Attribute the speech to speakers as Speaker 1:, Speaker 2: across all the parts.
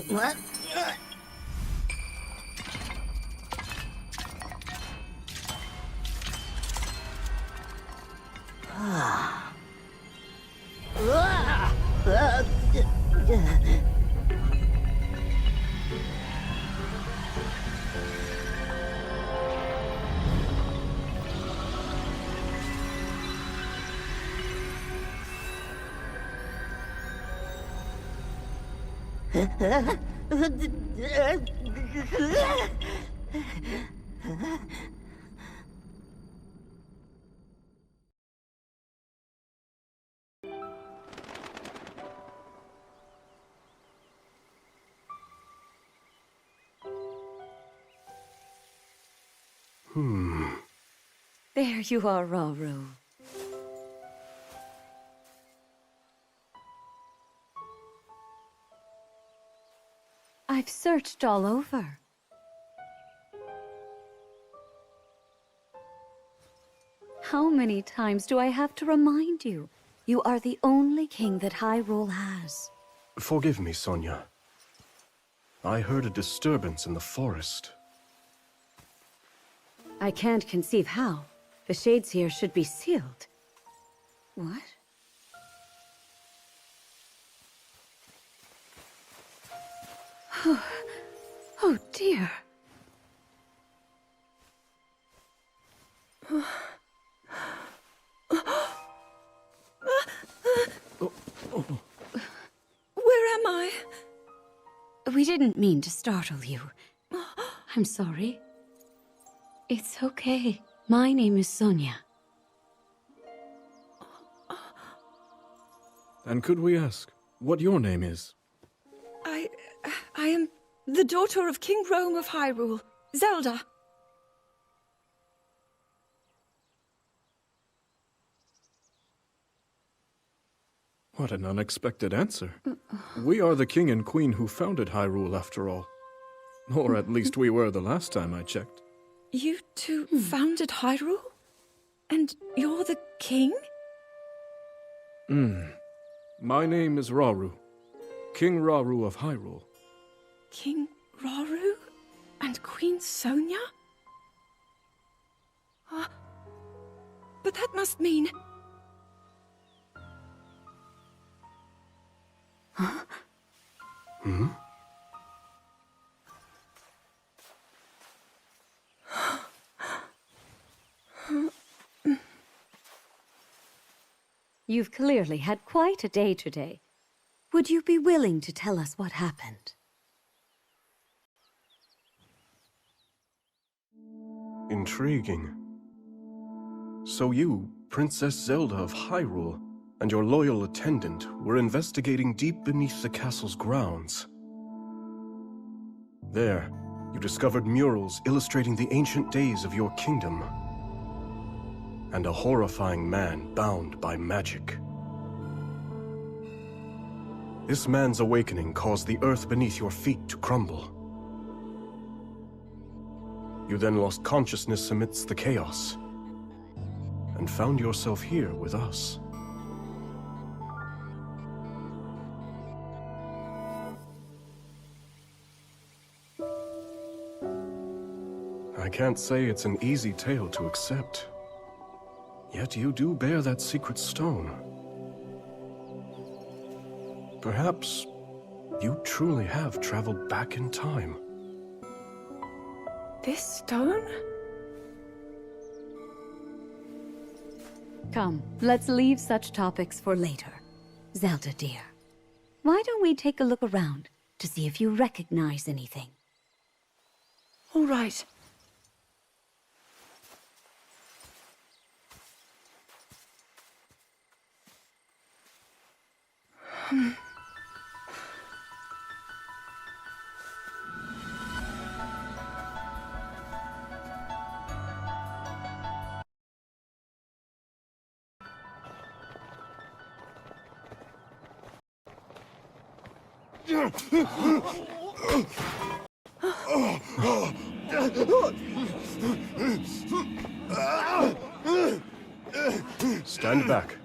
Speaker 1: What?
Speaker 2: There you are, Rauru. I've searched all over. How many times do I have to remind you? You are the only king that Hyrule has.
Speaker 3: Forgive me, Sonia. I heard a disturbance in the forest.
Speaker 2: I can't conceive how. The shades here should be sealed. What? Oh dear.
Speaker 4: Where am I?
Speaker 2: We didn't mean to startle you. I'm sorry. It's okay. My name is Sonia.
Speaker 5: And could we ask what your name is?
Speaker 4: I am the daughter of King Rome of Hyrule, Zelda.
Speaker 5: What an unexpected answer. We are the king and queen who founded Hyrule, after all. Or at least we were the last time I checked.
Speaker 4: You two founded Hyrule? And you're the king?
Speaker 5: My name is Rauru. King Rauru of Hyrule.
Speaker 4: King Rauru? And Queen Sonia? But that must mean...
Speaker 2: You've clearly had quite a day today. Would you be willing to tell us what happened?
Speaker 3: Intriguing. So you, Princess Zelda of Hyrule, and your loyal attendant were investigating deep beneath the castle's grounds. There, you discovered murals illustrating the ancient days of your kingdom. And a horrifying man bound by magic. This man's awakening caused the earth beneath your feet to crumble. You then lost consciousness amidst the chaos, and found yourself here with us. I can't say it's an easy tale to accept. Yet you do bear that secret stone. Perhaps you truly have traveled back in time.
Speaker 4: This stone?
Speaker 2: Come, let's leave such topics for later. Zelda, dear, why don't we take a look around to see if you recognize anything?
Speaker 4: All right.
Speaker 3: Stand back.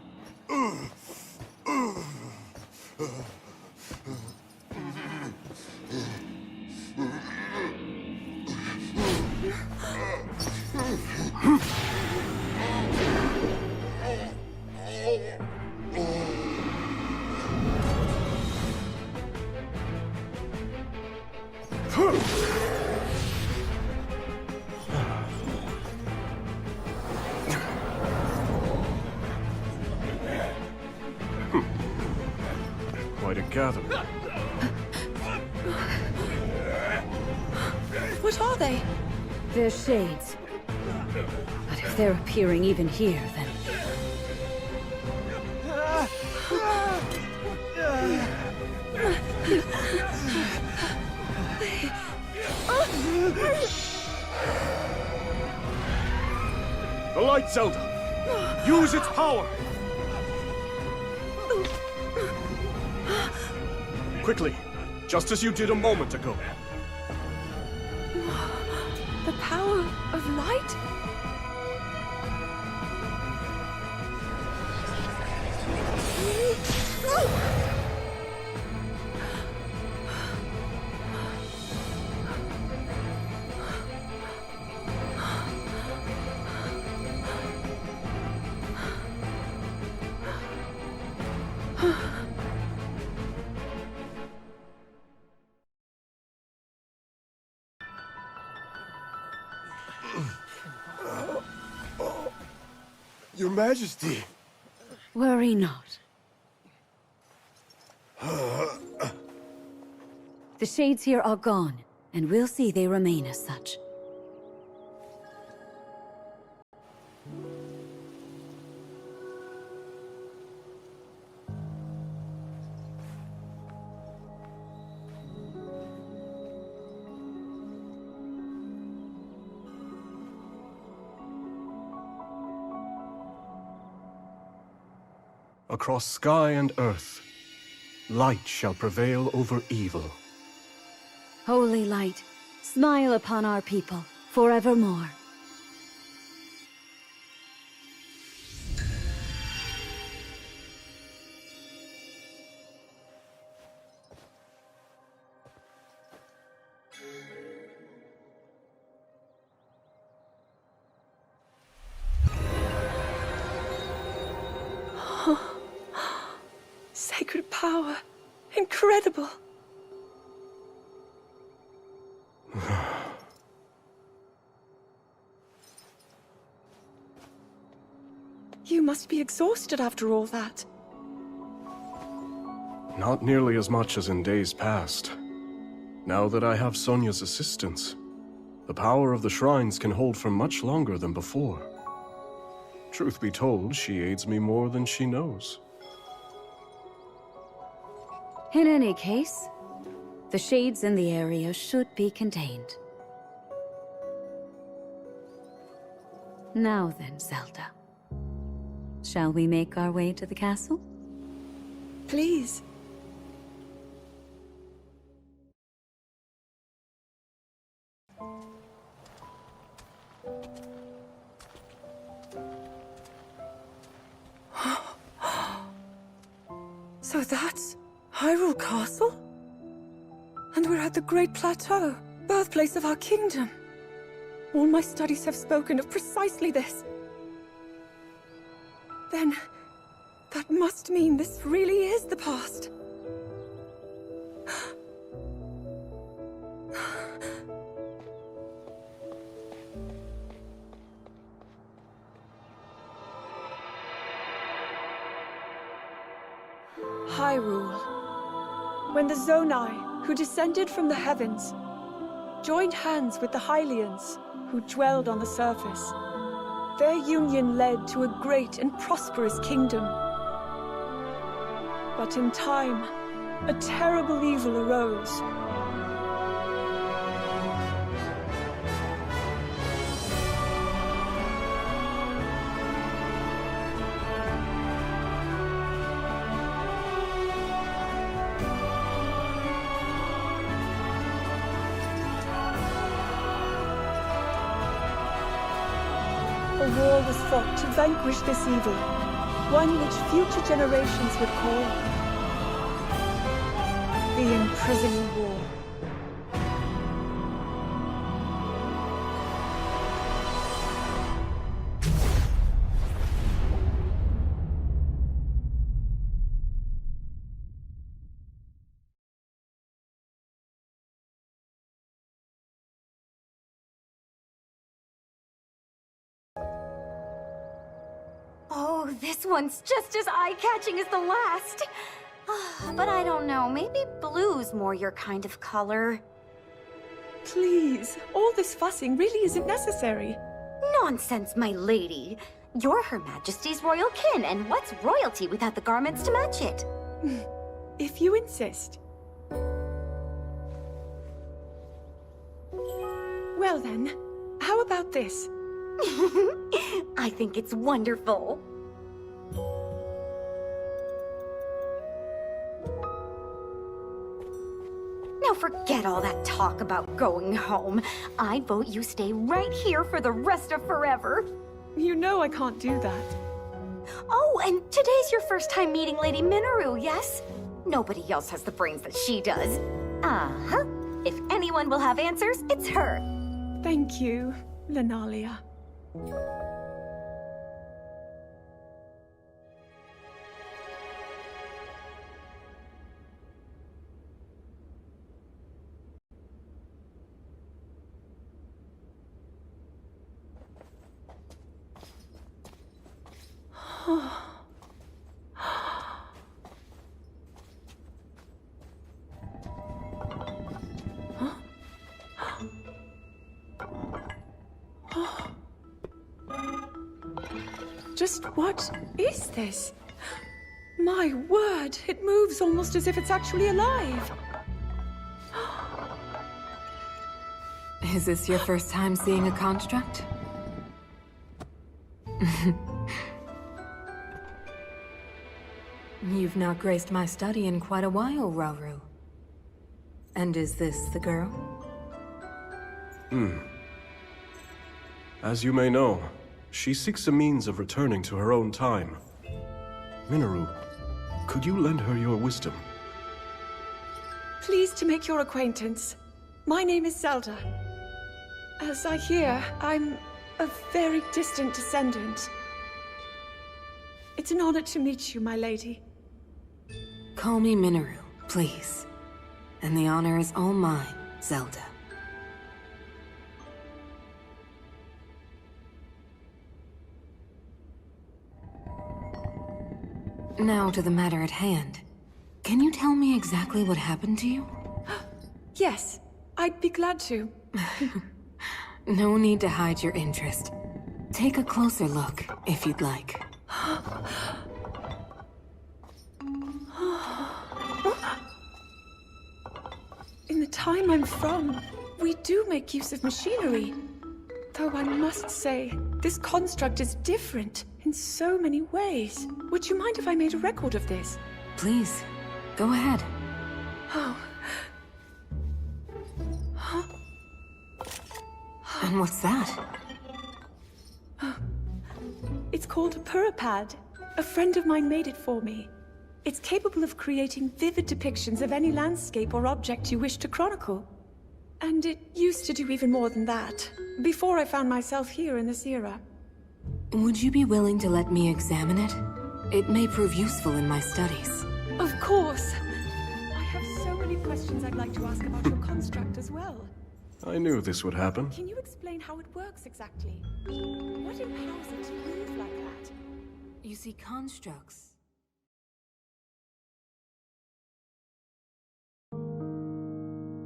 Speaker 3: Quite a gathering.
Speaker 4: What are they?
Speaker 2: They're shades. But if they're appearing even here, then...
Speaker 3: The light, Zelda! Use its power! Quickly, just as you did a moment ago.
Speaker 4: The power of light?
Speaker 6: Your Majesty!
Speaker 2: Worry not. The shades here are gone, and we'll see they remain as such.
Speaker 3: Across sky and earth, light shall prevail over evil.
Speaker 2: Holy light, smile upon our people forevermore.
Speaker 4: Sacred power. Incredible. You must be exhausted after all that.
Speaker 3: Not nearly as much as in days past. Now that I have Sonia's assistance, the power of the shrines can hold for much longer than before. Truth be told, she aids me more than she knows.
Speaker 2: In any case, the shades in the area should be contained. Now then, Zelda. Shall we make our way to the castle?
Speaker 4: Please. So that's Hyrule Castle? And we're at the Great Plateau, birthplace of our kingdom. All my studies have spoken of precisely this. Then, that must mean this really is the past. Hyrule. When the Zonai, who descended from the heavens, joined hands with the Hylians, who dwelled on the surface, their union led to a great and prosperous kingdom. But in time, a terrible evil arose. A war was fought to vanquish this evil, one which future generations would call the Imprisonment War.
Speaker 6: Oh, this one's just as eye-catching as the last. But I don't know, maybe blue's more your kind of color.
Speaker 4: Please, all this fussing really isn't necessary.
Speaker 6: Nonsense, my lady. You're Her Majesty's royal kin, and what's royalty without the garments to match it?
Speaker 4: If you insist. Well then, how about this?
Speaker 6: I think it's wonderful. Now forget all that talk about going home. I vote you stay right here for the rest of forever.
Speaker 4: You know I can't do that.
Speaker 6: Oh, and today's your first time meeting Lady Minoru, yes? Nobody else has the brains that she does. Uh-huh. If anyone will have answers, it's her.
Speaker 4: Thank you, Lenalia. Just what is this? My word, it moves almost as if it's actually alive.
Speaker 7: Is this your first time seeing a construct? You've not graced my study in quite a while, Rauru. And is this the girl?
Speaker 3: As you may know, she seeks a means of returning to her own time. Minoru, could you lend her your wisdom?
Speaker 4: Pleased to make your acquaintance. My name is Zelda. As I hear, I'm a very distant descendant. It's an honor to meet you, my lady.
Speaker 7: Call me Minoru, please. And the honor is all mine, Zelda. Now to the matter at hand. Can you tell me exactly what happened to you?
Speaker 4: Yes, I'd be glad to.
Speaker 7: No need to hide your interest. Take a closer look, if you'd like.
Speaker 4: In the time I'm from, we do make use of machinery. Though I must say, this construct is different in so many ways. Would you mind if I made a record of this?
Speaker 7: Please, go ahead.
Speaker 4: Oh.
Speaker 7: And what's that?
Speaker 4: It's called a puripad. A friend of mine made it for me. It's capable of creating vivid depictions of any landscape or object you wish to chronicle. And it used to do even more than that, before I found myself here in this era.
Speaker 7: Would you be willing to let me examine it? It may prove useful in my studies.
Speaker 4: Of course! I have so many questions I'd like to ask about your construct as well.
Speaker 3: I knew this would happen.
Speaker 4: Can you explain how it works exactly? What empowers it to move like that?
Speaker 7: You see, constructs...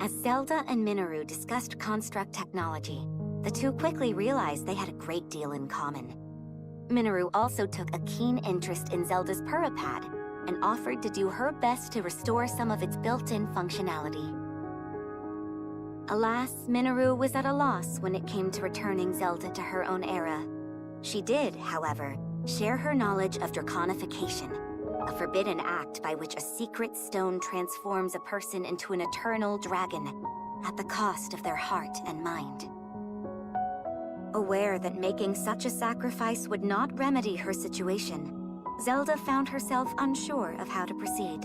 Speaker 6: As Zelda and Minoru discussed construct technology, the two quickly realized they had a great deal in common. Minoru also took a keen interest in Zelda's puripad and offered to do her best to restore some of its built-in functionality. Alas, Minoru was at a loss when it came to returning Zelda to her own era. She did, however, share her knowledge of draconification, a forbidden act by which a secret stone transforms a person into an eternal dragon at the cost of their heart and mind. Aware that making such a sacrifice would not remedy her situation, Zelda found herself unsure of how to proceed.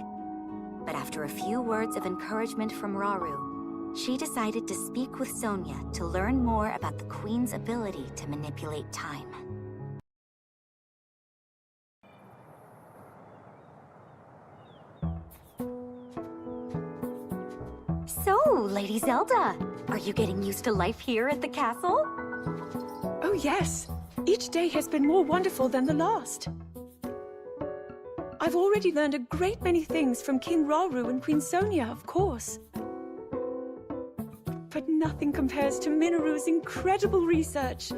Speaker 6: But after a few words of encouragement from Rauru, she decided to speak with Sonia to learn more about the Queen's ability to manipulate time. So, Lady Zelda, are you getting used to life here at the castle?
Speaker 4: Oh yes, each day has been more wonderful than the last. I've already learned a great many things from King Rauru and Queen Sonia, of course. But nothing compares to Minoru's incredible research.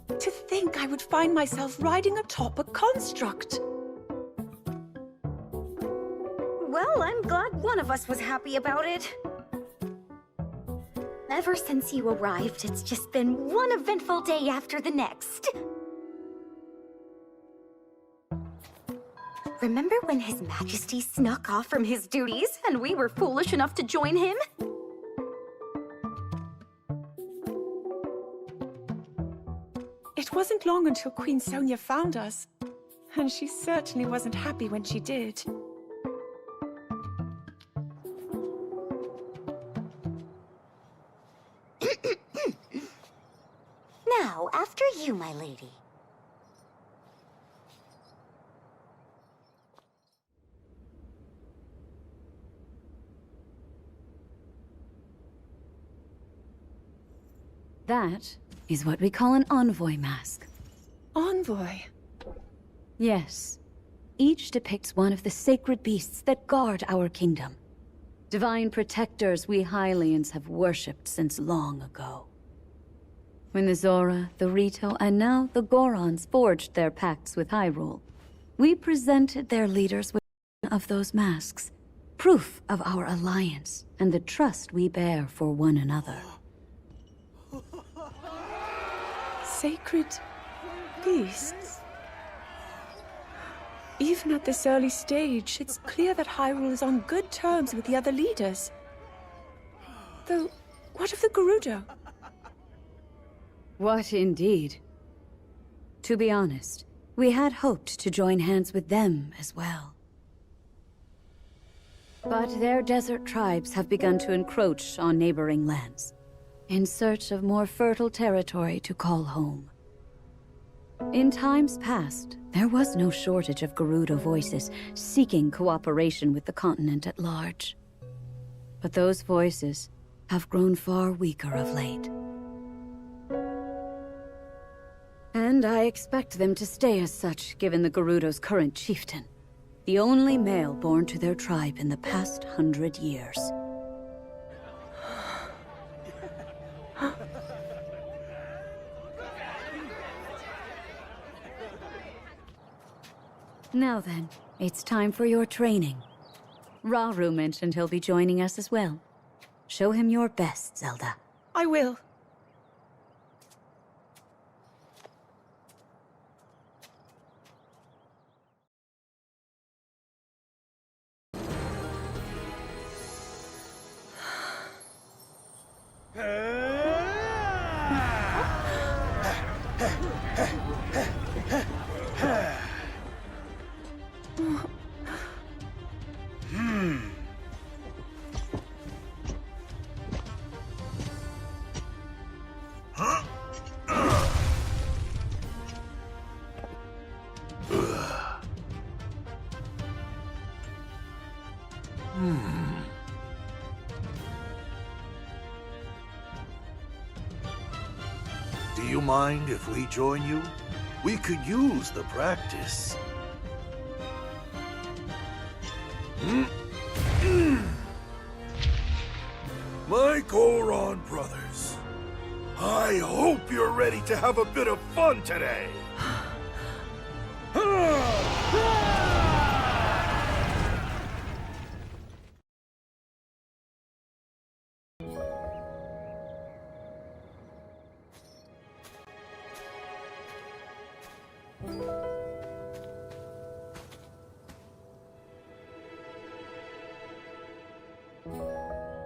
Speaker 4: To think I would find myself riding atop a construct.
Speaker 6: Well, I'm glad one of us was happy about it. Ever since you arrived, it's just been one eventful day after the next. Remember when His Majesty snuck off from his duties and we were foolish enough to join him?
Speaker 4: It wasn't long until Queen Sonia found us, and she certainly wasn't happy when she did.
Speaker 6: Now, after you, my lady.
Speaker 2: That is what we call an envoy mask.
Speaker 4: Envoy?
Speaker 2: Yes. Each depicts one of the sacred beasts that guard our kingdom. Divine protectors we Hylians have worshipped since long ago. When the Zora, the Rito, and now the Gorons forged their pacts with Hyrule, we presented their leaders with one of those masks, proof of our alliance and the trust we bear for one another.
Speaker 4: Sacred beasts? Even at this early stage, it's clear that Hyrule is on good terms with the other leaders. Though, what of the Gerudo?
Speaker 2: What indeed? To be honest, we had hoped to join hands with them as well. But their desert tribes have begun to encroach on neighboring lands, in search of more fertile territory to call home. In times past, there was no shortage of Gerudo voices seeking cooperation with the continent at large. But those voices have grown far weaker of late. And I expect them to stay as such, given the Gerudo's current chieftain, the only male born to their tribe in the past 100 years. Now then, it's time for your training. Rauru mentioned he'll be joining us as well. Show him your best, Zelda.
Speaker 4: I will.
Speaker 8: Do you mind if we join you? We could use the practice. My Goron brothers, I hope you're ready to have a bit of fun today.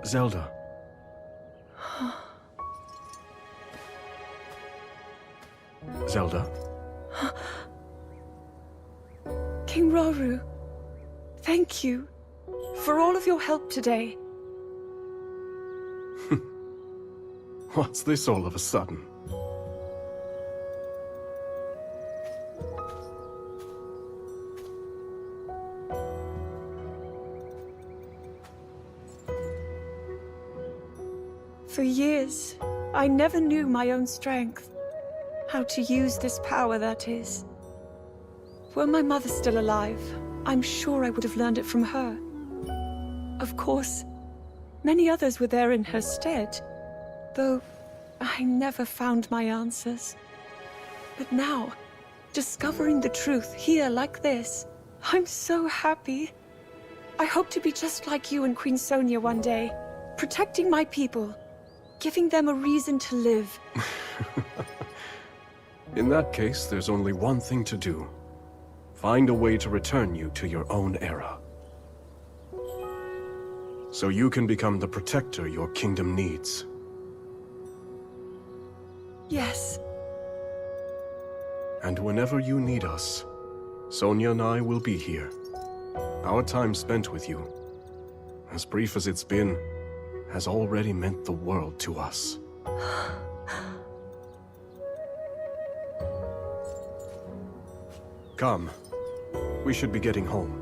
Speaker 3: Zelda. Zelda?
Speaker 4: King Rauru, thank you for all of your help today.
Speaker 3: What's this all of a sudden?
Speaker 4: For years, I never knew my own strength. How to use this power, that is. Were my mother still alive, I'm sure I would have learned it from her. Of course, many others were there in her stead, though I never found my answers. But now, discovering the truth here like this, I'm so happy. I hope to be just like you and Queen Sonia one day, protecting my people, giving them a reason to live.
Speaker 3: In that case, there's only one thing to do. Find a way to return you to your own era. So you can become the protector your kingdom needs.
Speaker 4: Yes.
Speaker 3: And whenever you need us, Sonia and I will be here. Our time spent with you, as brief as it's been, has already meant the world to us. Come. We should be getting home.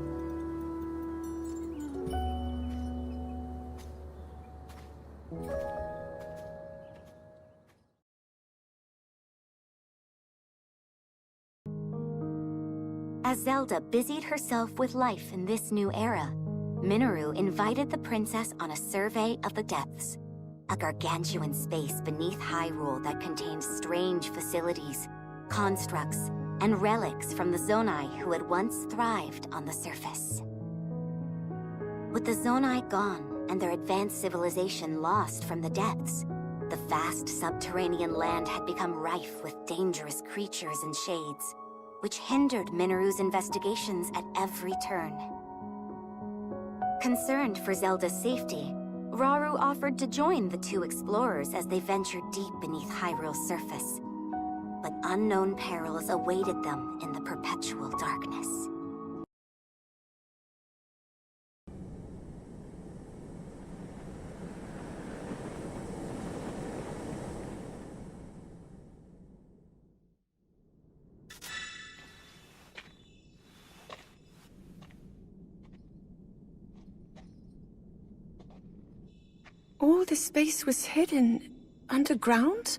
Speaker 6: As Zelda busied herself with life in this new era, Minoru invited the princess on a survey of the depths, a gargantuan space beneath Hyrule that contained strange facilities, constructs, and relics from the Zonai who had once thrived on the surface. With the Zonai gone and their advanced civilization lost from the depths, the vast subterranean land had become rife with dangerous creatures and shades, which hindered Minoru's investigations at every turn. Concerned for Zelda's safety, Rauru offered to join the two explorers as they ventured deep beneath Hyrule's surface. But unknown perils awaited them in the perpetual darkness.
Speaker 4: All this space was hidden underground?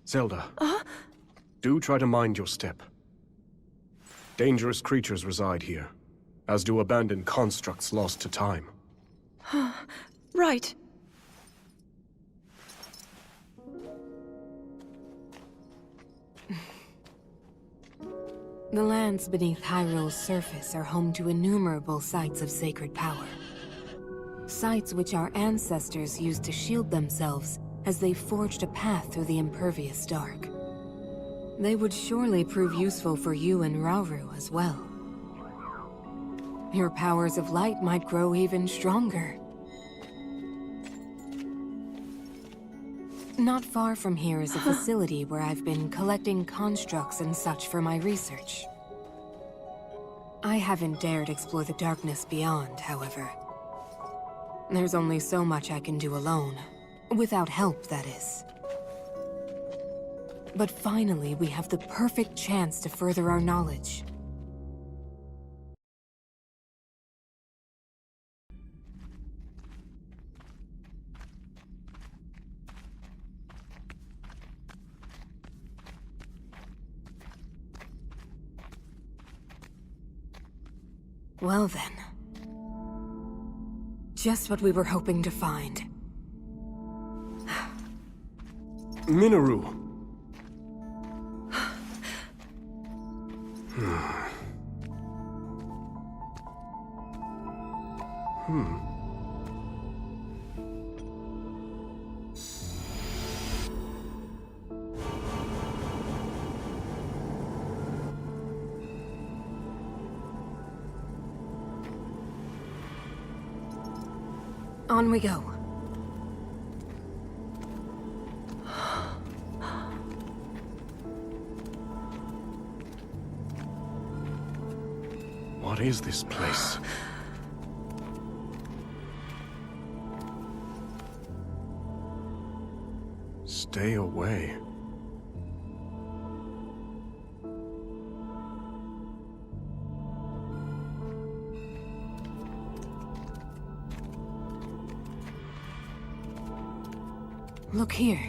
Speaker 3: Zelda. Do try to mind your step. Dangerous creatures reside here, as do abandoned constructs lost to time.
Speaker 4: Right.
Speaker 7: The lands beneath Hyrule's surface are home to innumerable sites of sacred power. Sites which our ancestors used to shield themselves as they forged a path through the impervious dark. They would surely prove useful for you and Rauru as well. Your powers of light might grow even stronger. Not far from here is a facility where I've been collecting constructs and such for my research. I haven't dared explore the darkness beyond, however. There's only so much I can do alone. Without help, that is. But finally, we have the perfect chance to further our knowledge. Well then. Just what we were hoping to find.
Speaker 3: Minoru!
Speaker 7: On we go.
Speaker 3: What is this place? Stay away.
Speaker 7: Look here.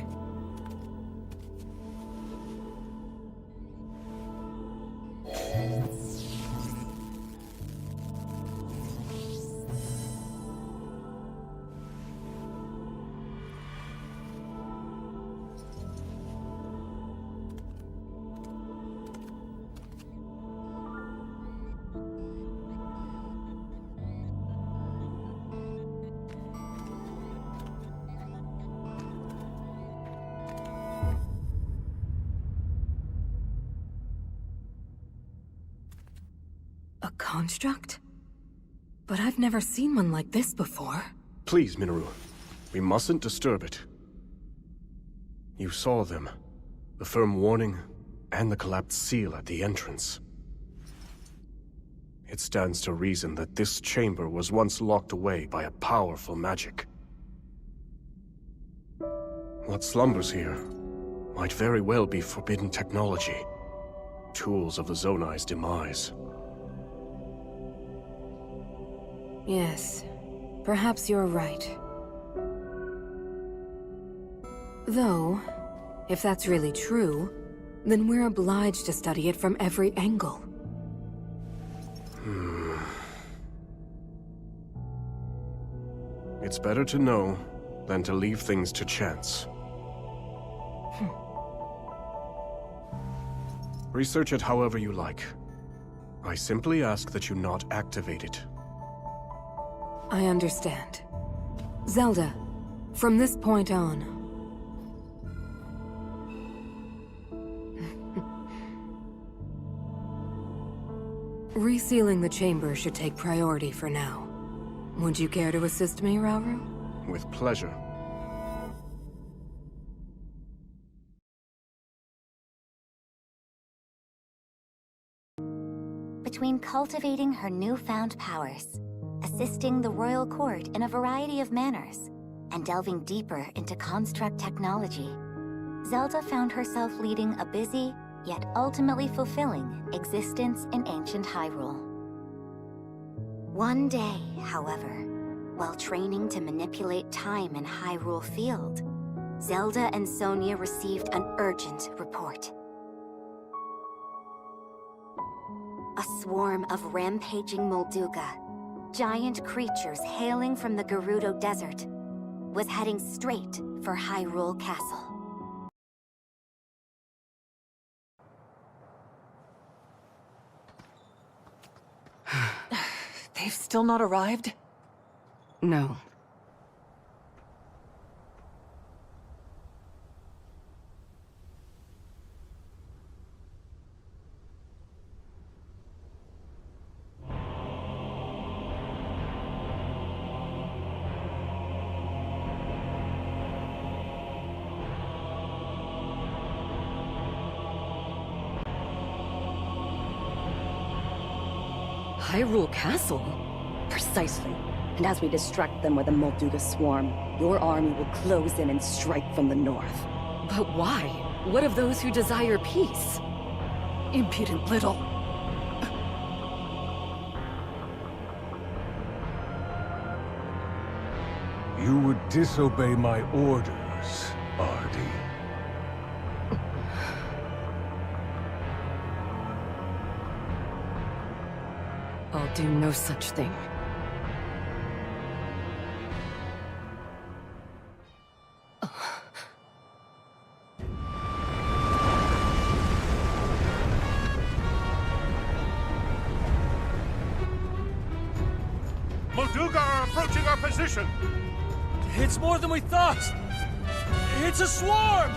Speaker 7: A construct? But I've never seen one like this before.
Speaker 3: Please, Minoru. We mustn't disturb it. You saw them. The firm warning, and the collapsed seal at the entrance. It stands to reason that this chamber was once locked away by a powerful magic. What slumbers here might very well be forbidden technology. Tools of the Zonai's demise.
Speaker 7: Yes, perhaps you're right. Though, if that's really true, then we're obliged to study it from every angle.
Speaker 3: It's better to know than to leave things to chance. Research it however you like. I simply ask that you not activate it.
Speaker 7: I understand. Zelda, from this point on... Resealing the chamber should take priority for now. Would you care to assist me, Rauru?
Speaker 3: With pleasure.
Speaker 6: Between cultivating her newfound powers, assisting the royal court in a variety of manners, and delving deeper into construct technology, Zelda found herself leading a busy, yet ultimately fulfilling, existence in ancient Hyrule. One day, however, while training to manipulate time in Hyrule Field, Zelda and Sonia received an urgent report. A swarm of rampaging Molduga, giant creatures hailing from the Gerudo Desert, was heading straight for Hyrule Castle.
Speaker 9: They've still not arrived?
Speaker 7: No.
Speaker 10: Hyrule Castle? Precisely. And as we distract them with a Molduga swarm, your army will close in and strike from the north. But why? What of those who desire peace? Impudent little.
Speaker 8: You would disobey my orders, Ardy.
Speaker 10: I'll do no such thing.
Speaker 8: Molduga are approaching our position!
Speaker 9: It's more than we thought! It's a swarm!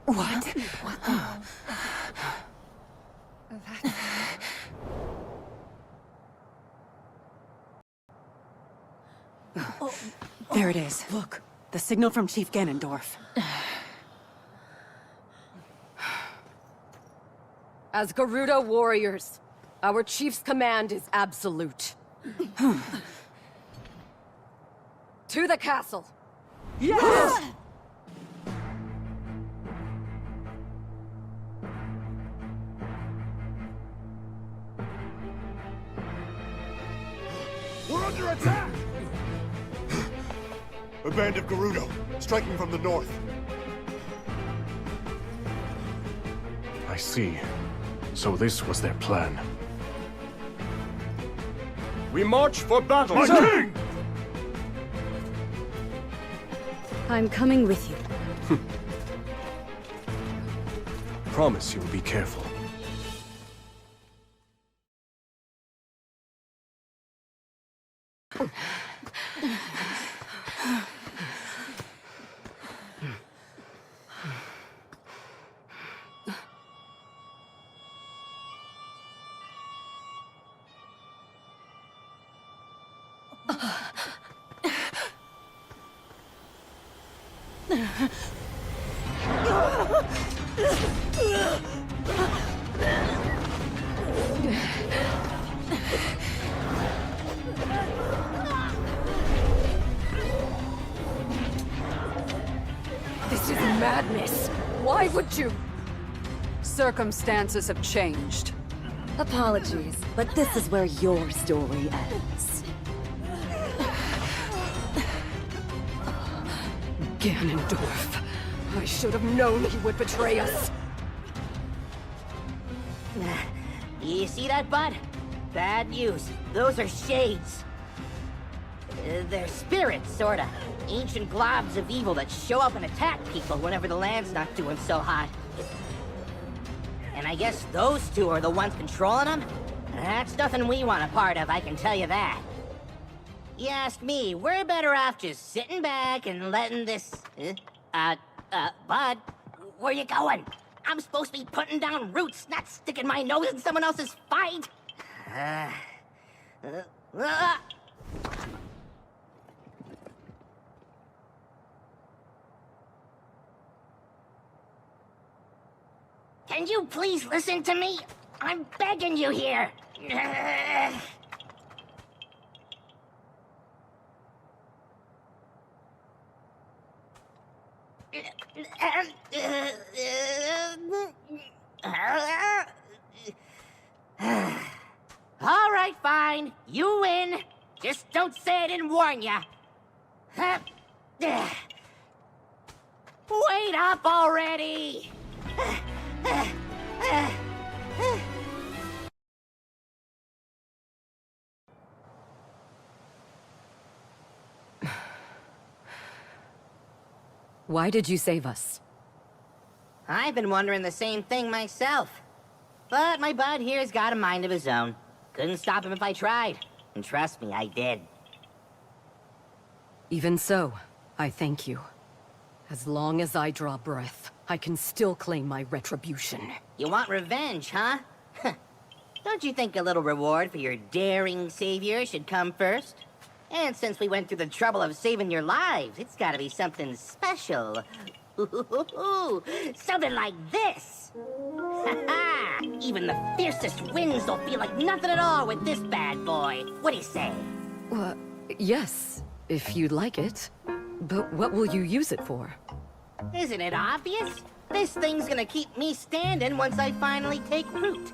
Speaker 7: What?
Speaker 11: There it is. Look, the signal from Chief Ganondorf.
Speaker 10: As Hyrule Warriors, our chief's command is absolute. To the castle!
Speaker 11: Yes!
Speaker 8: We're under attack! A band of Gerudo, striking from the north.
Speaker 3: I see. So this was their plan. We march for battle!
Speaker 8: My king!
Speaker 2: I'm coming with you.
Speaker 3: Promise you'll be careful.
Speaker 10: This is madness! Why would you?
Speaker 11: Circumstances have changed.
Speaker 10: Apologies, but this is where your story ends. Ganondorf. I should have known he would betray us.
Speaker 1: You see that, bud? Bad news. Those are shades. They're spirits, sorta. Ancient globs of evil that show up and attack people whenever the land's not doing so hot. And I guess those two are the ones controlling them? That's nothing we want a part of, I can tell you that. You ask me, we're better off just sitting back and letting this... Bud, where you going? I'm supposed to be putting down roots, not sticking my nose in someone else's fight. Can you please listen to me? I'm begging you here. All right, fine. You win. Just don't say I didn't warn ya. Wait up already!
Speaker 10: Why did you save us?
Speaker 1: I've been wondering the same thing myself. But my bud here's got a mind of his own. Couldn't stop him if I tried. And trust me, I did.
Speaker 10: Even so, I thank you. As long as I draw breath, I can still claim my retribution.
Speaker 1: You want revenge, huh? Don't you think a little reward for your daring savior should come first? And since we went through the trouble of saving your lives, it's gotta be something special. Something like this! Even the fiercest winds don't feel like nothing at all with this bad boy. What do you say?
Speaker 10: Yes, if you'd like it. But what will you use it for?
Speaker 1: Isn't it obvious? This thing's gonna keep me standing once I finally take root.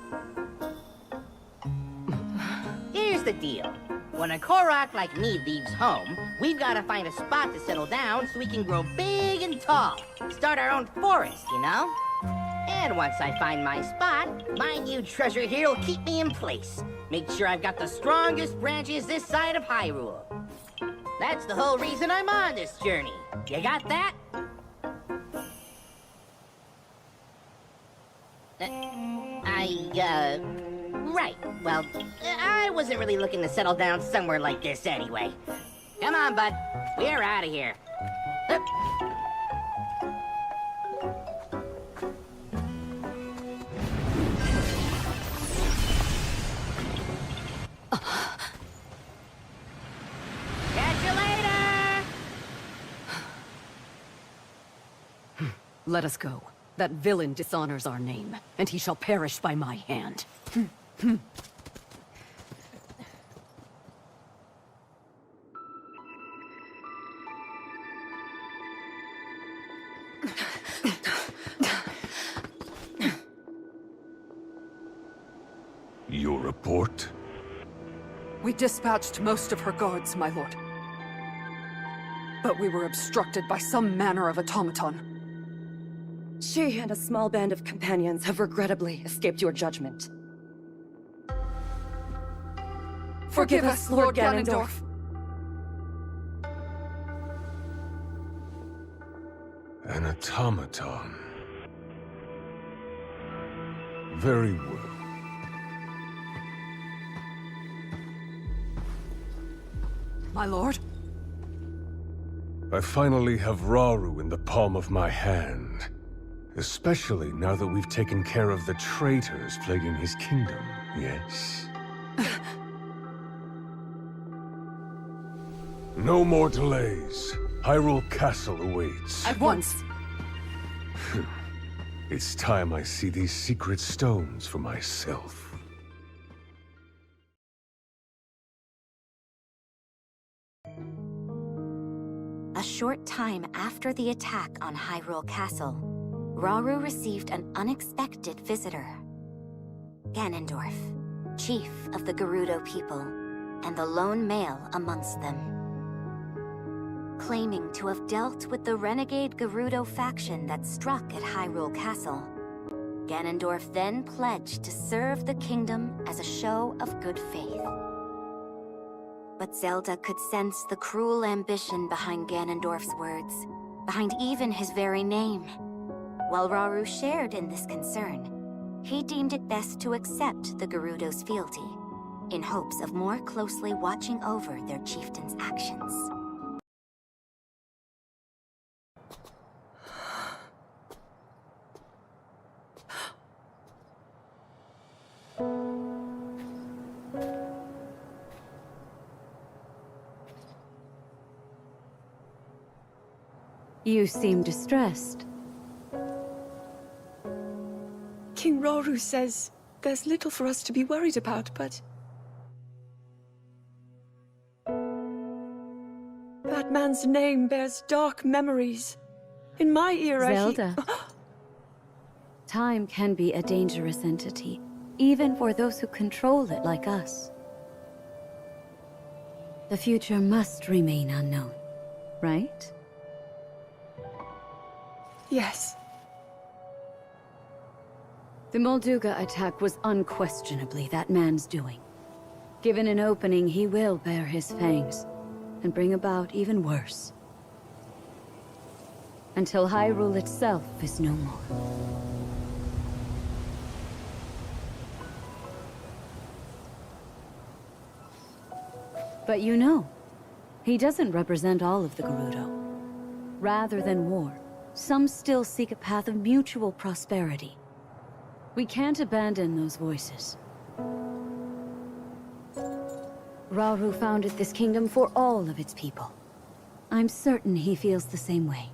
Speaker 1: Here's the deal. When a Korok like me leaves home, we've gotta find a spot to settle down so we can grow big and tall. Start our own forest, you know? And once I find my spot, my new treasure here will keep me in place. Make sure I've got the strongest branches this side of Hyrule. That's the whole reason I'm on this journey. You got that? Right. Well, I wasn't really looking to settle down somewhere like this anyway. Come on, bud. We're out of here. Hup. Catch you later!
Speaker 11: Let us go. That villain dishonors our name, and he shall perish by my hand.
Speaker 8: Your report?
Speaker 11: We dispatched most of her guards, my lord. But we were obstructed by some manner of automaton.
Speaker 10: She and a small band of companions have regrettably escaped your judgment.
Speaker 11: Forgive us, Lord Ganondorf.
Speaker 8: An automaton. Very well.
Speaker 11: My lord?
Speaker 8: I finally have Rauru in the palm of my hand. Especially now that we've taken care of the traitors plaguing his kingdom, yes? No more delays. Hyrule Castle awaits.
Speaker 11: At once.
Speaker 8: It's time I see these secret stones for myself.
Speaker 6: A short time after the attack on Hyrule Castle, Rauru received an unexpected visitor. Ganondorf, chief of the Gerudo people, and the lone male amongst them. Claiming to have dealt with the renegade Gerudo faction that struck at Hyrule Castle, Ganondorf then pledged to serve the kingdom as a show of good faith. But Zelda could sense the cruel ambition behind Ganondorf's words, behind even his very name. While Rauru shared in this concern, he deemed it best to accept the Gerudo's fealty, in hopes of more closely watching over their chieftain's actions.
Speaker 2: You seem distressed.
Speaker 4: King Rauru says there's little for us to be worried about, but... that man's name bears dark memories. In my era,
Speaker 2: Zelda. Time can be a dangerous entity, even for those who control it like us. The future must remain unknown, right?
Speaker 4: Yes.
Speaker 2: The Molduga attack was unquestionably that man's doing. Given an opening, he will bare his fangs, and bring about even worse. Until Hyrule itself is no more. But you know, he doesn't represent all of the Gerudo. Rather than war, some still seek a path of mutual prosperity. We can't abandon those voices. Rauru founded this kingdom for all of its people. I'm certain he feels the same way.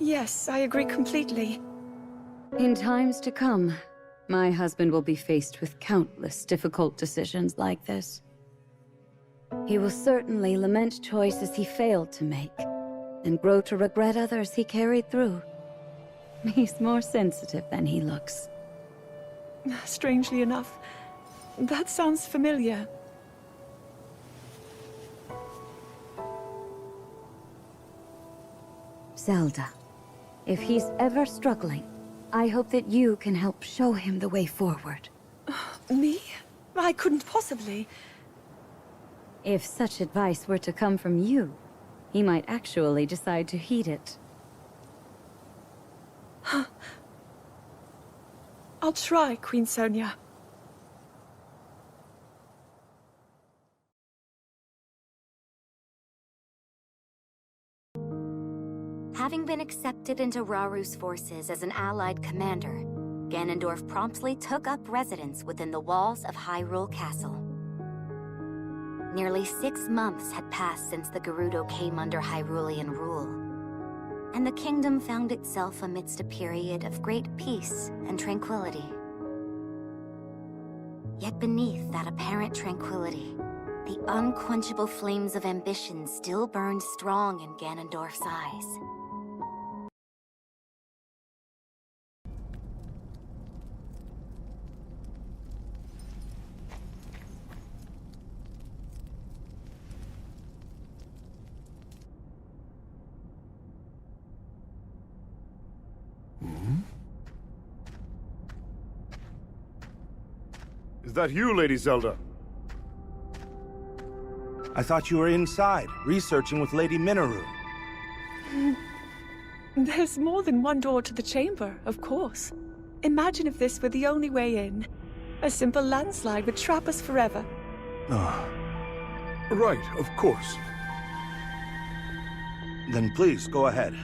Speaker 4: Yes, I agree completely.
Speaker 2: In times to come, my husband will be faced with countless difficult decisions like this. He will certainly lament choices he failed to make, and grow to regret others he carried through. He's more sensitive than he looks.
Speaker 4: Strangely enough, that sounds familiar.
Speaker 2: Zelda, if he's ever struggling, I hope that you can help show him the way forward.
Speaker 4: Me? I couldn't possibly.
Speaker 2: If such advice were to come from you, he might actually decide to heed it.
Speaker 4: I'll try, Queen Sonia.
Speaker 6: Having been accepted into Raru's forces as an allied commander, Ganondorf promptly took up residence within the walls of Hyrule Castle. Nearly 6 months had passed since the Gerudo came under Hyrulean rule, and the kingdom found itself amidst a period of great peace and tranquility. Yet beneath that apparent tranquility, the unquenchable flames of ambition still burned strong in Ganondorf's eyes.
Speaker 12: Is that you, Lady Zelda?
Speaker 13: I thought you were inside, researching with Lady Minoru.
Speaker 4: There's more than one door to the chamber, of course. Imagine if this were the only way in. A simple landslide would trap us forever.
Speaker 12: Right, of course.
Speaker 13: Then please, go ahead.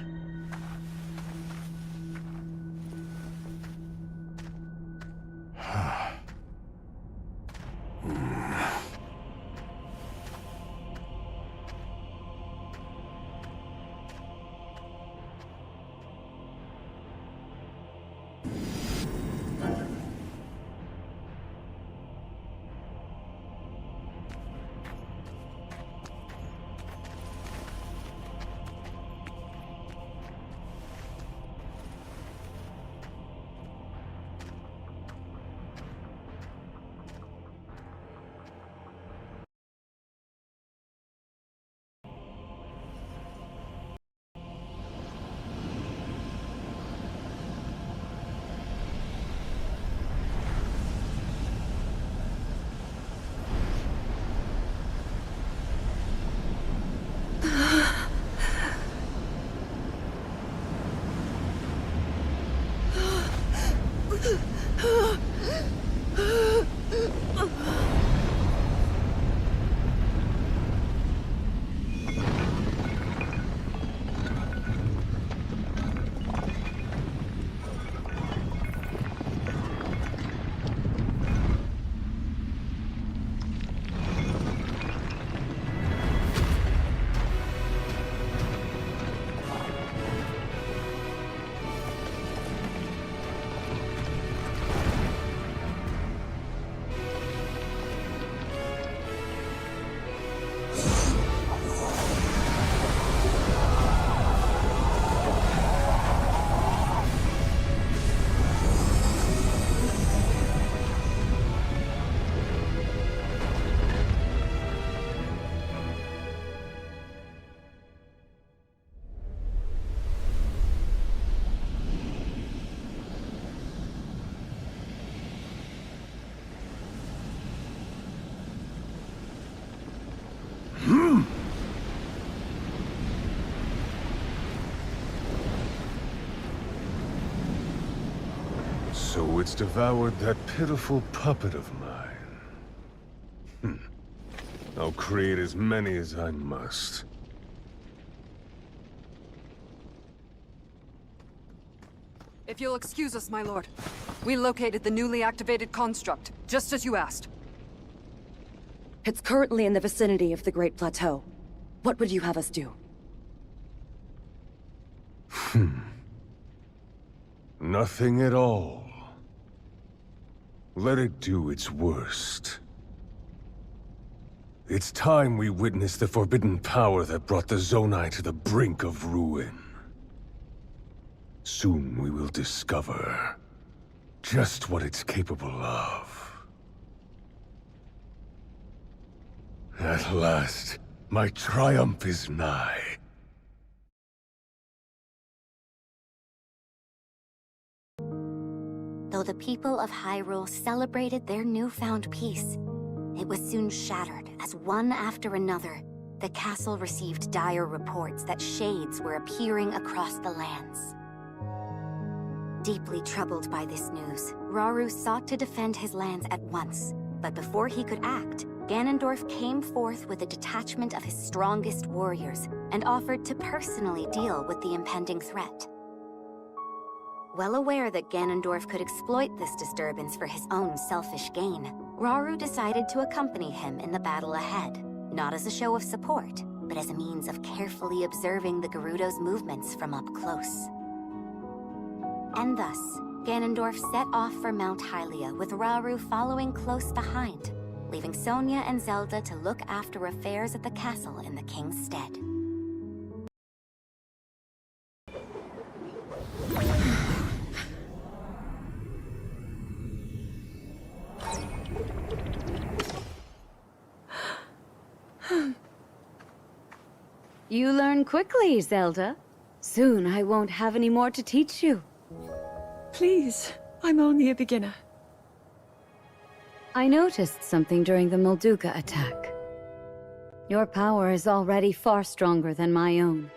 Speaker 8: So it's devoured that pitiful puppet of mine. I'll create as many as I must.
Speaker 11: If you'll excuse us, my lord. We located the newly activated construct, just as you asked.
Speaker 10: It's currently in the vicinity of the Great Plateau. What would you have us do?
Speaker 8: Nothing at all. Let it do its worst. It's time we witness the forbidden power that brought the Zonai to the brink of ruin. Soon we will discover just what it's capable of. At last, my triumph is nigh.
Speaker 6: Though the people of Hyrule celebrated their newfound peace, it was soon shattered as one after another, the castle received dire reports that shades were appearing across the lands. Deeply troubled by this news, Rauru sought to defend his lands at once. But before he could act, Ganondorf came forth with a detachment of his strongest warriors and offered to personally deal with the impending threat. Well aware that Ganondorf could exploit this disturbance for his own selfish gain, Rauru decided to accompany him in the battle ahead, not as a show of support, but as a means of carefully observing the Gerudo's movements from up close. And thus, Ganondorf set off for Mount Hylia with Rauru following close behind, leaving Sonia and Zelda to look after affairs at the castle in the king's stead.
Speaker 2: You learn quickly, Zelda. Soon I won't have any more to teach you.
Speaker 4: Please, I'm only a beginner.
Speaker 2: I noticed something during the Molduga attack. Your power is already far stronger than my own,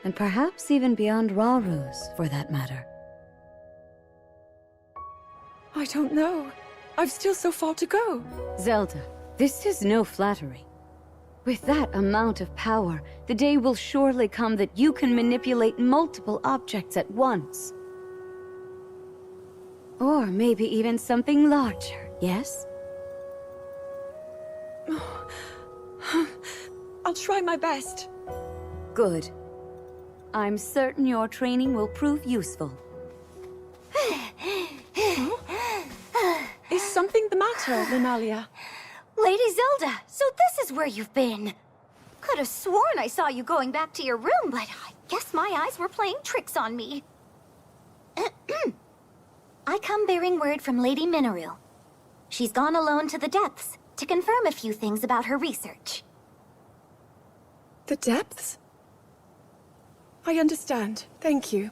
Speaker 2: and perhaps even beyond Rauru's, for that matter.
Speaker 4: I don't know. I've still so far to go.
Speaker 2: Zelda, this is no flattery. With that amount of power, the day will surely come that you can manipulate multiple objects at once. Or maybe even something larger, yes?
Speaker 4: I'll try my best.
Speaker 2: Good. I'm certain your training will prove useful.
Speaker 4: Is something the matter, Lunalia?
Speaker 6: Lady Zelda, so this is where you've been. Could have sworn I saw you going back to your room, but I guess my eyes were playing tricks on me. I come bearing word from Lady Minoru. She's gone alone to the depths to confirm a few things about her research.
Speaker 4: The depths? I understand. Thank you.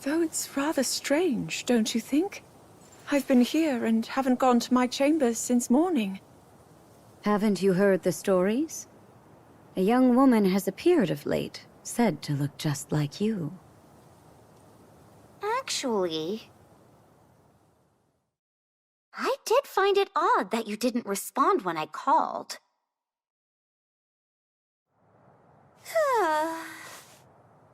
Speaker 4: Though it's rather strange, don't you think? I've been here and haven't gone to my chambers since morning.
Speaker 2: Haven't you heard the stories? A young woman has appeared of late, said to look just like you.
Speaker 6: Actually, I did find it odd that you didn't respond when I called.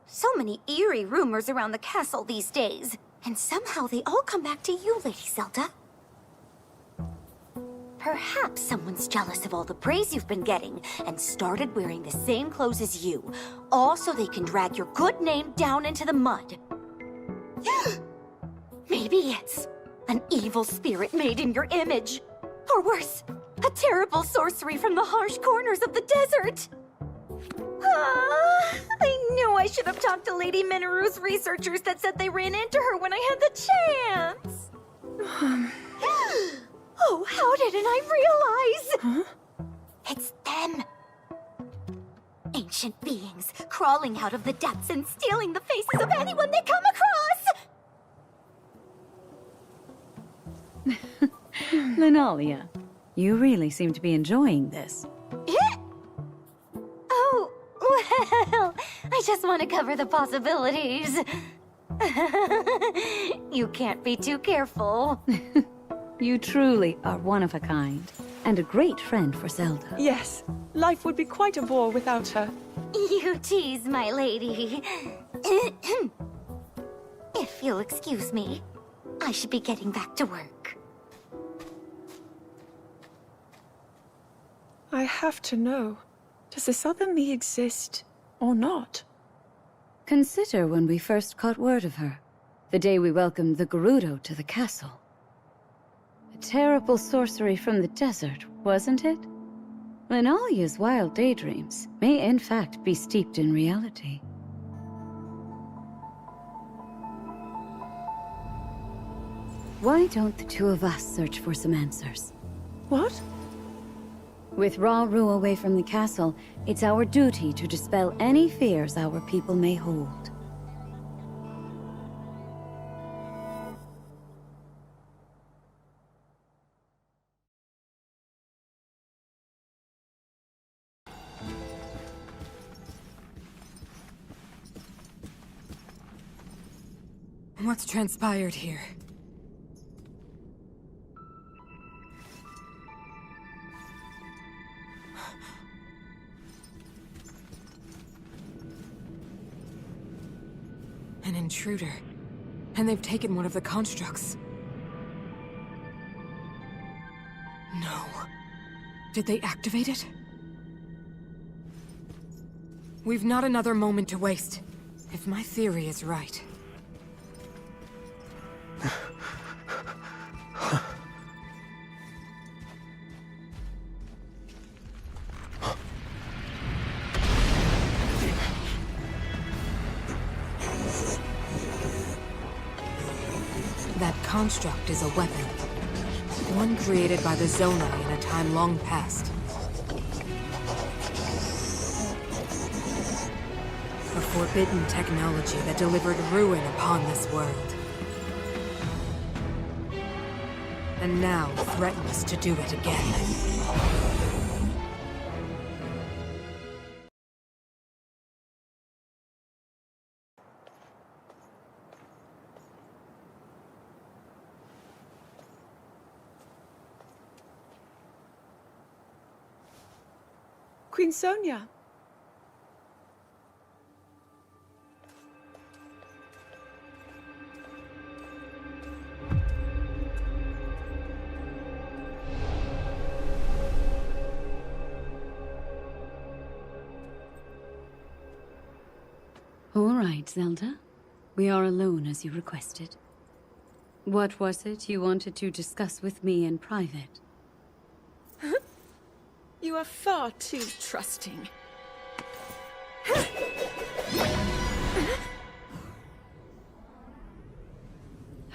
Speaker 6: So many eerie rumors around the castle these days, and somehow they all come back to you, Lady Zelda. Perhaps someone's jealous of all the praise you've been getting and started wearing the same clothes as you, all so they can drag your good name down into the mud. Maybe it's an evil spirit made in your image. Or worse, a terrible sorcery from the harsh corners of the desert. I knew I should have talked to Lady Minoru's researchers that said they ran into her when I had the chance. Oh, how didn't I realize?
Speaker 4: Huh?
Speaker 6: It's them. Ancient beings crawling out of the depths and stealing the faces of anyone they come across.
Speaker 2: Lunalia, you really seem to be enjoying this.
Speaker 6: Oh, well, I just want to cover the possibilities. You can't be too careful.
Speaker 2: You truly are one of a kind, and a great friend for Zelda.
Speaker 4: Yes, life would be quite a bore without her.
Speaker 6: You tease, my lady. If you'll excuse me, I should be getting back to work.
Speaker 4: I have to know, does this other me exist or not?
Speaker 2: Consider when we first caught word of her, the day we welcomed the Gerudo to the castle. A terrible sorcery from the desert, wasn't it? Lunalia's wild daydreams may in fact be steeped in reality. Why don't the two of us search for some answers?
Speaker 4: What?
Speaker 2: With Rauru away from the castle, it's our duty to dispel any fears our people may hold.
Speaker 7: What's transpired here? An intruder. And they've taken one of the constructs. No. Did they activate it? We've not another moment to waste. If my theory is right. That construct is a weapon. One created by the Zonai in a time long past. A forbidden technology that delivered ruin upon this world. And now threatens to do it again.
Speaker 4: Queen Sonia.
Speaker 2: All right, Zelda. We are alone as you requested. What was it you wanted to discuss with me in private?
Speaker 4: You are far too trusting.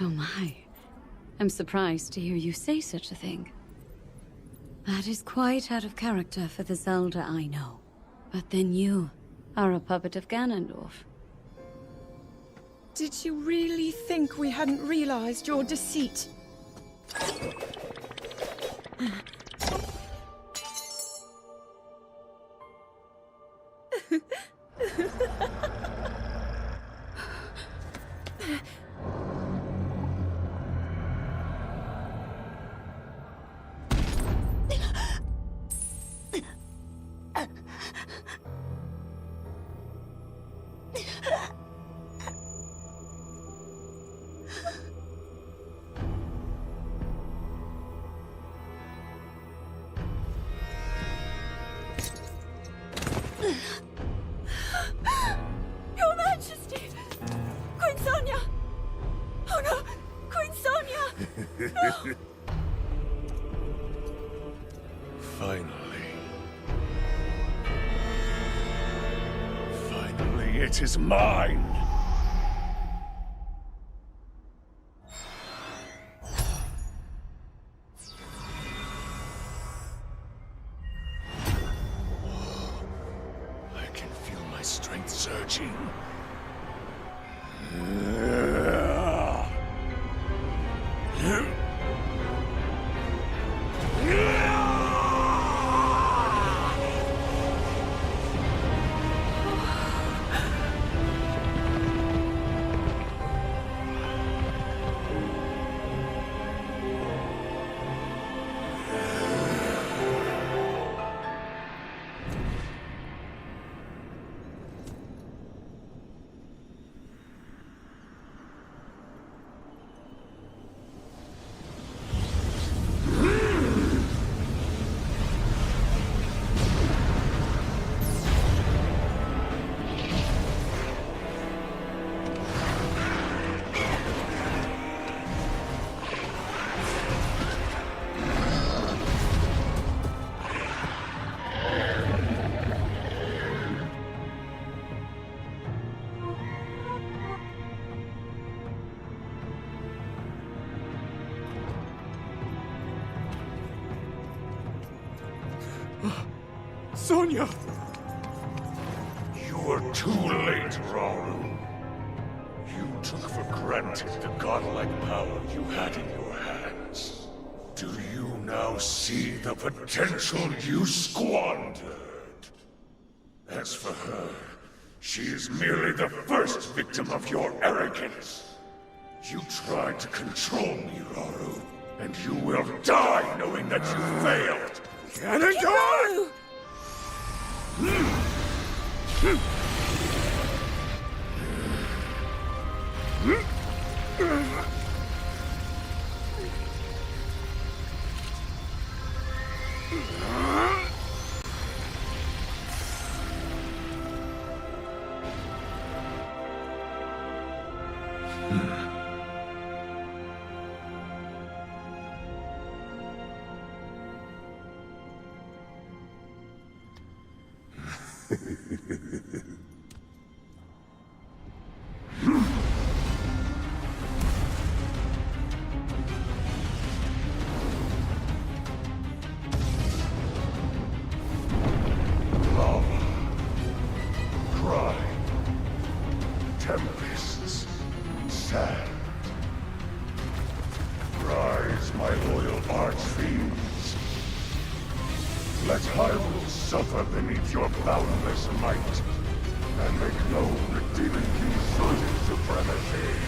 Speaker 2: Oh my. I'm surprised to hear you say such a thing. That is quite out of character for the Zelda I know. But then you are a puppet of Ganondorf.
Speaker 4: Did you really think we hadn't realized your deceit? Your Majesty! Queen Sonia! Oh no! Queen Sonia! No!
Speaker 12: Finally. Finally, it is mine! Strength surging.
Speaker 5: Sonia!
Speaker 12: You were too late, Rauru. You took for granted the godlike power you had in your hands. Do you now see the potential you squandered? As for her, she is merely the first victim of your arrogance. You tried to control me, Rauru, and you will die knowing that you failed!
Speaker 9: Ganondorf!
Speaker 12: Tempests, sand. Rise, my loyal archfiends. Let Hyrule suffer beneath your boundless might, and make known the Demon King's further supremacy.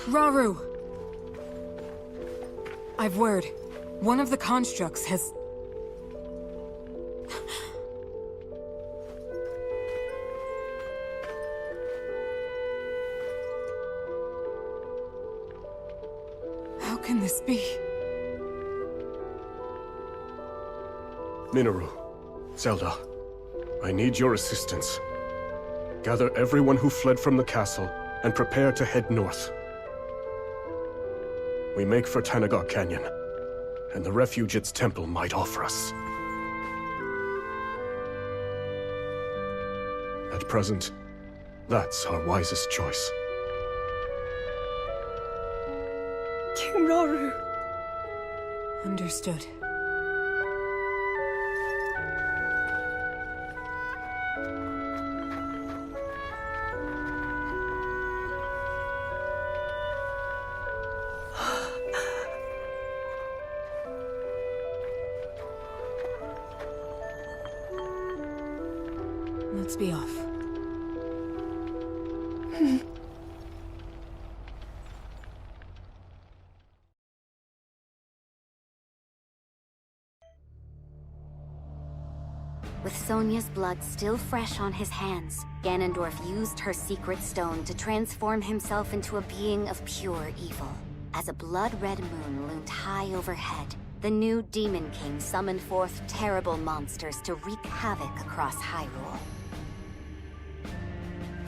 Speaker 7: Rauru! I've word. One of the constructs has... How can this be?
Speaker 3: Minoru, Zelda, I need your assistance. Gather everyone who fled from the castle and prepare to head north. We make for Tanagar Canyon, and the refuge its temple might offer us. At present, that's our wisest choice.
Speaker 4: King Rauru.
Speaker 7: Understood. Let's be off.
Speaker 6: With Sonia's blood still fresh on his hands, Ganondorf used her secret stone to transform himself into a being of pure evil. As a blood-red moon loomed high overhead, the new Demon King summoned forth terrible monsters to wreak havoc across Hyrule.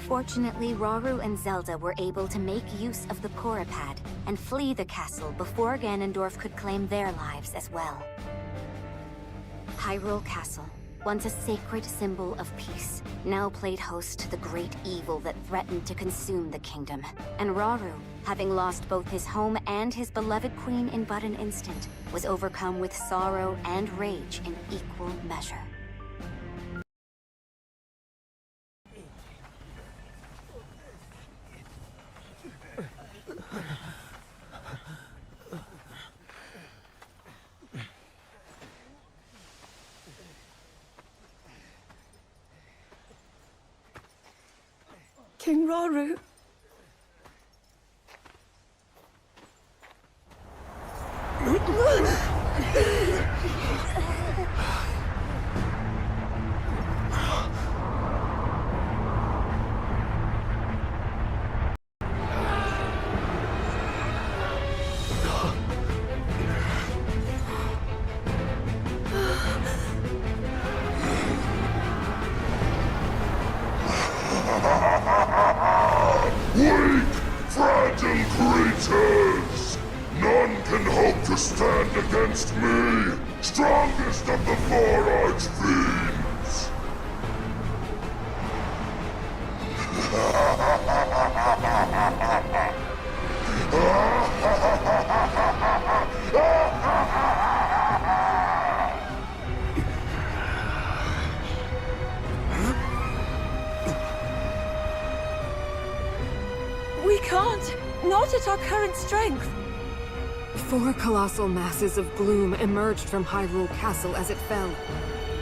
Speaker 6: Fortunately, Rauru and Zelda were able to make use of the Korapad and flee the castle before Ganondorf could claim their lives as well. Hyrule Castle, once a sacred symbol of peace, now played host to the great evil that threatened to consume the kingdom. And Rauru, having lost both his home and his beloved queen in but an instant, was overcome with sorrow and rage in equal measure.
Speaker 4: King Rauru.
Speaker 12: Weak, fragile creatures! None can hope to stand against me, strongest of the four archfiends!
Speaker 4: We can't! Not at our current strength?
Speaker 7: 4 colossal masses of gloom emerged from Hyrule Castle as it fell.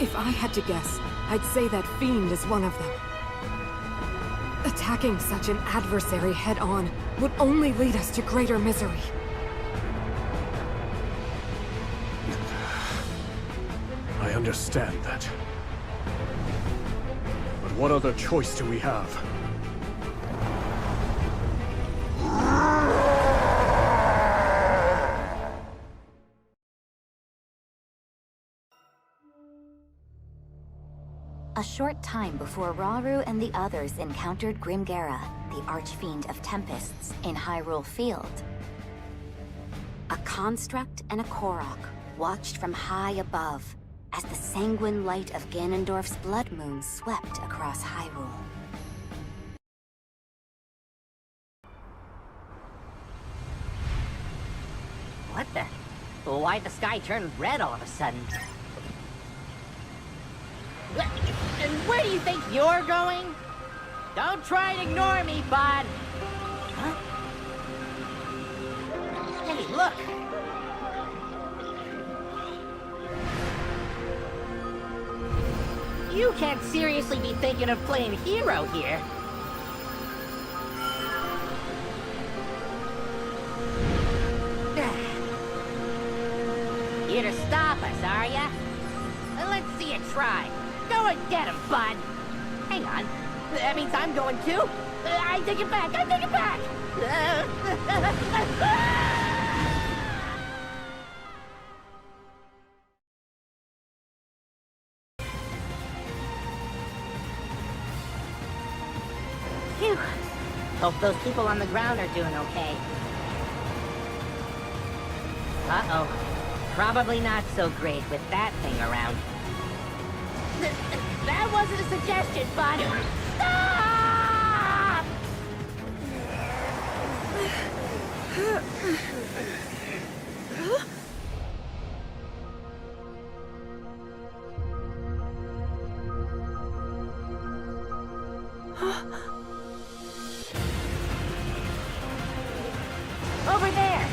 Speaker 7: If I had to guess, I'd say that fiend is one of them. Attacking such an adversary head-on would only lead us to greater misery.
Speaker 3: I understand that. But what other choice do we have?
Speaker 6: A short time before Rauru and the others encountered Grimgera, the Archfiend of Tempests, in Hyrule Field, a construct and a Korok watched from high above as the sanguine light of Ganondorf's blood moon swept across Hyrule.
Speaker 1: What the? Why'd the sky turn red all of a sudden? And where do you think you're going? Don't try and ignore me, bud. Huh? Hey, look. You can't seriously be thinking of playing hero here. Here to stop us, are ya? Well, let's see you try. Go and get him, bud. Hang on. That means I'm going too. I take it back. I take it back. Phew. Hope those people on the ground are doing okay. Uh-oh. Probably not so great with that thing around. That wasn't a suggestion, bud. Stop! Over there!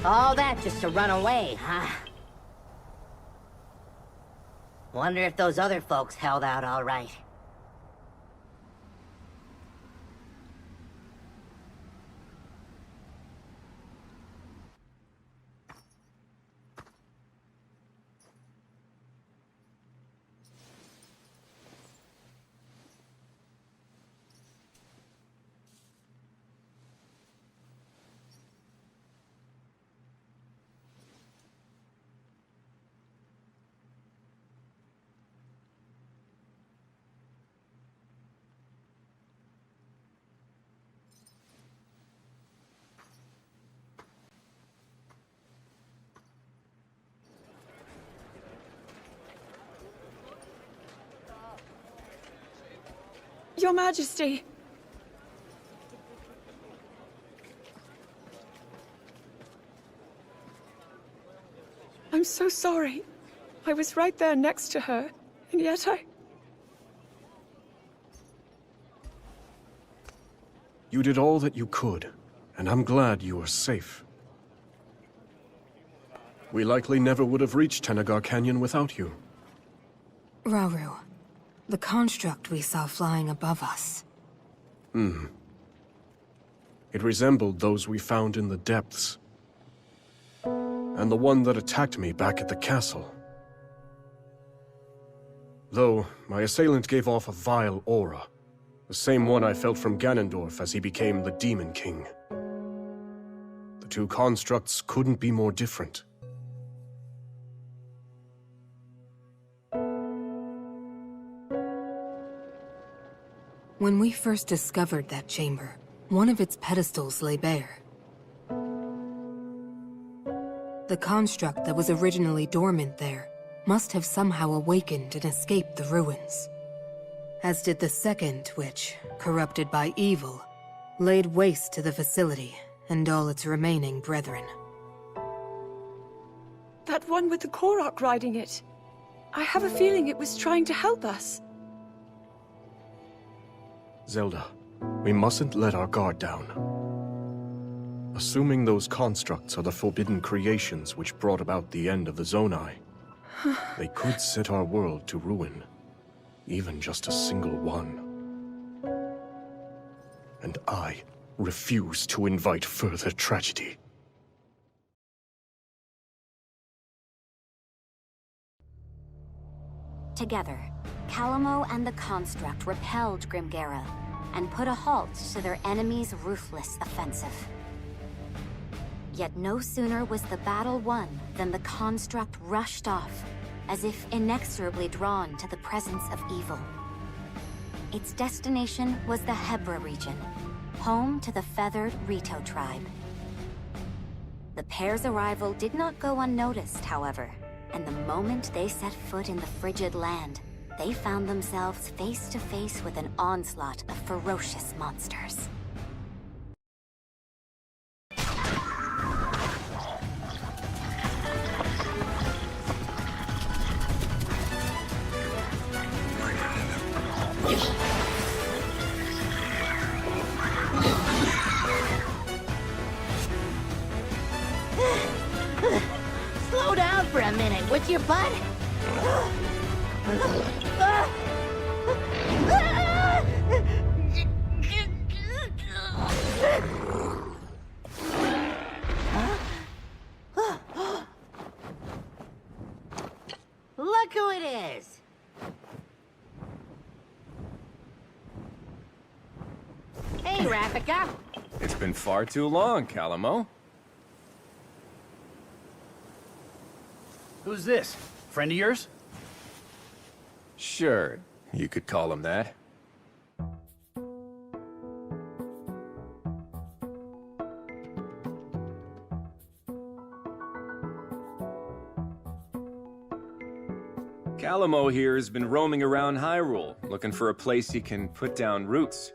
Speaker 1: All that just to run away, huh? Wonder if those other folks held out all right.
Speaker 4: Your Majesty! I'm so sorry. I was right there next to her, and yet
Speaker 3: You did all that you could, and I'm glad you are safe. We likely never would have reached Tenagar Canyon without you.
Speaker 7: Rauru, the construct we saw flying above us.
Speaker 3: It resembled those we found in the depths. And the one that attacked me back at the castle. Though, my assailant gave off a vile aura. The same one I felt from Ganondorf as he became the Demon King. The two constructs couldn't be more different.
Speaker 7: When we first discovered that chamber, one of its pedestals lay bare. The construct that was originally dormant there must have somehow awakened and escaped the ruins. As did the second, which, corrupted by evil, laid waste to the facility and all its remaining brethren.
Speaker 4: That one with the Korok riding it. I have a feeling it was trying to help us.
Speaker 3: Zelda, we mustn't let our guard down. Assuming those constructs are the forbidden creations which brought about the end of the Zonai, they could set our world to ruin. Even just a single one. And I refuse to invite further tragedy.
Speaker 6: Together, Calamo and the Construct repelled Grimgera and put a halt to their enemy's ruthless offensive. Yet no sooner was the battle won than the Construct rushed off, as if inexorably drawn to the presence of evil. Its destination was the Hebra region, home to the feathered Rito tribe. The pair's arrival did not go unnoticed, however, and the moment they set foot in the frigid land, they found themselves face to face with an onslaught of ferocious monsters.
Speaker 1: Slow down for a minute, would you, bud? Look who it is! Hey, Rafika!
Speaker 14: It's been far too long, Calamo.
Speaker 9: Who's this? Friend of yours?
Speaker 14: Sure, you could call him that. Calamo here has been roaming around Hyrule, looking for a place he can put down roots.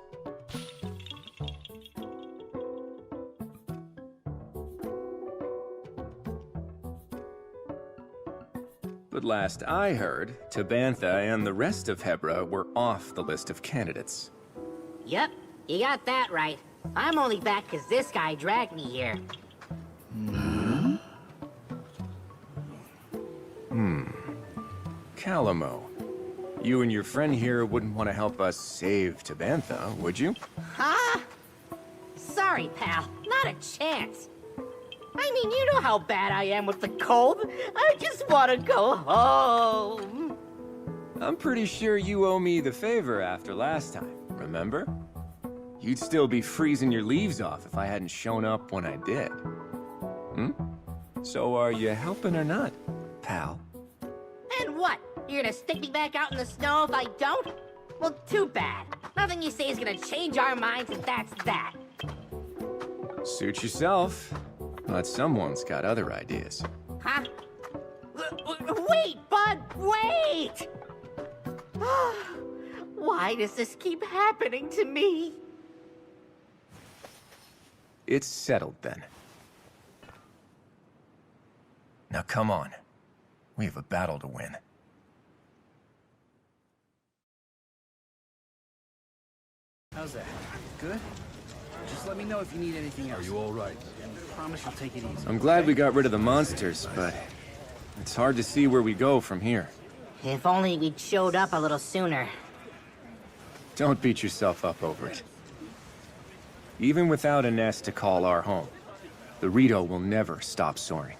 Speaker 14: But last I heard, Tabantha and the rest of Hebra were off the list of candidates.
Speaker 1: Yep, you got that right. I'm only back because this guy dragged me here.
Speaker 14: Calamo, you and your friend here wouldn't want to help us save Tabantha, would you?
Speaker 1: Huh? Sorry, pal. Not a chance. I mean, you know how bad I am with the cold. I just want to go home.
Speaker 14: I'm pretty sure you owe me the favor after last time, remember? You'd still be freezing your leaves off if I hadn't shown up when I did. So are you helping or not, pal?
Speaker 1: And what? You're gonna stick me back out in the snow if I don't? Well, too bad. Nothing you say is gonna change our minds, and that's that.
Speaker 14: Suit yourself, but someone's got other ideas.
Speaker 1: Huh? Wait, bud, wait! Why does this keep happening to me?
Speaker 14: It's settled then. Now come on. We have a battle to win.
Speaker 9: How's that? Good? Just let me know if you need anything else.
Speaker 12: Are you all right?
Speaker 9: I promise you'll take it easy.
Speaker 14: I'm glad we got rid of the monsters, but it's hard to see where we go from here.
Speaker 1: If only we'd showed up a little sooner.
Speaker 14: Don't beat yourself up over it. Even without a nest to call our home, the Rito will never stop soaring.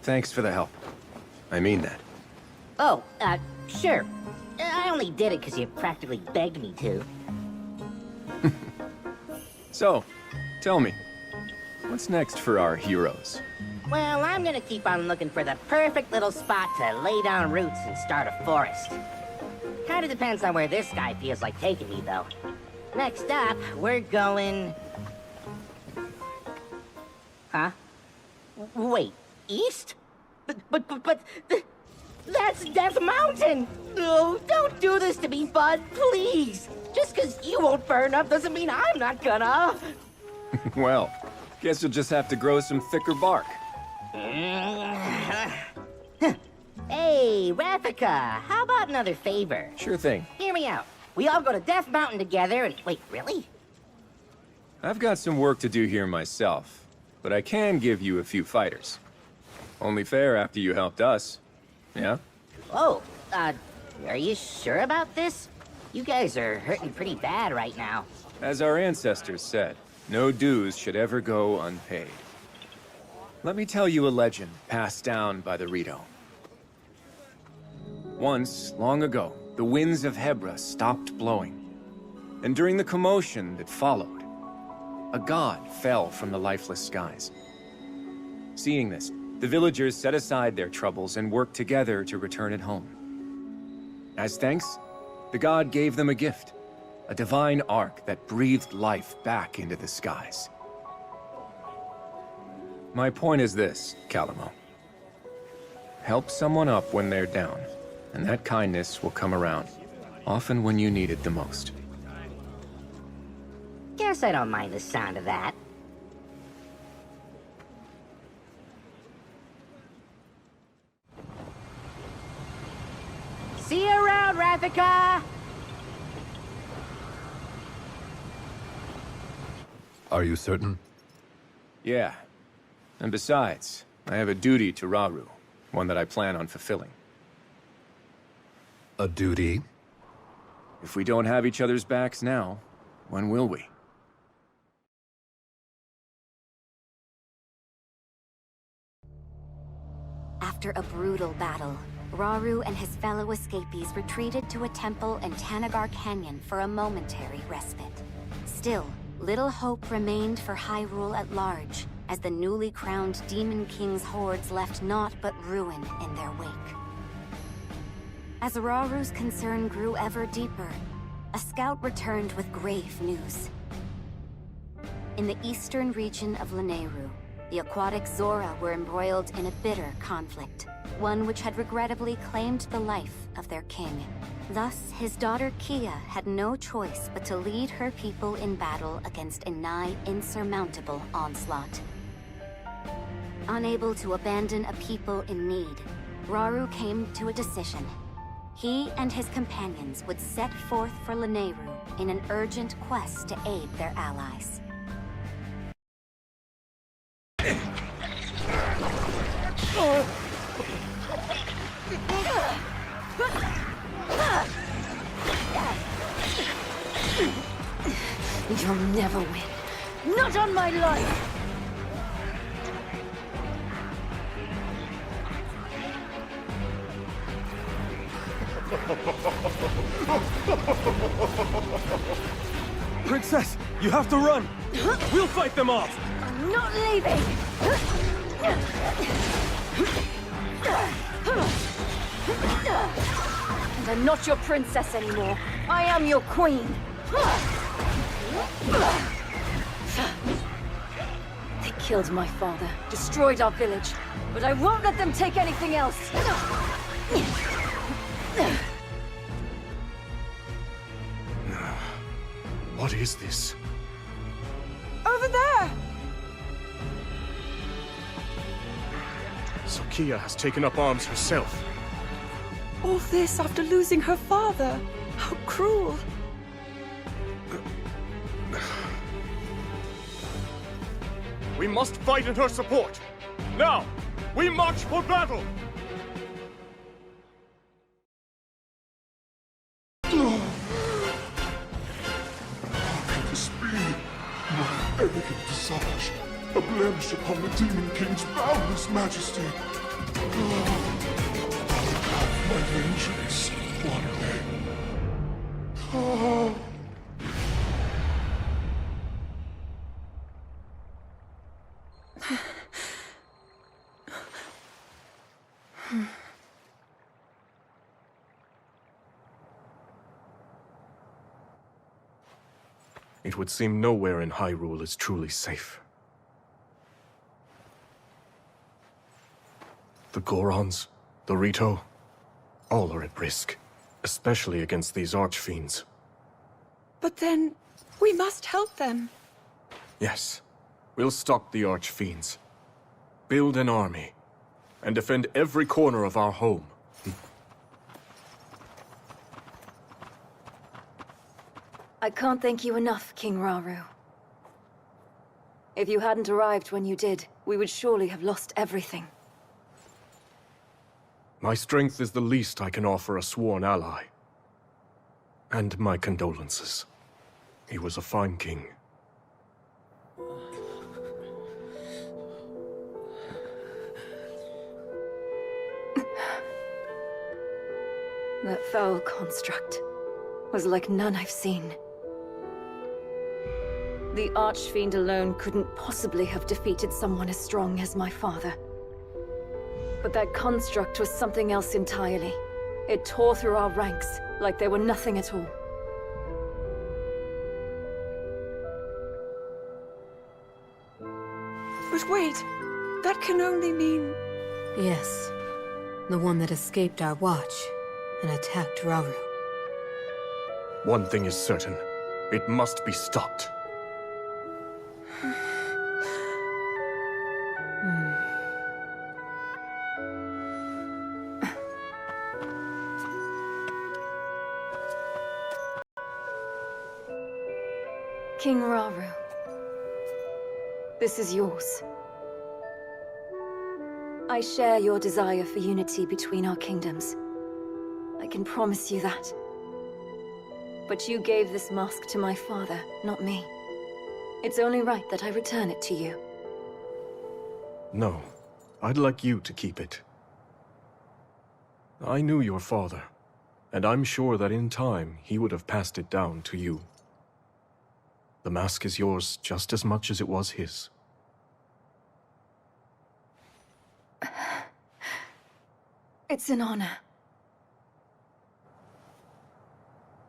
Speaker 14: Thanks for the help. I mean that.
Speaker 1: Oh, sure. I only did it because you practically begged me to.
Speaker 14: So, tell me, What's next for our heroes?
Speaker 1: Well, I'm gonna keep on looking for the perfect little spot to lay down roots and start a forest. Kinda depends on where this guy feels like taking me, though. Next up, we're going... Huh? Wait, east? But... That's Death Mountain! No, don't do this to me, bud, please! Just 'cause you won't burn up doesn't mean I'm not gonna!
Speaker 14: Well, guess you'll just have to grow some thicker bark.
Speaker 1: Hey, Ravika, how about another favor?
Speaker 14: Sure thing.
Speaker 1: Hear me out. We all go to Death Mountain together and... Wait, really?
Speaker 14: I've got some work to do here myself, but I can give you a few fighters. Only fair after you helped us. Yeah?
Speaker 1: Oh, are you sure about this? You guys are hurting pretty bad right now.
Speaker 14: As our ancestors said, no dues should ever go unpaid. Let me tell you a legend passed down by the Rito. Once, long ago, the winds of Hebra stopped blowing. And during the commotion that followed, a god fell from the lifeless skies. Seeing this, the villagers set aside their troubles and worked together to return it home. As thanks, the god gave them a gift, a divine ark that breathed life back into the skies. My point is this, Calamo. Help someone up when they're down, and that kindness will come around, often when you need it the most.
Speaker 1: Guess I don't mind the sound of that. See you around, Ravika!
Speaker 8: Are you certain?
Speaker 14: Yeah. And besides, I have a duty to Rauru, one that I plan on fulfilling.
Speaker 8: A duty?
Speaker 14: If we don't have each other's backs now, when will we?
Speaker 6: After a brutal battle, Rauru and his fellow escapees retreated to a temple in Tanagar Canyon for a momentary respite. Still, little hope remained for Hyrule at large, as the newly crowned Demon King's hordes left naught but ruin in their wake. As Rauru's concern grew ever deeper, a scout returned with grave news. In the eastern region of Lanayru, the aquatic Zora were embroiled in a bitter conflict, one which had regrettably claimed the life of their king. Thus, his daughter Kia had no choice but to lead her people in battle against a nigh insurmountable onslaught. Unable to abandon a people in need, Rauru came to a decision. He and his companions would set forth for Lanayru in an urgent quest to aid their allies.
Speaker 10: You'll never win. Not on my life!
Speaker 9: Princess, you have to run! We'll fight them off!
Speaker 10: I'm not leaving! And I'm not your princess anymore. I am your queen! They killed my father, destroyed our village, but I won't let them take anything else!
Speaker 3: What is this?
Speaker 4: Over there!
Speaker 3: So Kia has taken up arms herself.
Speaker 4: All this after losing her father. How cruel.
Speaker 3: We must fight in her support. Now, we march for battle!
Speaker 12: This be my arrogant visage, a blemish upon the Demon King's boundless majesty. My vengeance one day.
Speaker 3: It would seem nowhere in Hyrule is truly safe. The Gorons, the Rito, all are at risk, especially against these archfiends.
Speaker 4: But then, we must help them.
Speaker 3: Yes, we'll stop the archfiends, build an army, and defend every corner of our home.
Speaker 10: I can't thank you enough, King Rauru. If you hadn't arrived when you did, we would surely have lost everything.
Speaker 3: My strength is the least I can offer a sworn ally. And my condolences. He was a fine king.
Speaker 10: That foul construct was like none I've seen. The Archfiend alone couldn't possibly have defeated someone as strong as my father. But that construct was something else entirely. It tore through our ranks like they were nothing at all.
Speaker 4: But wait, that can only mean...
Speaker 7: Yes. The one that escaped our watch and attacked Rauru.
Speaker 3: One thing is certain. It must be stopped.
Speaker 10: King Rauru, this is yours. I share your desire for unity between our kingdoms. I can promise you that. But you gave this mask to my father, not me. It's only right that I return it to you.
Speaker 3: No, I'd like you to keep it. I knew your father, and I'm sure that in time he would have passed it down to you. The mask is yours just as much as it was his.
Speaker 10: It's an honor.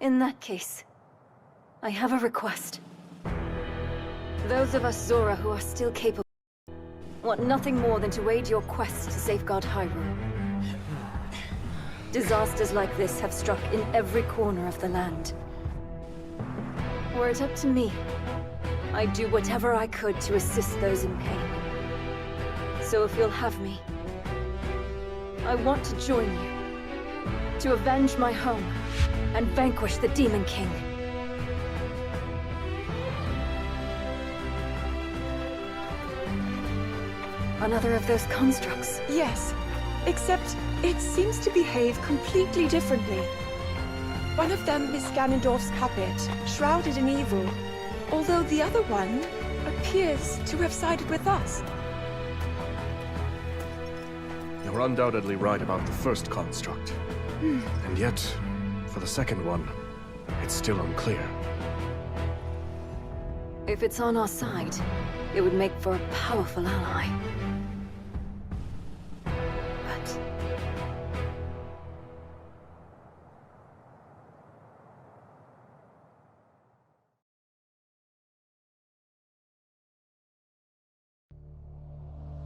Speaker 10: In that case, I have a request. Those of us Zora who are still capable want nothing more than to aid your quest to safeguard Hyrule. Disasters like this have struck in every corner of the land. Were it up to me, I'd do whatever I could to assist those in pain. So if you'll have me, I want to join you, to avenge my home, and vanquish the Demon King. Another of those constructs?
Speaker 4: Yes, except it seems to behave completely differently. One of them is Ganondorf's puppet, shrouded in evil, although the other one appears to have sided with us.
Speaker 3: You're undoubtedly right about the first construct. And yet, for the second one, it's still unclear.
Speaker 10: If it's on our side, it would make for a powerful ally. But...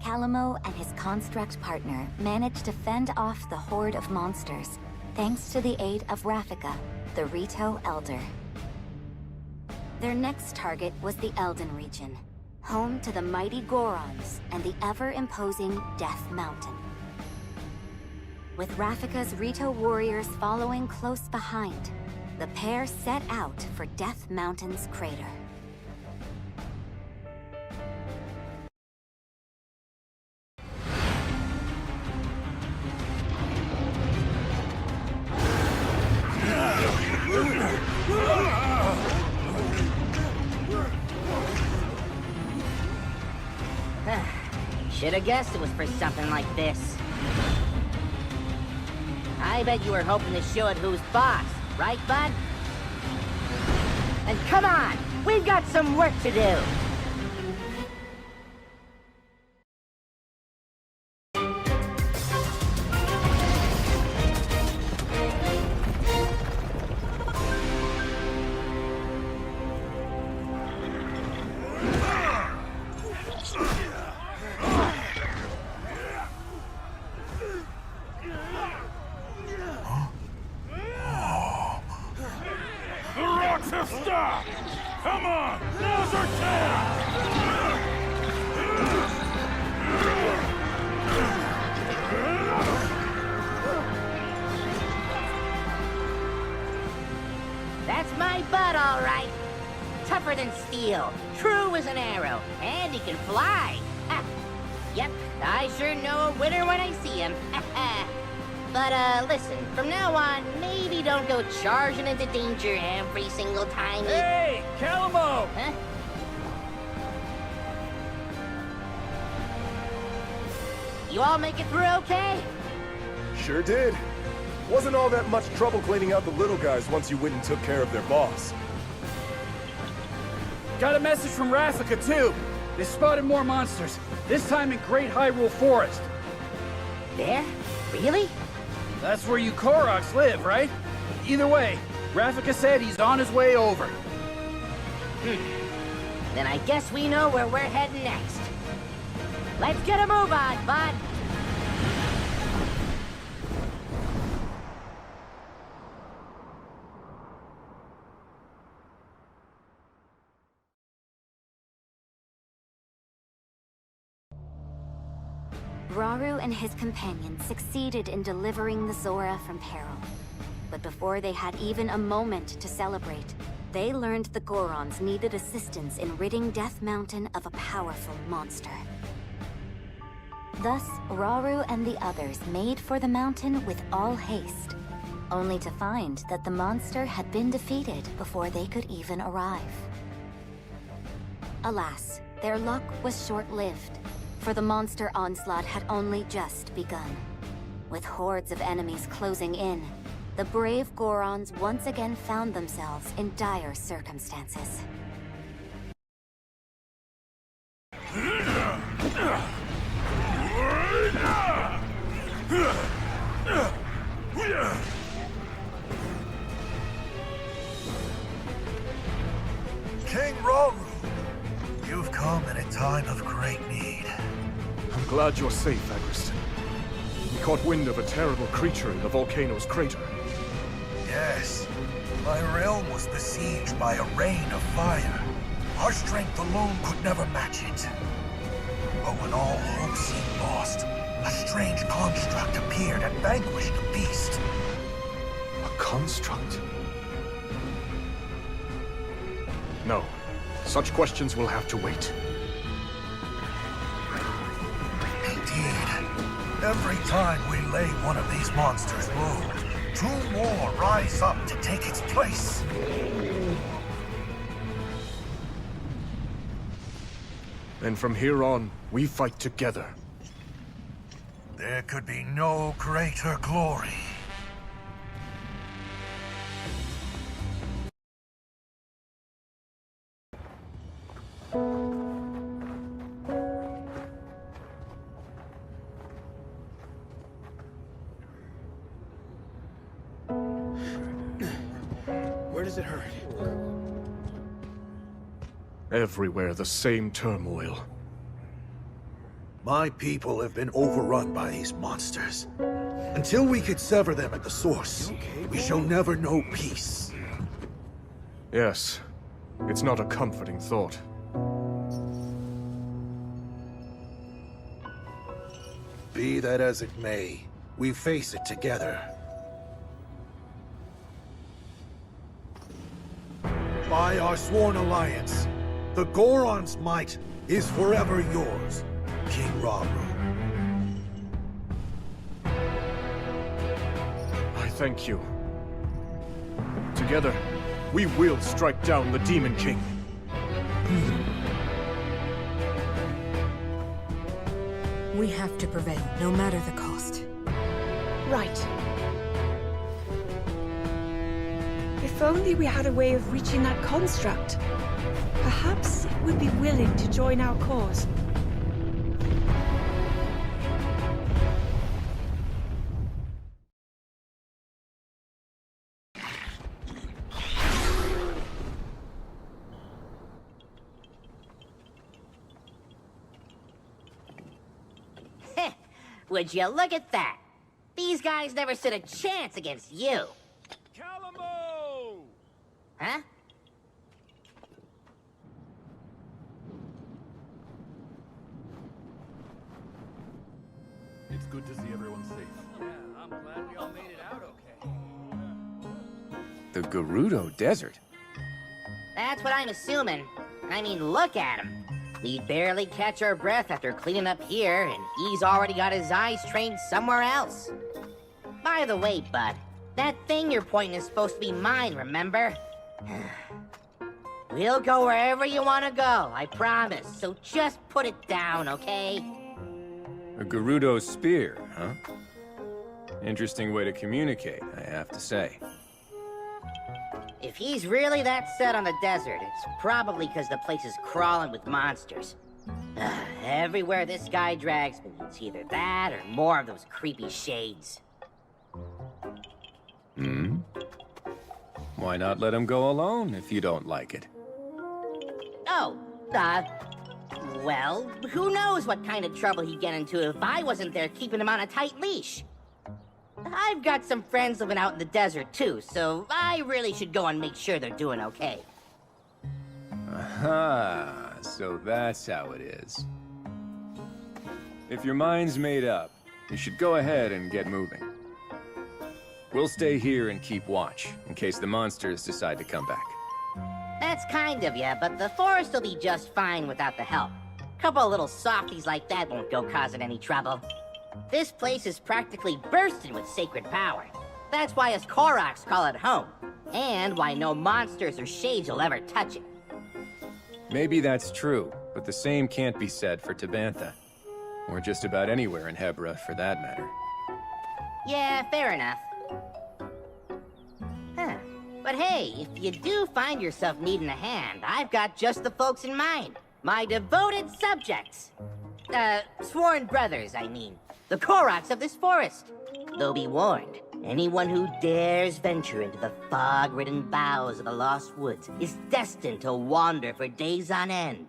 Speaker 6: Calamo and his construct partner managed to fend off the horde of monsters, thanks to the aid of Rafika, the Rito Elder. Their next target was the Elden region, home to the mighty Gorons and the ever-imposing Death Mountain. With Rafika's Rito Warriors following close behind, the pair set out for Death Mountain's crater.
Speaker 1: Should've guessed it was for something like this. I bet you were hoping to show it who's boss, right, bud? And come on! We've got some work to do! That's my bud, all right. Tougher than steel, true as an arrow, and he can fly. Ha. Yep, I sure know a winner when I see him. But, listen, from now on, maybe don't go charging into danger every single time you...
Speaker 9: Hey, Calamo!
Speaker 1: Huh? You all make it through okay?
Speaker 15: Sure did. Wasn't all that much trouble cleaning out the little guys once you went and took care of their boss.
Speaker 9: Got a message from Rafika, too. They spotted more monsters, this time in Great Hyrule Forest.
Speaker 1: There? Really?
Speaker 9: That's where you Koroks live, right? Either way, Rafika said he's on his way over.
Speaker 1: Then I guess we know where we're heading next. Let's get a move on, bud.
Speaker 6: Rauru and his companions succeeded in delivering the Zora from peril. But before they had even a moment to celebrate, they learned the Gorons needed assistance in ridding Death Mountain of a powerful monster. Thus, Rauru and the others made for the mountain with all haste, only to find that the monster had been defeated before they could even arrive. Alas, their luck was short-lived, for the monster onslaught had only just begun. With hordes of enemies closing in, the brave Gorons once again found themselves in dire circumstances.
Speaker 12: King Rauru, you've come in a time of great need.
Speaker 3: I'm glad you're safe, Agriston. We caught wind of a terrible creature in the volcano's crater.
Speaker 12: Yes, my realm was besieged by a rain of fire. Our strength alone could never match it. But when all hope seemed lost, a strange construct appeared and vanquished the beast.
Speaker 3: A construct? No. Such questions will have to wait.
Speaker 12: Indeed. Every time we lay one of these monsters low, two more rise up to take its place.
Speaker 3: And from here on, we fight together.
Speaker 12: There could be no greater glory.
Speaker 9: Where does it hurt?
Speaker 3: Everywhere the same turmoil.
Speaker 12: My people have been overrun by these monsters. Until we could sever them at the source, we shall never know peace.
Speaker 3: Yes. It's not a comforting thought.
Speaker 12: Be that as it may, we face it together. By our sworn alliance, the Goron's might is forever yours, King Rauru.
Speaker 3: I thank you. Together, we will strike down the Demon King.
Speaker 7: We have to prevail, no matter the cost.
Speaker 4: Right. If only we had a way of reaching that construct. Perhaps it would be willing to join our cause.
Speaker 1: Would you look at that? These guys never stood a chance against you.
Speaker 9: Calamo!
Speaker 1: Huh?
Speaker 16: good to see everyone safe.
Speaker 9: Yeah, I'm glad we all made it out okay.
Speaker 14: The Gerudo Desert?
Speaker 1: That's what I'm assuming. I mean, look at him. We barely catch our breath after cleaning up here, and he's already got his eyes trained somewhere else. By the way, bud, that thing you're pointing is supposed to be mine, remember? We'll go wherever you want to go, I promise. So just put it down, okay?
Speaker 14: A Gerudo spear, huh? Interesting way to communicate, I have to say.
Speaker 1: If he's really that set on the desert, it's probably because the place is crawling with monsters. Everywhere this guy drags me, it's either that or more of those creepy shades.
Speaker 14: Hmm? Why not let him go alone if you don't like it?
Speaker 1: Oh, well, who knows what kind of trouble he'd get into if I wasn't there keeping him on a tight leash. I've got some friends living out in the desert too, so I really should go and make sure they're doing okay.
Speaker 14: Aha, so that's how it is. If your mind's made up, you should go ahead and get moving. We'll stay here and keep watch, in case the monsters decide to come back.
Speaker 1: That's kind of you, but the forest will be just fine without the help. A couple of little softies like that won't go causing any trouble. This place is practically bursting with sacred power. That's why us Koroks call it home, and why no monsters or shades will ever touch it.
Speaker 14: Maybe that's true, but the same can't be said for Tabantha. Or just about anywhere in Hebra, for that matter.
Speaker 1: Yeah, fair enough. Huh. But hey, if you do find yourself needing a hand, I've got just the folks in mind. My devoted subjects. Sworn brothers, I mean. The Koroks of this forest. Though be warned, anyone who dares venture into the fog-ridden boughs of the Lost Woods is destined to wander for days on end.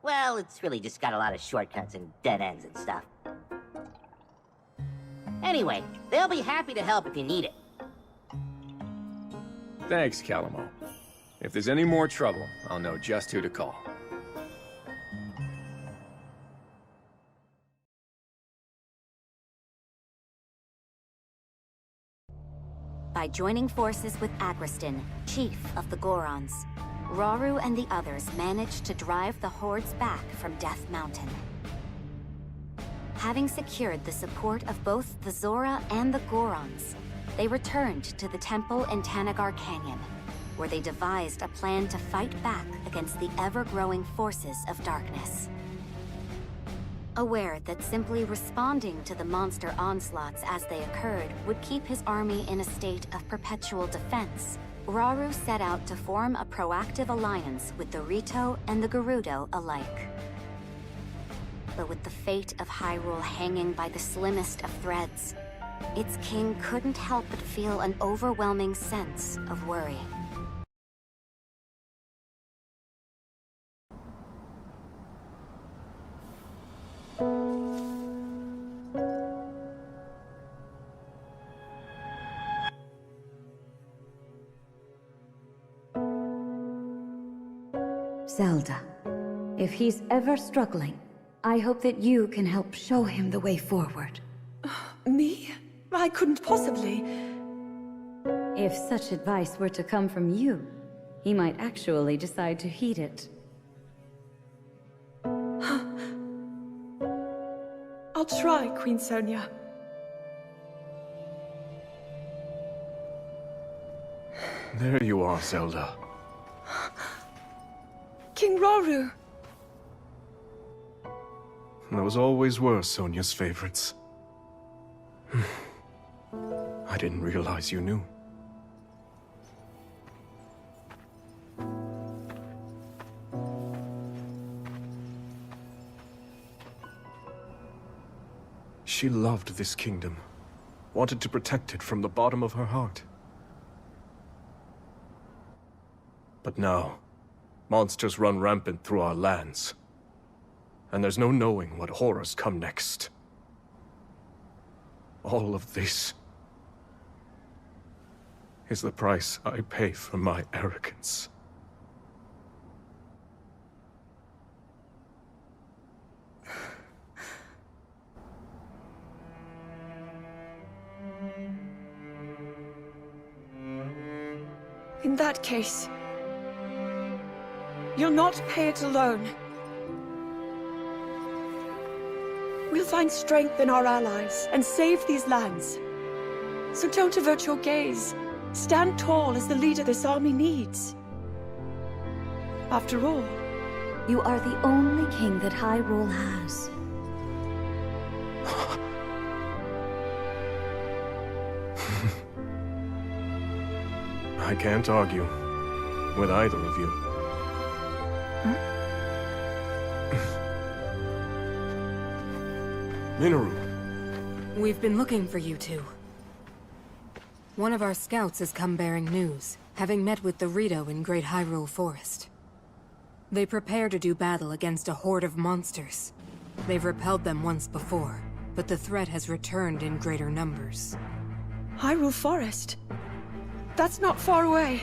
Speaker 1: Well, it's really just got a lot of shortcuts and dead ends and stuff. Anyway, they'll be happy to help if you need it.
Speaker 14: Thanks, Calamo. If there's any more trouble, I'll know just who to call.
Speaker 6: By joining forces with Agriston, chief of the Gorons, Rauru and the others managed to drive the hordes back from Death Mountain. Having secured the support of both the Zora and the Gorons, they returned to the temple in Tanagar Canyon, where they devised a plan to fight back against the ever-growing forces of darkness. Aware that simply responding to the monster onslaughts as they occurred would keep his army in a state of perpetual defense, Rauru set out to form a proactive alliance with the Rito and the Gerudo alike. But with the fate of Hyrule hanging by the slimmest of threads, its king couldn't help but feel an overwhelming sense of worry.
Speaker 2: Zelda, if he's ever struggling, I hope that you can help show him the way forward.
Speaker 4: Me? I couldn't possibly.
Speaker 2: If such advice were to come from you, he might actually decide to heed it.
Speaker 4: I'll try, Queen Sonia.
Speaker 3: There you are, Zelda.
Speaker 4: King Rauru!
Speaker 3: Those always were Sonia's favorites. I didn't realize you knew. She loved this kingdom, wanted to protect it from the bottom of her heart. But now, monsters run rampant through our lands, and there's no knowing what horrors come next. All of this is the price I pay for my arrogance.
Speaker 4: In that case, you'll not pay it alone. We'll find strength in our allies and save these lands. So don't avert your gaze. Stand tall as the leader this army needs. After all,
Speaker 2: You are the only king that Hyrule has.
Speaker 3: I can't argue with either of you. Minoru.
Speaker 7: We've been looking for you two. One of our scouts has come bearing news, having met with the Rito in Great Hyrule Forest. They prepare to do battle against a horde of monsters. They've repelled them once before, but the threat has returned in greater numbers.
Speaker 4: Hyrule Forest? That's not far away.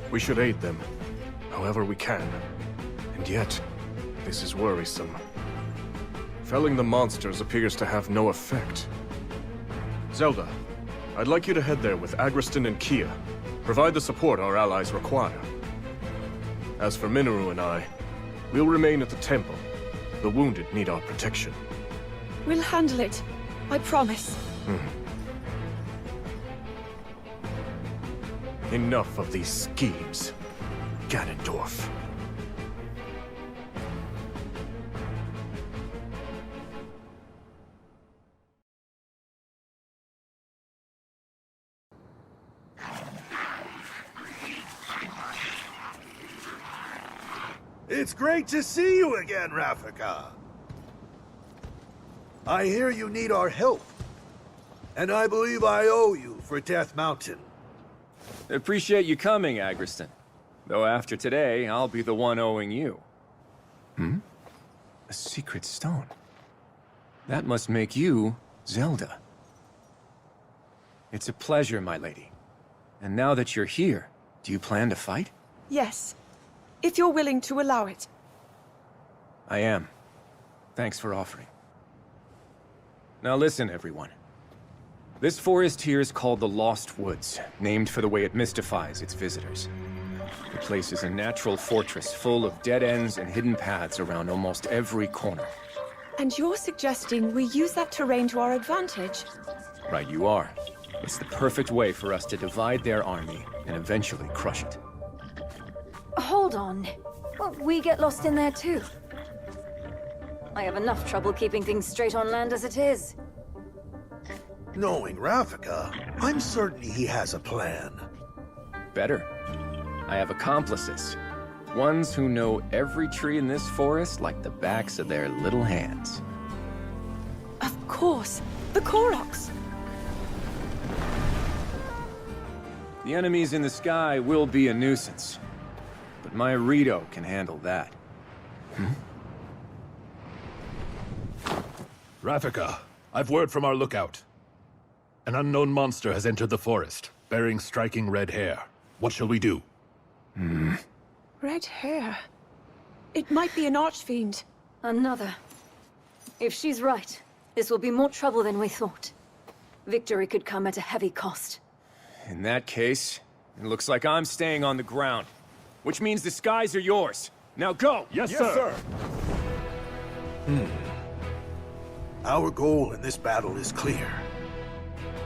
Speaker 3: We should aid them, however we can. And yet, this is worrisome. Felling the monsters appears to have no effect. Zelda, I'd like you to head there with Agriston and Kia. Provide the support our allies require. As for Minoru and I, we'll remain at the temple. The wounded need our protection.
Speaker 4: We'll handle it. I promise.
Speaker 3: Enough of these schemes, Ganondorf.
Speaker 12: It's great to see you again, Rafika. I hear you need our help. And I believe I owe you for Death Mountain.
Speaker 14: Appreciate you coming, Agriston. Though after today, I'll be the one owing you. A secret stone. That must make you Zelda. It's a pleasure, my lady. And now that you're here, do you plan to fight?
Speaker 4: Yes. If you're willing to allow it.
Speaker 14: I am. Thanks for offering. Now listen, everyone. This forest here is called the Lost Woods, named for the way it mystifies its visitors. The place is a natural fortress full of dead ends and hidden paths around almost every corner.
Speaker 4: And you're suggesting we use that terrain to our advantage?
Speaker 14: Right you are. It's the perfect way for us to divide their army and eventually crush it.
Speaker 2: Hold on. Won't we get lost in there too? I have enough trouble keeping things straight on land as it is.
Speaker 12: Knowing Rafika, I'm certain he has a plan.
Speaker 14: Better. I have accomplices. Ones who know every tree in this forest like the backs of their little hands.
Speaker 4: Of course. The Koroks.
Speaker 14: The enemies in the sky will be a nuisance. But my Rito can handle that.
Speaker 16: Rafika, I've word from our lookout. An unknown monster has entered the forest, bearing striking red hair. What shall we do?
Speaker 4: Red hair. It might be an archfiend.
Speaker 2: Another. If she's right, this will be more trouble than we thought. Victory could come at a heavy cost.
Speaker 14: In that case, it looks like I'm staying on the ground. Which means the skies are yours. Now go!
Speaker 16: Yes, sir!
Speaker 12: Our goal in this battle is clear.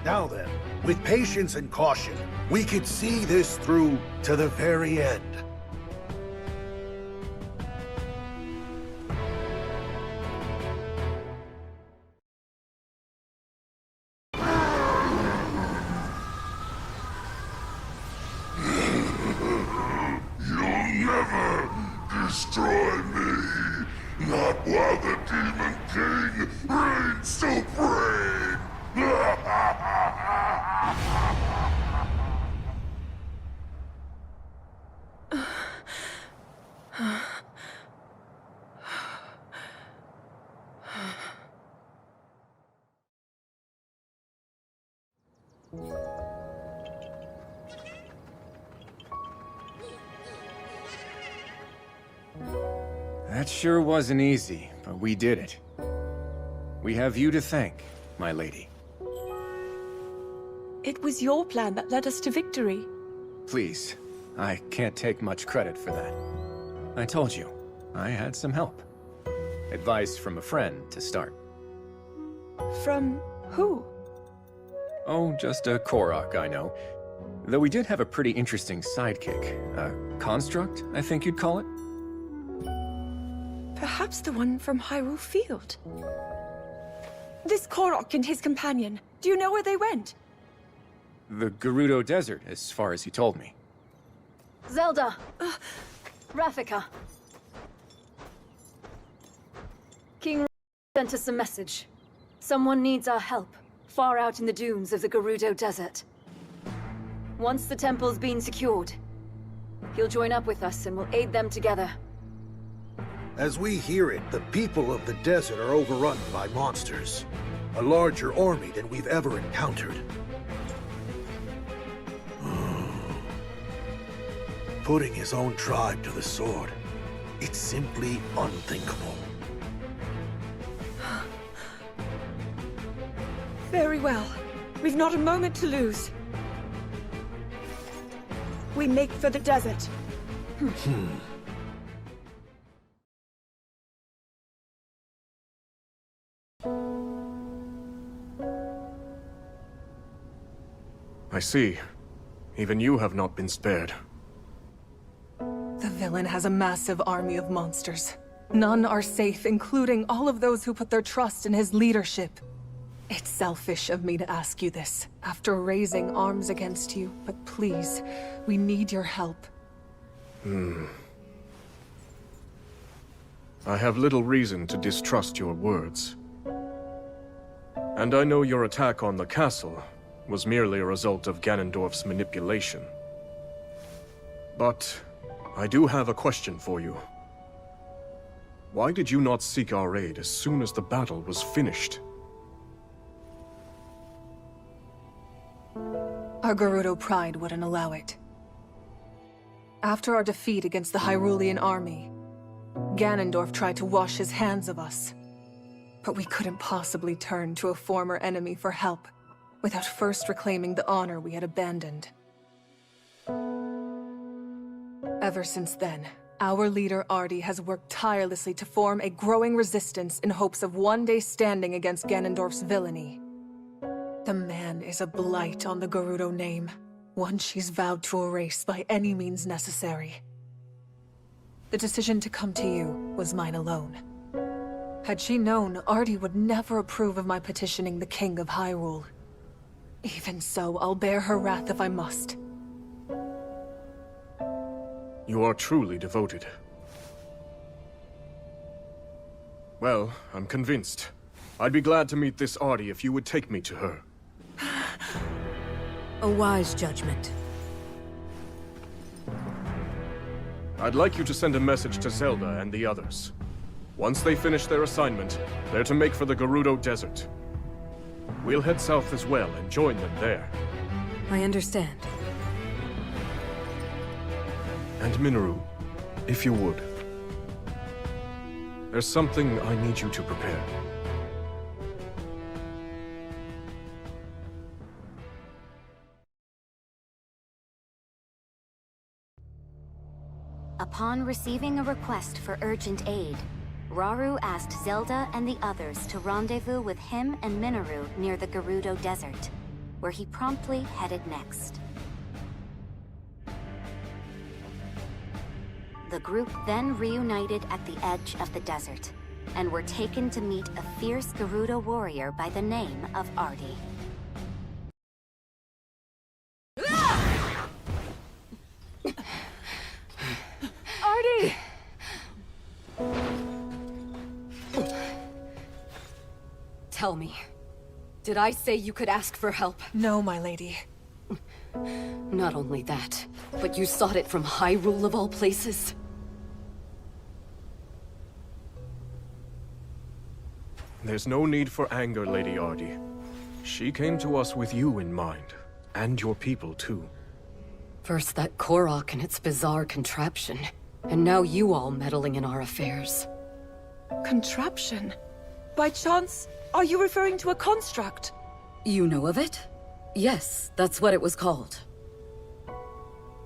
Speaker 12: Now then, with patience and caution, we can see this through to the very end.
Speaker 17: Destroy me! Not while the Demon King reigns supreme!
Speaker 14: That sure wasn't easy, but we did it. We have you to thank, my lady.
Speaker 4: It was your plan that led us to victory.
Speaker 14: Please, I can't take much credit for that. I told you, I had some help. Advice from a friend to start.
Speaker 4: From who?
Speaker 14: Oh, just a Korok, I know. Though we did have a pretty interesting sidekick. A construct, I think you'd call it?
Speaker 4: Perhaps the one from Hyrule Field. This Korok and his companion, do you know where they went?
Speaker 14: The Gerudo Desert, as far as he told me.
Speaker 2: Zelda! Rafika! King sent us a message. Someone needs our help, far out in the dunes of the Gerudo Desert. Once the temple's been secured, he'll join up with us and we'll aid them together.
Speaker 18: As we hear it, the people of the desert are overrun by monsters. A larger army than we've ever encountered. Putting his own tribe to the sword. It's simply unthinkable.
Speaker 4: Very well. We've not a moment to lose. We make for the desert.
Speaker 3: I see. Even you have not been spared.
Speaker 11: The villain has a massive army of monsters. None are safe, including all of those who put their trust in his leadership. It's selfish of me to ask you this, after raising arms against you, but please, we need your help.
Speaker 3: I have little reason to distrust your words. And I know your attack on the castle was merely a result of Ganondorf's manipulation. But I do have a question for you. Why did you not seek our aid as soon as the battle was finished?
Speaker 11: Our Gerudo pride wouldn't allow it. After our defeat against the Hyrulean army, Ganondorf tried to wash his hands of us. But we couldn't possibly turn to a former enemy for help without first reclaiming the honor we had abandoned. Ever since then, our leader Artie has worked tirelessly to form a growing resistance in hopes of one day standing against Ganondorf's villainy. The man is a blight on the Gerudo name, one she's vowed to erase by any means necessary. The decision to come to you was mine alone. Had she known, Artie would never approve of my petitioning the King of Hyrule. Even so, I'll bear her wrath if I must.
Speaker 3: You are truly devoted. Well, I'm convinced. I'd be glad to meet this Artie if you would take me to her.
Speaker 7: A wise judgment.
Speaker 3: I'd like you to send a message to Zelda and the others. Once they finish their assignment, they're to make for the Gerudo Desert. We'll head south as well and join them there.
Speaker 7: I understand.
Speaker 3: And Minoru, if you would. There's something I need you to prepare.
Speaker 6: Upon receiving a request for urgent aid, Rauru asked Zelda and the others to rendezvous with him and Minoru near the Gerudo Desert, where he promptly headed next. The group then reunited at the edge of the desert, and were taken to meet a fierce Hyrule Warrior by the name of Artie.
Speaker 2: Artie!
Speaker 10: Tell me, did I say you could ask for help?
Speaker 11: No, my lady.
Speaker 10: Not only that, but you sought it from Hyrule of all places?
Speaker 3: There's no need for anger, Lady Artie. She came to us with you in mind, and your people too.
Speaker 10: First that Korok and its bizarre contraption, and now you all meddling in our affairs.
Speaker 4: Contraption? By chance, are you referring to a construct?
Speaker 10: You know of it? Yes, that's what it was called.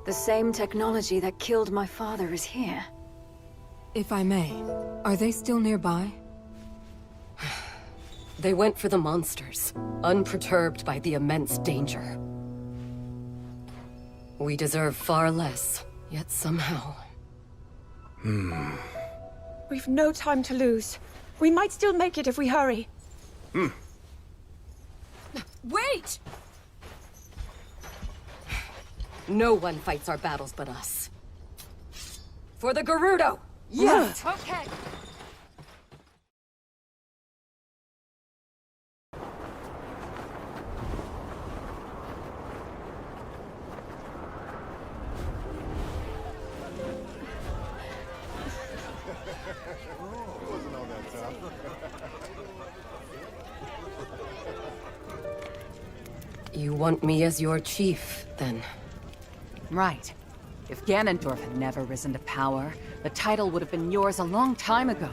Speaker 2: The same technology that killed my father is here.
Speaker 7: If I may, are they still nearby?
Speaker 10: They went for the monsters, unperturbed by the immense danger. We deserve far less, yet somehow...
Speaker 4: We've no time to lose. We might still make it if we hurry.
Speaker 10: Wait! No one fights our battles but us. For the Gerudo!
Speaker 4: Yes!
Speaker 10: Okay! You want me as your chief, then?
Speaker 19: Right. If Ganondorf had never risen to power, the title would have been yours a long time ago.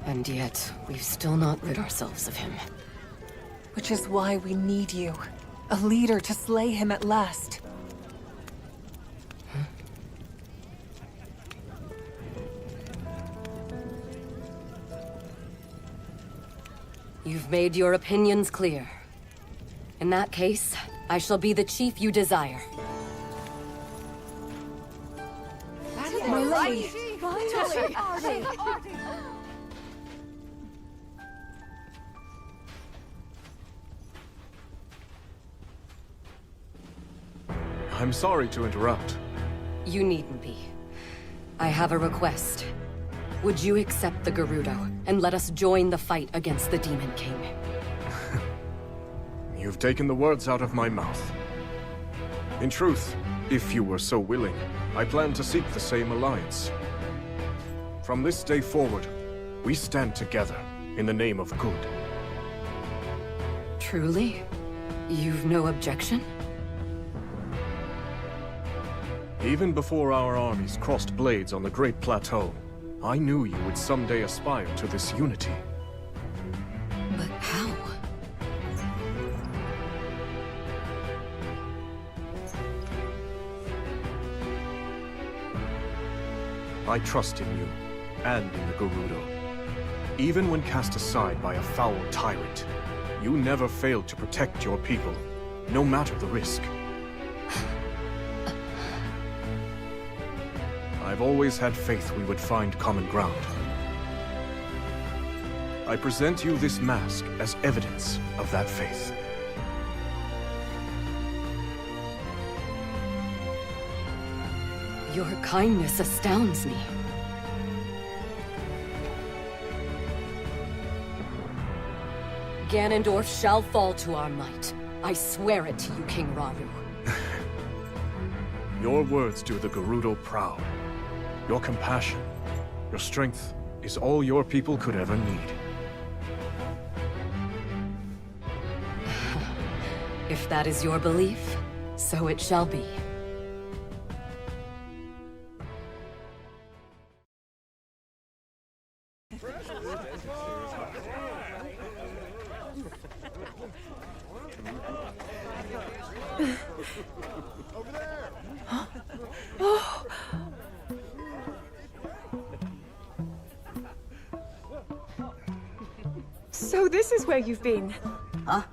Speaker 10: And yet, we've still not rid ourselves of him.
Speaker 11: Which is why we need you. A leader to slay him at last.
Speaker 10: You've made your opinions clear. In that case, I shall be the chief you desire.
Speaker 19: My lady!
Speaker 3: I'm sorry to interrupt.
Speaker 10: You needn't be. I have a request. Would you accept the Gerudo, and let us join the fight against the Demon King?
Speaker 3: You've taken the words out of my mouth. In truth, if you were so willing, I plan to seek the same alliance. From this day forward, we stand together in the name of good.
Speaker 10: Truly? You've no objection?
Speaker 3: Even before our armies crossed blades on the Great Plateau, I knew you would someday aspire to this unity.
Speaker 10: But how?
Speaker 3: I trust in you, and in the Gerudo. Even when cast aside by a foul tyrant, you never failed to protect your people, no matter the risk. I've always had faith we would find common ground. I present you this mask as evidence of that faith.
Speaker 10: Your kindness astounds me. Ganondorf shall fall to our might. I swear it to you, King Rauru.
Speaker 3: Your words do the Gerudo proud. Your compassion, your strength, is all your people could ever need.
Speaker 10: If that is your belief, so it shall be.
Speaker 4: So this is where you've been?
Speaker 1: Huh?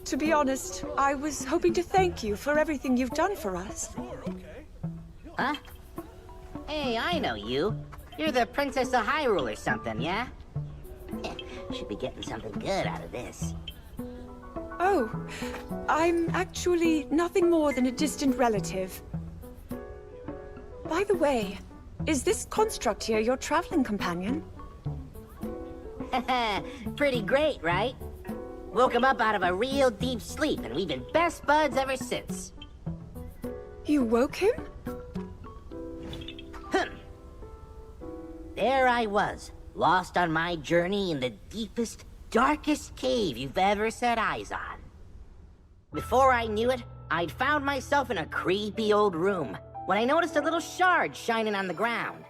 Speaker 4: To be honest, I was hoping to thank you for everything you've done for us.
Speaker 1: Huh? Hey, I know you. You're the Princess of Hyrule or something, yeah? Should be getting something good out of this.
Speaker 4: Oh, I'm actually nothing more than a distant relative. By the way, is this construct here your traveling companion?
Speaker 1: Pretty great, right? Woke him up out of a real deep sleep, and we've been best buds ever since.
Speaker 4: You woke him?
Speaker 1: There I was, lost on my journey in the deepest, darkest cave you've ever set eyes on. Before I knew it, I'd found myself in a creepy old room, when I noticed a little shard shining on the ground.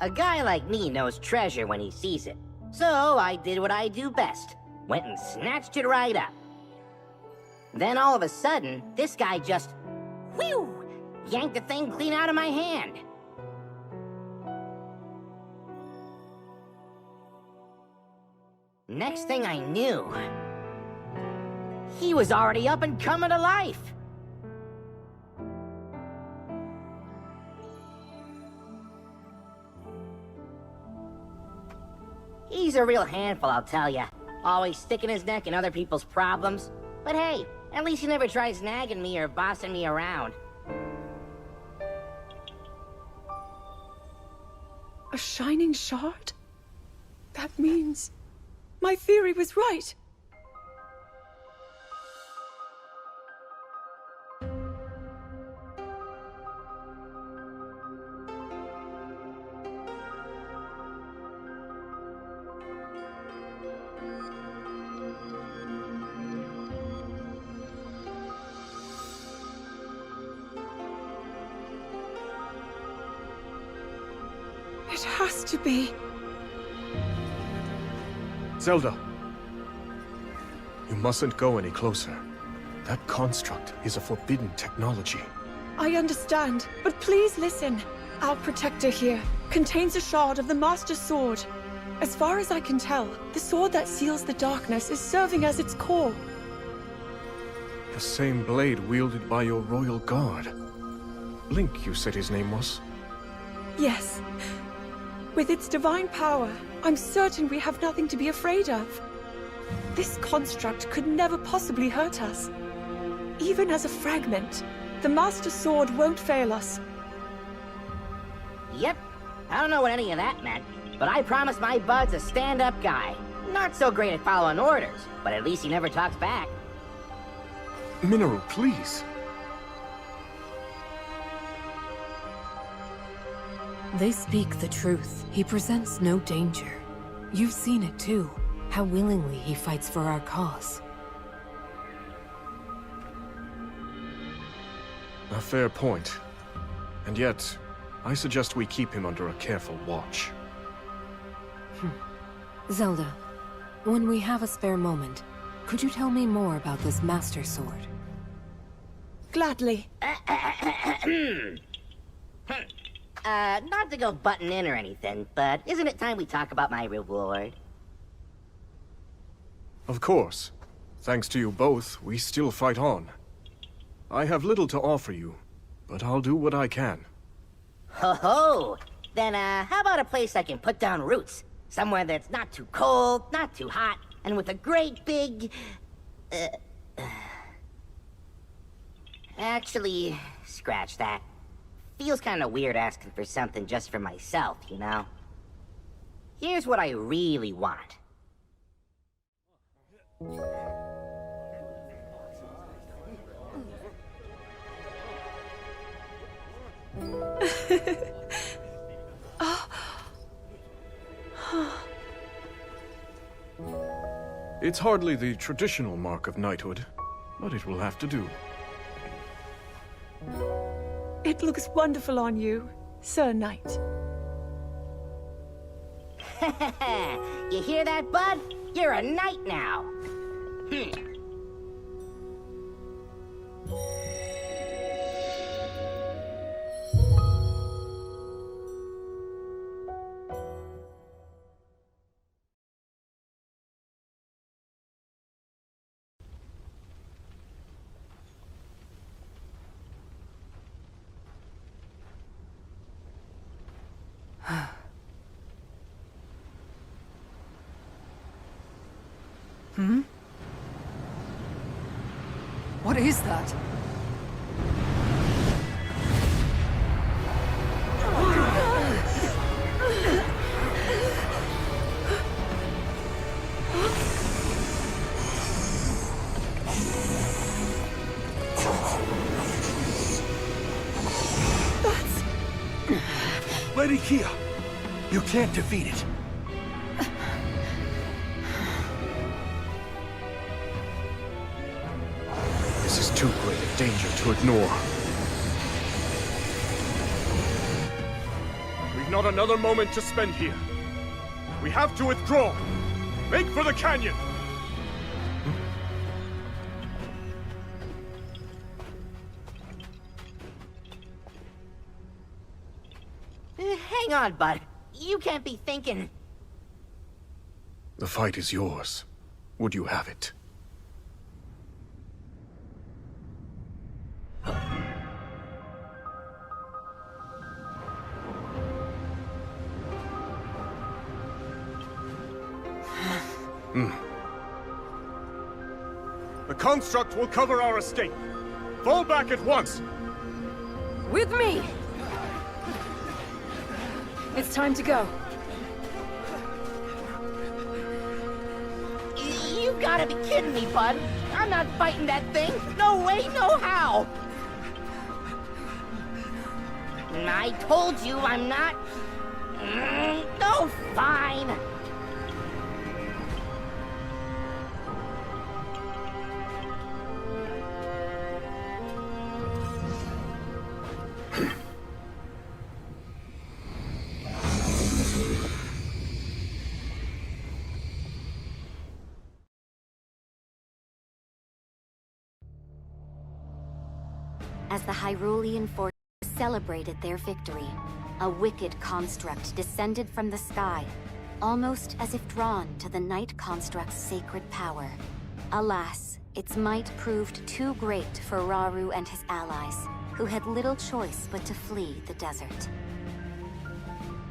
Speaker 1: A guy like me knows treasure when he sees it. So I did what I do best. Went and snatched it right up. Then all of a sudden, this guy just, whew, yanked the thing clean out of my hand. Next thing I knew, he was already up and coming to life. He's a real handful, I'll tell ya. Always sticking his neck in other people's problems. But hey, at least he never tries nagging me or bossing me around.
Speaker 4: A shining shard? That means my theory was right. It has to be.
Speaker 3: Zelda. You mustn't go any closer. That construct is a forbidden technology.
Speaker 4: I understand, but please listen. Our protector here contains a shard of the Master Sword. As far as I can tell, the sword that seals the darkness is serving as its core.
Speaker 3: The same blade wielded by your royal guard. Link, you said his name was?
Speaker 4: Yes. With its divine power, I'm certain we have nothing to be afraid of. This construct could never possibly hurt us. Even as a fragment, the Master Sword won't fail us.
Speaker 1: Yep. I don't know what any of that meant, but I promised my bud's a stand-up guy. Not so great at following orders, but at least he never talks back.
Speaker 3: Minoru, please.
Speaker 7: They speak the truth. He presents no danger. You've seen it too, how willingly he fights for our cause.
Speaker 3: A fair point. And yet, I suggest we keep him under a careful watch.
Speaker 7: Zelda, when we have a spare moment, could you tell me more about this Master Sword?
Speaker 4: Gladly.
Speaker 1: Not to go butting in or anything, but isn't it time we talk about my reward?
Speaker 3: Of course. Thanks to you both, we still fight on. I have little to offer you, but I'll do what I can.
Speaker 1: Ho-ho! Then, how about a place I can put down roots? Somewhere that's not too cold, not too hot, and with a great big... Actually, scratch that. Feels kinda weird asking for something just for myself, you know? Here's what I really want.
Speaker 3: It's hardly the traditional mark of knighthood, but it will have to do.
Speaker 4: It looks wonderful on you, Sir Knight.
Speaker 1: You hear that, bud? You're a knight now.
Speaker 19: What is that?
Speaker 18: Lady Kia, you can't defeat it.
Speaker 3: This is too great a danger to ignore. We We've not another moment to spend here. We have to withdraw. Make for the canyon!
Speaker 1: Hang on, bud. You can't be thinking...
Speaker 3: The fight is yours. Would you have it? The construct will cover our escape. Fall back at once!
Speaker 4: With me! It's time to go.
Speaker 1: You've gotta be kidding me, bud. I'm not fighting that thing. No way, no how. I told you I'm not... No, fine.
Speaker 6: As the Hyrulean forces celebrated their victory, a wicked construct descended from the sky, almost as if drawn to the Night Construct's sacred power. Alas, its might proved too great for Rauru and his allies, who had little choice but to flee the desert.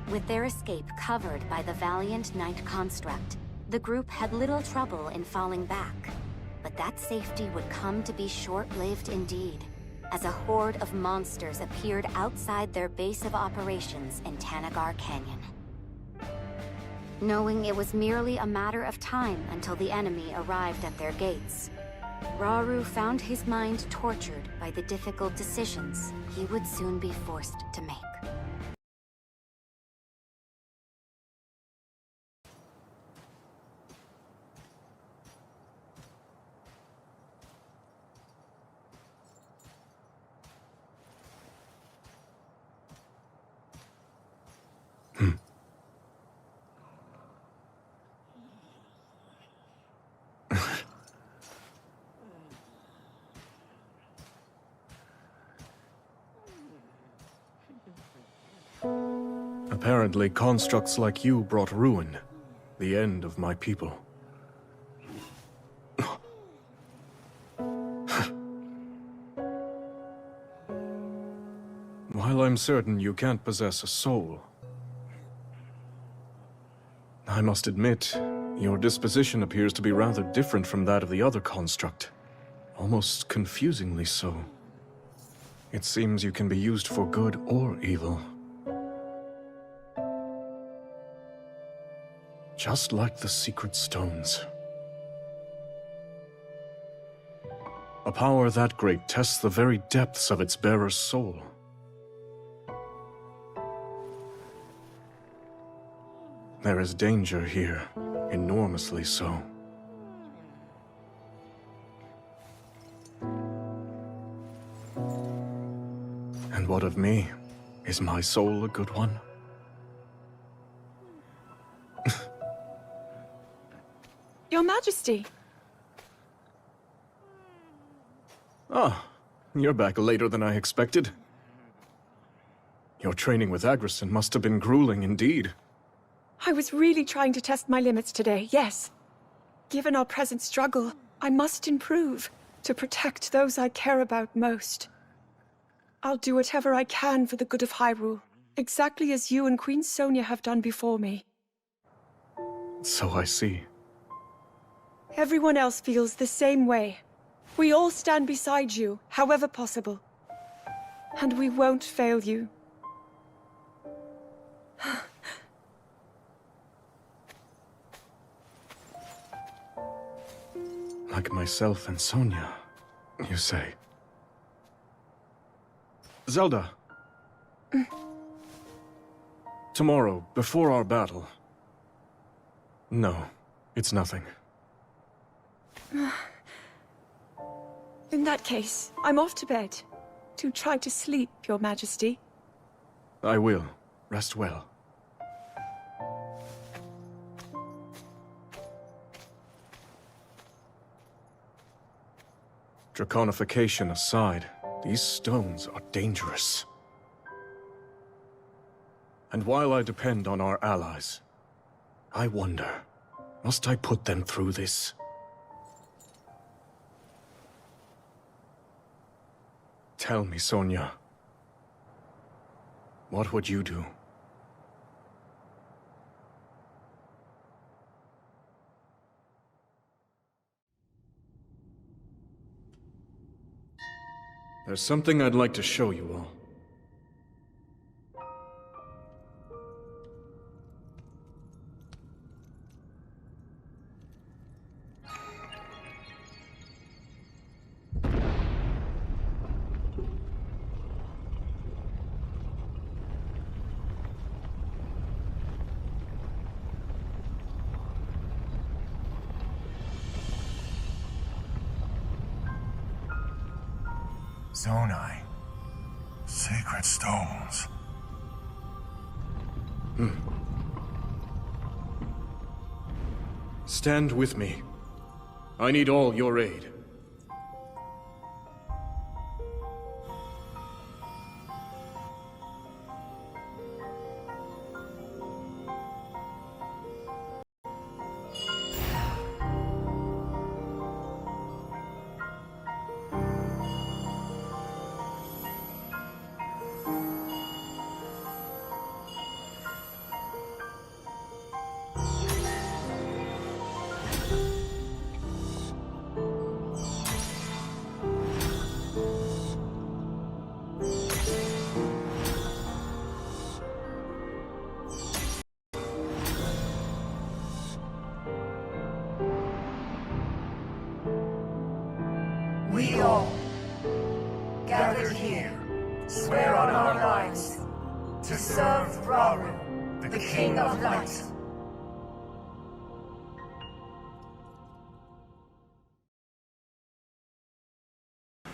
Speaker 6: With their escape covered by the valiant Night Construct, the group had little trouble in falling back. But that safety would come to be short-lived indeed, as a horde of monsters appeared outside their base of operations in Tanagar Canyon. Knowing it was merely a matter of time until the enemy arrived at their gates, Rauru found his mind tortured by the difficult decisions he would soon be forced to make.
Speaker 3: Apparently, constructs like you brought ruin, the end of my people. While I'm certain you can't possess a soul, I must admit, your disposition appears to be rather different from that of the other construct. Almost confusingly so. It seems you can be used for good or evil. Just like the secret stones. A power that great tests the very depths of its bearer's soul. There is danger here, enormously so. And what of me? Is my soul a good one?
Speaker 4: Your Majesty!
Speaker 3: Ah, you're back later than I expected. Your training with Agrison must have been grueling indeed.
Speaker 4: I was really trying to test my limits today, yes. Given our present struggle, I must improve to protect those I care about most. I'll do whatever I can for the good of Hyrule, exactly as you and Queen Sonia have done before me.
Speaker 3: So I see.
Speaker 4: Everyone else feels the same way. We all stand beside you, however possible. And we won't fail you.
Speaker 3: Like myself and Sonia, you say. Zelda. Tomorrow, before our battle. No, it's nothing.
Speaker 4: In that case, I'm off to bed. To try to sleep, Your Majesty.
Speaker 3: I will. Rest well. Draconification aside, these stones are dangerous. And while I depend on our allies, I wonder, must I put them through this? Tell me, Sonia. What would you do? There's something I'd like to show you all.
Speaker 17: Zonai. Sacred stones.
Speaker 3: Stand with me. I need all your aid.
Speaker 20: We all, gathered here, swear on our lives to serve Rauru, the King of Light.
Speaker 17: Are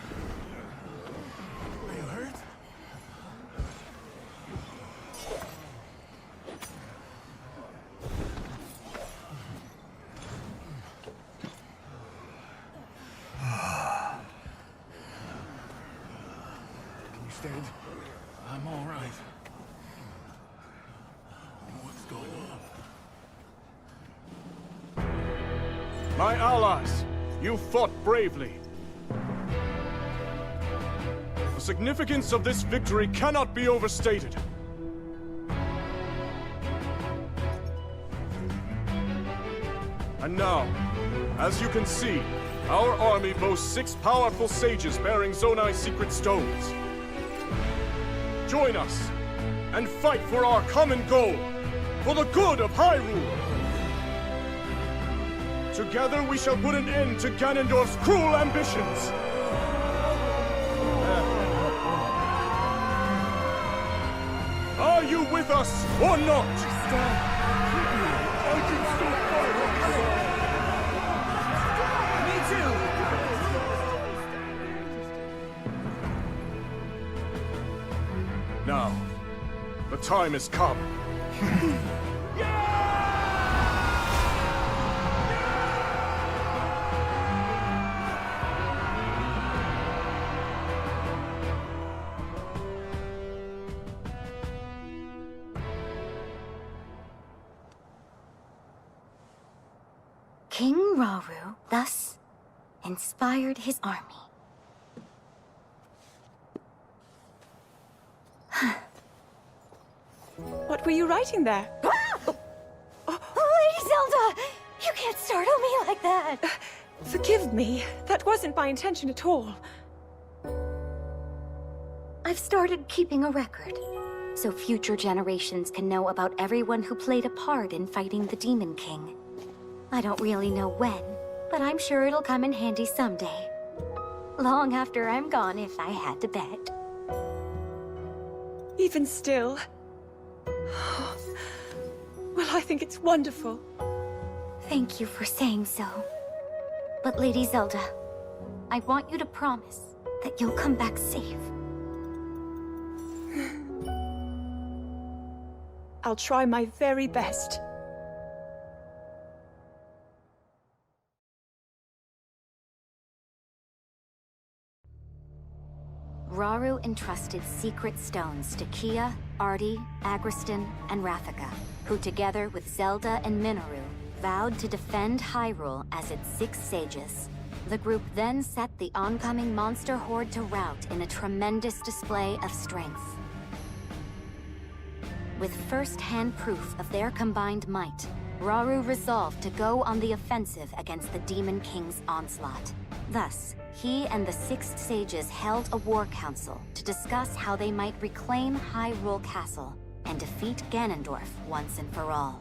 Speaker 17: you hurt? Can you stand? I'm all right. What's going on?
Speaker 3: My allies, you fought bravely. The significance of this victory cannot be overstated. And now, as you can see, our army boasts 6 powerful sages bearing Zonai's secret stones. Join us, and fight for our common goal, for the good of Hyrule! Together we shall put an end to Ganondorf's cruel ambitions! Are you with us, or not? Now, the time has come.
Speaker 6: King Rauru thus inspired his army.
Speaker 4: What were you writing there?
Speaker 6: Lady Zelda! You can't startle me like that!
Speaker 4: Forgive me. That wasn't my intention at all.
Speaker 6: I've started keeping a record, so future generations can know about everyone who played a part in fighting the Demon King. I don't really know when, but I'm sure it'll come in handy someday. Long after I'm gone, if I had to bet.
Speaker 4: Even still. Well, I think it's wonderful.
Speaker 6: Thank you for saying so. But Lady Zelda, I want you to promise that you'll come back safe.
Speaker 4: I'll try my very best.
Speaker 6: Rauru entrusted secret stones to Kia, Artie, Agriston, and Rafika, who together with Zelda and Minoru, vowed to defend Hyrule as its 6 sages. The group then set the oncoming monster horde to rout in a tremendous display of strength. With first-hand proof of their combined might, Rauru resolved to go on the offensive against the Demon King's onslaught. Thus, he and the 6 sages held a war council to discuss how they might reclaim Hyrule Castle and defeat Ganondorf once and for all.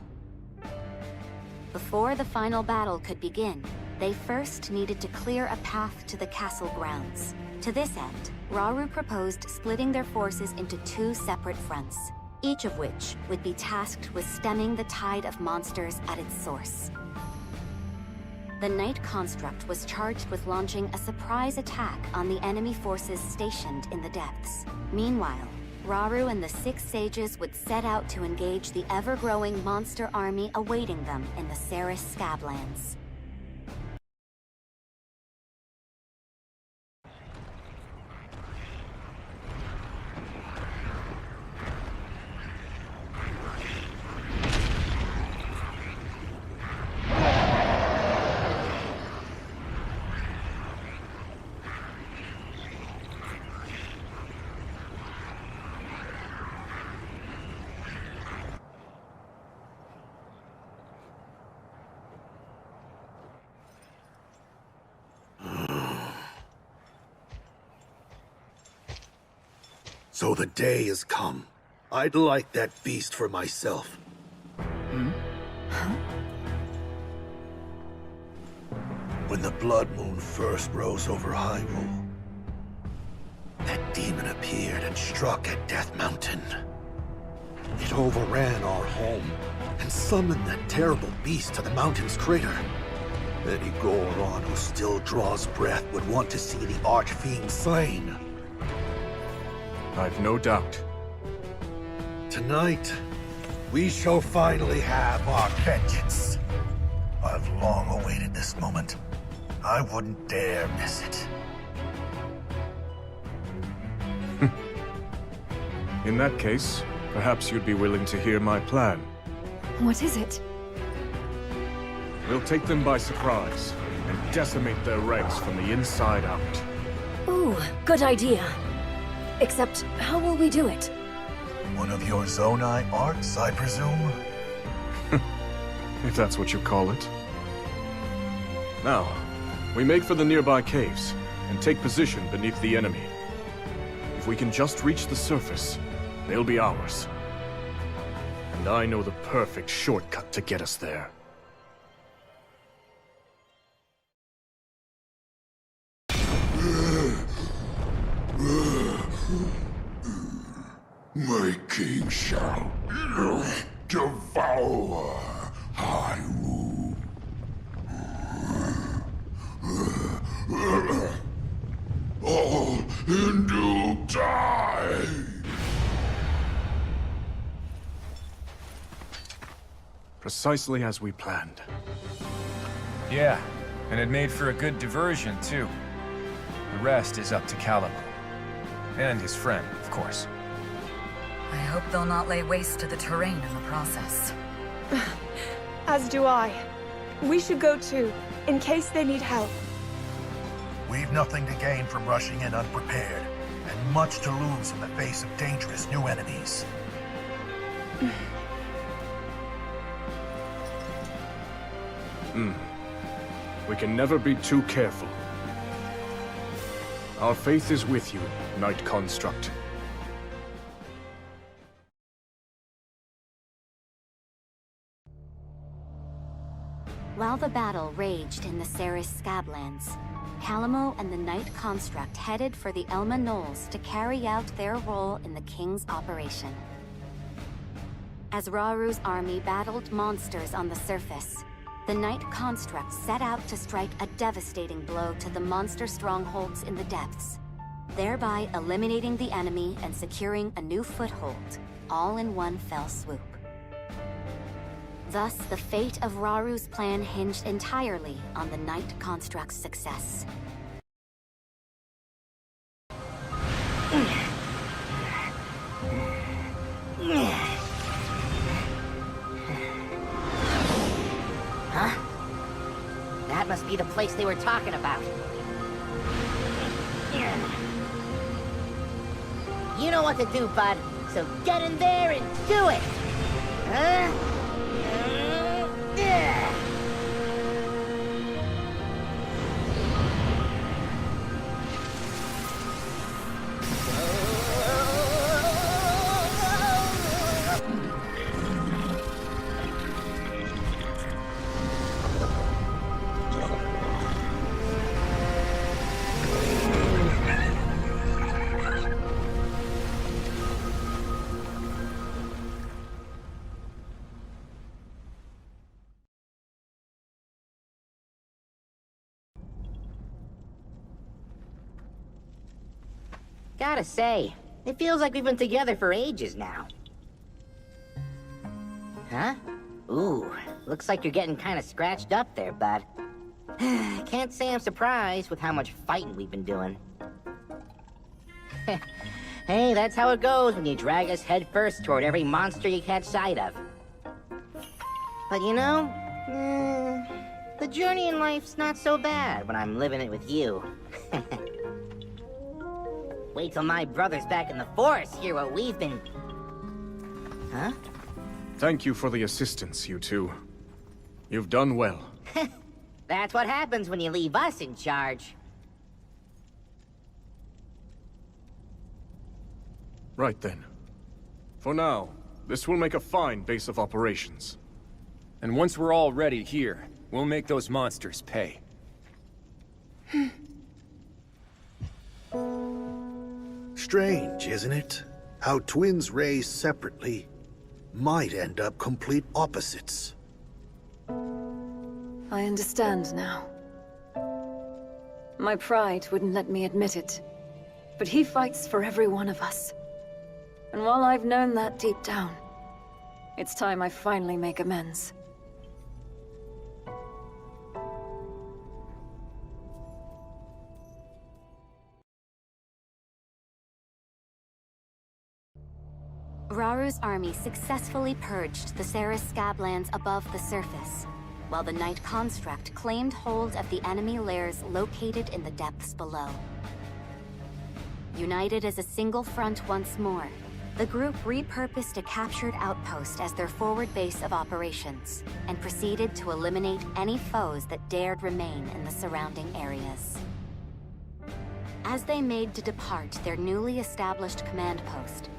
Speaker 6: Before the final battle could begin, they first needed to clear a path to the castle grounds. To this end, Rauru proposed splitting their forces into 2 separate fronts, each of which would be tasked with stemming the tide of monsters at its source. The Knight Construct was charged with launching a surprise attack on the enemy forces stationed in the depths. Meanwhile, Rauru and the 6 sages would set out to engage the ever-growing monster army awaiting them in the Ceres Scablands.
Speaker 18: So the day has come. I'd like that beast for myself. When the Blood Moon first rose over Hyrule, that demon appeared and struck at Death Mountain. It overran our home and summoned that terrible beast to the mountain's crater. Any Goron who still draws breath would want to see the Archfiend slain.
Speaker 3: I've no doubt.
Speaker 18: Tonight, we shall finally have our vengeance. I've long awaited this moment. I wouldn't dare miss it.
Speaker 3: In that case, perhaps you'd be willing to hear my plan.
Speaker 2: What is it?
Speaker 3: We'll take them by surprise and decimate their ranks from the inside out.
Speaker 10: Ooh, good idea. Except, how will we do it?
Speaker 18: One of your Zonai arts, I presume?
Speaker 3: If that's what you call it. Now, we make for the nearby caves and take position beneath the enemy. If we can just reach the surface, they'll be ours. And I know the perfect shortcut to get us there.
Speaker 12: My king shall devour Hyrule. All in due time.
Speaker 3: Precisely as we planned.
Speaker 14: Yeah, and it made for a good diversion, too. The rest is up to Calamo. And his friend, of course.
Speaker 21: I hope they'll not lay waste to the terrain in the process.
Speaker 4: As do I. We should go too, in case they need help.
Speaker 18: We've nothing to gain from rushing in unprepared, and much to lose in the face of dangerous new enemies.
Speaker 3: We can never be too careful. Our faith is with you, Knight Construct.
Speaker 6: While the battle raged in the Ceres Scablands, Calamo and the Knight Construct headed for the Elma Knolls to carry out their role in the King's operation. As Rauru's army battled monsters on the surface, the Knight Construct set out to strike a devastating blow to the monster strongholds in the depths, thereby eliminating the enemy and securing a new foothold, all in one fell swoop. Thus, the fate of Raru's plan hinged entirely on the Night Construct's success.
Speaker 1: Huh? That must be the place they were talking about. You know what to do, bud. So get in there and do it! Huh? Gotta say, it feels like we've been together for ages now. Huh? Ooh, looks like you're getting kinda scratched up there, bud. Can't say I'm surprised with how much fighting we've been doing. Hey, that's how it goes when you drag us headfirst toward every monster you catch sight of. But you know, the journey in life's not so bad when I'm living it with you. Wait till my brother's back in the forest, hear what we've been... Huh?
Speaker 3: Thank you for the assistance, you two. You've done well.
Speaker 1: That's what happens when you leave us in charge.
Speaker 3: Right then. For now, this will make a fine base of operations.
Speaker 14: And once we're all ready here, we'll make those monsters pay.
Speaker 18: Strange, isn't it? How twins raised separately might end up complete opposites.
Speaker 10: I understand now. My pride wouldn't let me admit it, but he fights for every one of us. And while I've known that deep down, it's time I finally make amends.
Speaker 6: Raru's army successfully purged the Seraph Scablands above the surface, while the Night Construct claimed hold of the enemy lairs located in the depths below. United as a single front once more, the group repurposed a captured outpost as their forward base of operations, and proceeded to eliminate any foes that dared remain in the surrounding areas. As they made to depart their newly established command post,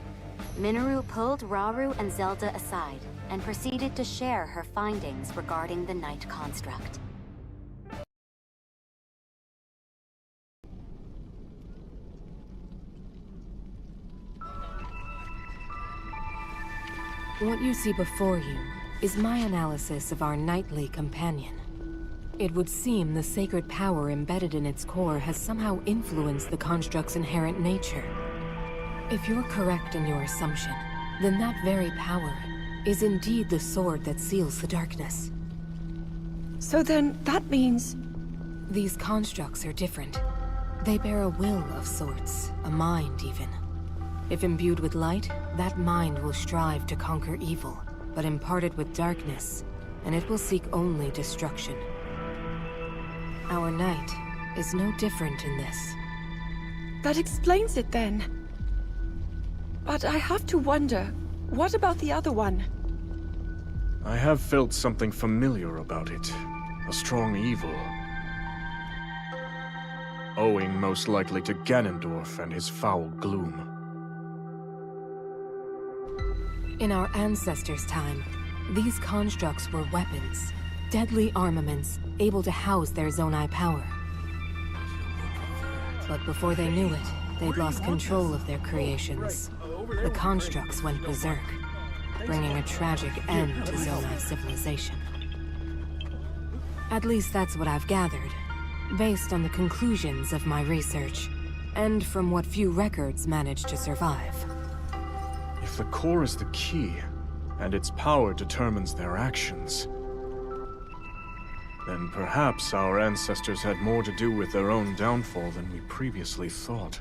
Speaker 6: Minoru pulled Raru and Zelda aside and proceeded to share her findings regarding the Night Construct.
Speaker 7: What you see before you is my analysis of our knightly companion. It would seem the sacred power embedded in its core has somehow influenced the construct's inherent nature. If you're correct in your assumption, then that very power is indeed the sword that seals the darkness.
Speaker 4: So then, that means...
Speaker 7: These constructs are different. They bear a will of sorts, a mind even. If imbued with light, that mind will strive to conquer evil, but imparted with darkness, and it will seek only destruction. Our knight is no different in this.
Speaker 4: That explains it then. But I have to wonder, what about the other one?
Speaker 3: I have felt something familiar about it. A strong evil. Owing most likely to Ganondorf and his foul gloom.
Speaker 7: In our ancestors' time, these constructs were weapons, deadly armaments, able to house their Zonai power. But before they knew it, they'd lost control of their creations. The constructs went berserk, bringing a tragic end to Zonai civilization. At least that's what I've gathered, based on the conclusions of my research, and from what few records managed to survive.
Speaker 3: If the core is the key, and its power determines their actions, then perhaps our ancestors had more to do with their own downfall than we previously thought.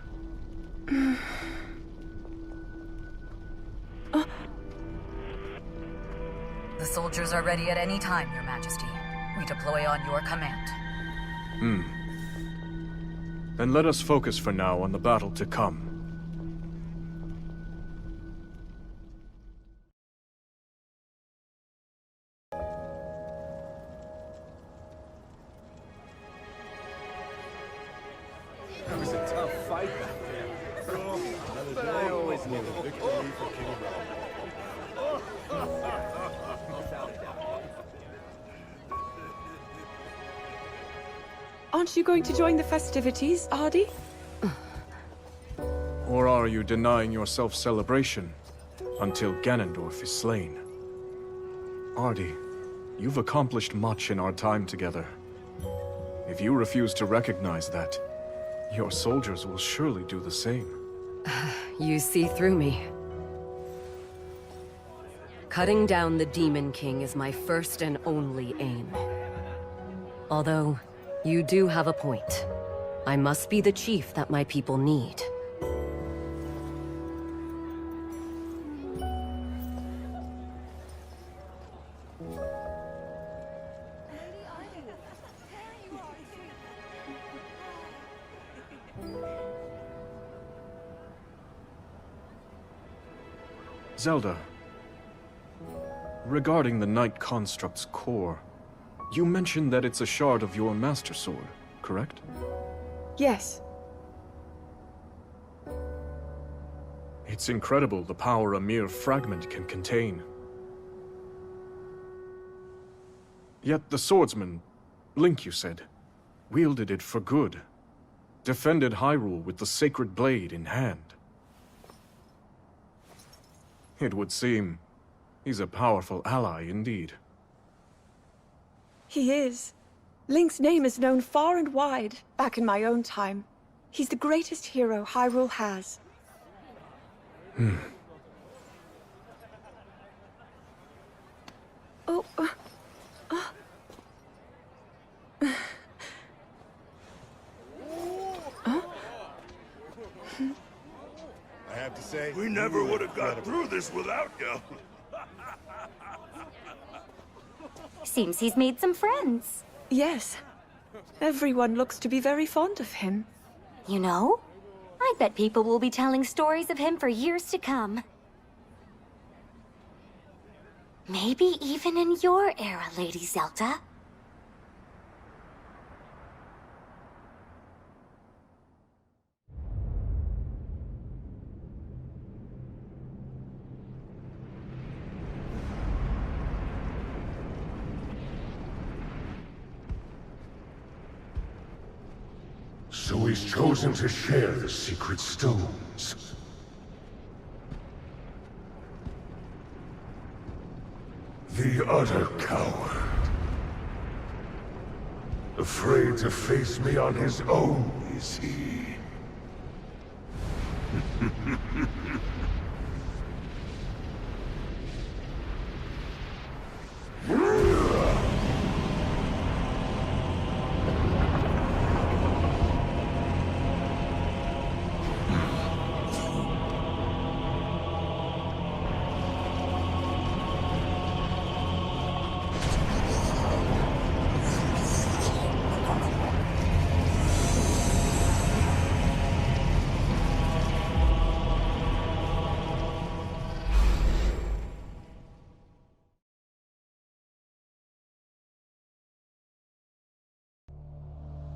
Speaker 21: The soldiers are ready at any time, Your Majesty. We deploy on your command.
Speaker 3: Then let us focus for now on the battle to come.
Speaker 15: That was a tough fight back there. But I always knew the victory for King Ralph.
Speaker 4: Aren't you going to join the festivities, Ardy?
Speaker 3: Or are you denying yourself celebration until Ganondorf is slain? Ardy, you've accomplished much in our time together. If you refuse to recognize that, your soldiers will surely do the same.
Speaker 10: You see through me. Cutting down the Demon King is my first and only aim. Although, you do have a point. I must be the chief that my people need.
Speaker 3: Zelda, regarding the Night Construct's core, you mentioned that it's a shard of your Master Sword, correct?
Speaker 4: Yes.
Speaker 3: It's incredible the power a mere fragment can contain. Yet the swordsman, Link you said, wielded it for good. Defended Hyrule with the sacred blade in hand. It would seem he's a powerful ally indeed.
Speaker 4: He is. Link's name is known far and wide, back in my own time. He's the greatest hero Hyrule has. Oh,
Speaker 15: I have to say,
Speaker 12: We never would have got through this without you.
Speaker 6: Seems he's made some friends.
Speaker 4: Yes. Everyone looks to be very fond of him.
Speaker 6: You know, I bet people will be telling stories of him for years to come. Maybe even in your era, Lady Zelda.
Speaker 12: So he's chosen to share the secret stones. The utter coward. Afraid to face me on his own, is he?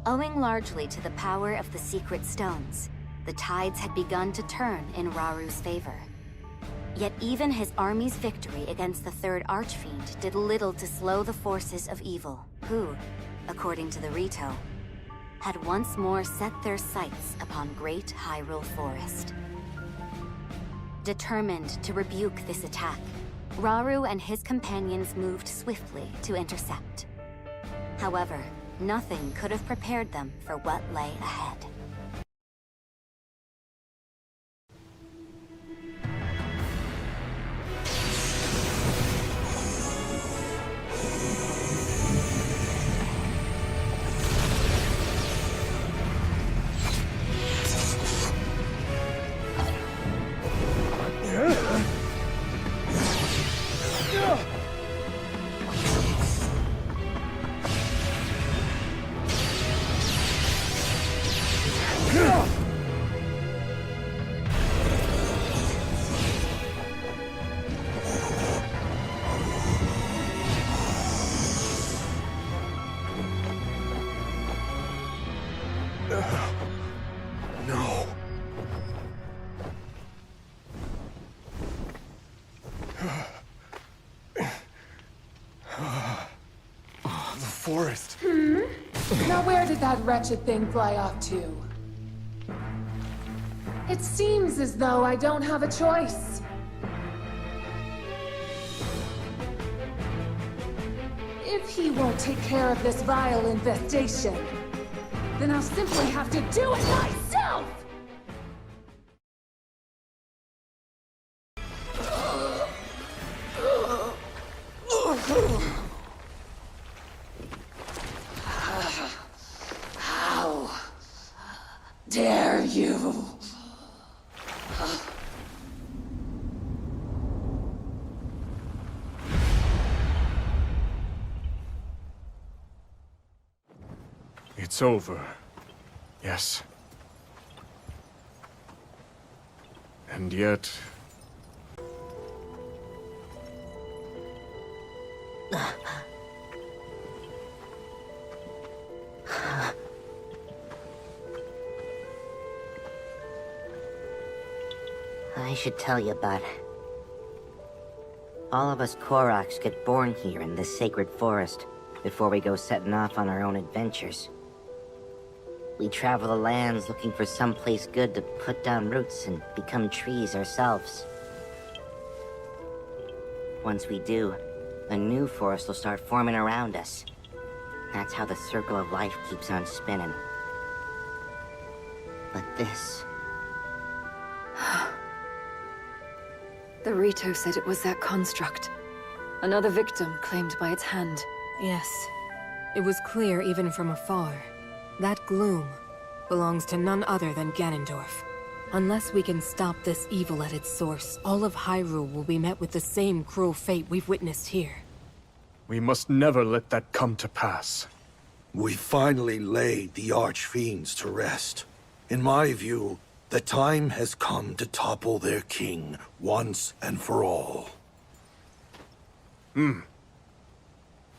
Speaker 6: Owing largely to the power of the secret stones, the tides had begun to turn in Raru's favor. Yet even his army's victory against the Third Archfiend did little to slow the forces of evil, who, according to the Rito, had once more set their sights upon Great Hyrule Forest. Determined to rebuke this attack, Raru and his companions moved swiftly to intercept. However, nothing could have prepared them for what lay ahead.
Speaker 15: The forest.
Speaker 11: Now where did that wretched thing fly off to? It seems as though I don't have a choice. If he won't take care of this vile infestation, then I'll simply have to do it myself! How dare you?
Speaker 3: It's over. Yes. And yet...
Speaker 1: I should tell you, bud. All of us Koroks get born here in this sacred forest before we go setting off on our own adventures. We travel the lands looking for someplace good to put down roots and become trees ourselves. Once we do, a new forest will start forming around us. That's how the circle of life keeps on spinning. But this...
Speaker 10: The Rito said it was that construct. Another victim claimed by its hand.
Speaker 7: Yes. It was clear even from afar. That gloom belongs to none other than Ganondorf. Unless we can stop this evil at its source, all of Hyrule will be met with the same cruel fate we've witnessed here.
Speaker 3: We must never let that come to pass.
Speaker 18: We finally laid the Archfiends to rest. In my view, the time has come to topple their king once and for all.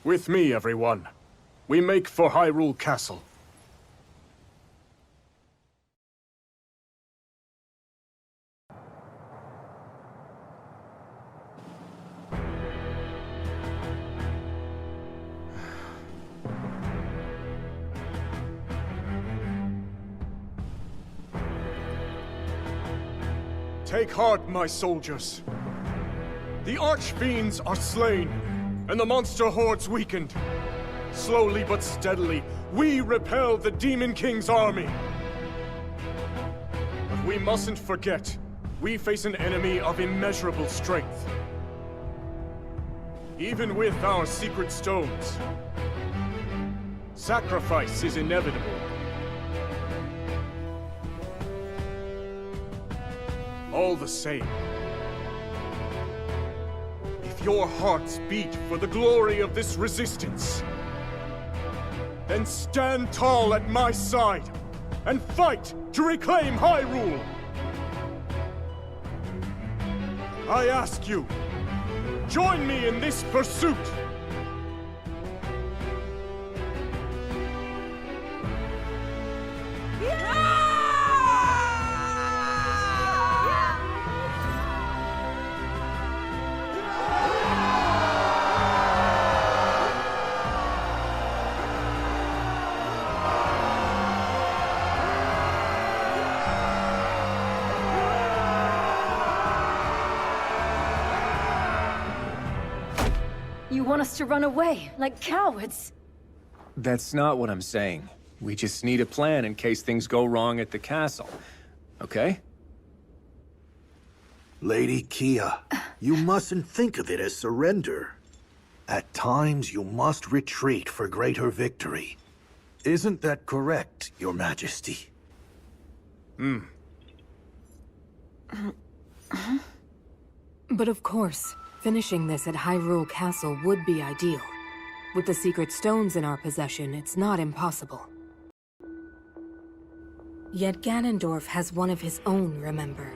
Speaker 3: With me, everyone. We make for Hyrule Castle. Take heart, my soldiers. The Archfiends are slain, and the monster hordes weakened. Slowly but steadily, we repel the Demon King's army. But we mustn't forget, we face an enemy of immeasurable strength. Even with our secret stones, sacrifice is inevitable. All the same, if your hearts beat for the glory of this resistance, then stand tall at my side and fight to reclaim Hyrule! I ask you, join me in this pursuit!
Speaker 10: You want us to run away, like cowards?
Speaker 14: That's not what I'm saying. We just need a plan in case things go wrong at the castle. Okay?
Speaker 18: Lady Kia, you mustn't think of it as surrender. At times, you must retreat for greater victory. Isn't that correct, Your Majesty?
Speaker 7: But of course, finishing this at Hyrule Castle would be ideal. With the secret stones in our possession, it's not impossible. Yet Ganondorf has one of his own, remember?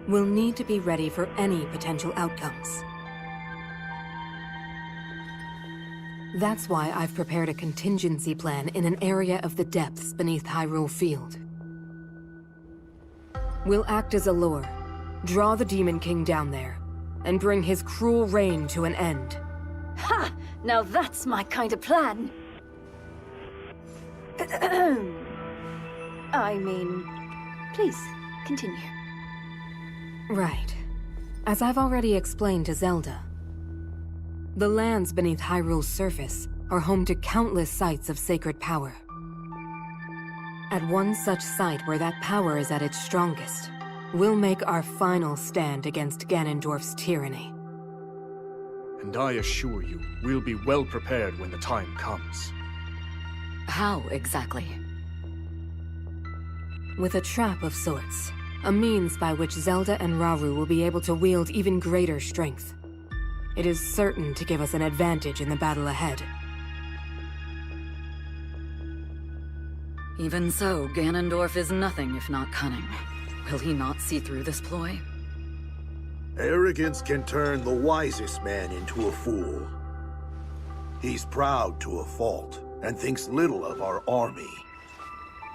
Speaker 7: We'll need to be ready for any potential outcomes. That's why I've prepared a contingency plan in an area of the depths beneath Hyrule Field. We'll act as a lure, draw the Demon King down there, and bring his cruel reign to an end.
Speaker 2: Ha! Now that's my kind of plan. I mean, please, continue.
Speaker 7: Right. As I've already explained to Zelda, the lands beneath Hyrule's surface are home to countless sites of sacred power. At one such site where that power is at its strongest, we'll make our final stand against Ganondorf's tyranny.
Speaker 5: And I assure you, we'll be well prepared when the time comes.
Speaker 21: How exactly?
Speaker 7: With a trap of sorts. A means by which Zelda and Rauru will be able to wield even greater strength. It is certain to give us an advantage in the battle ahead.
Speaker 21: Even so, Ganondorf is nothing if not cunning. Will he not see through this ploy?
Speaker 18: Arrogance can turn the wisest man into a fool. He's proud to a fault, and thinks little of our army.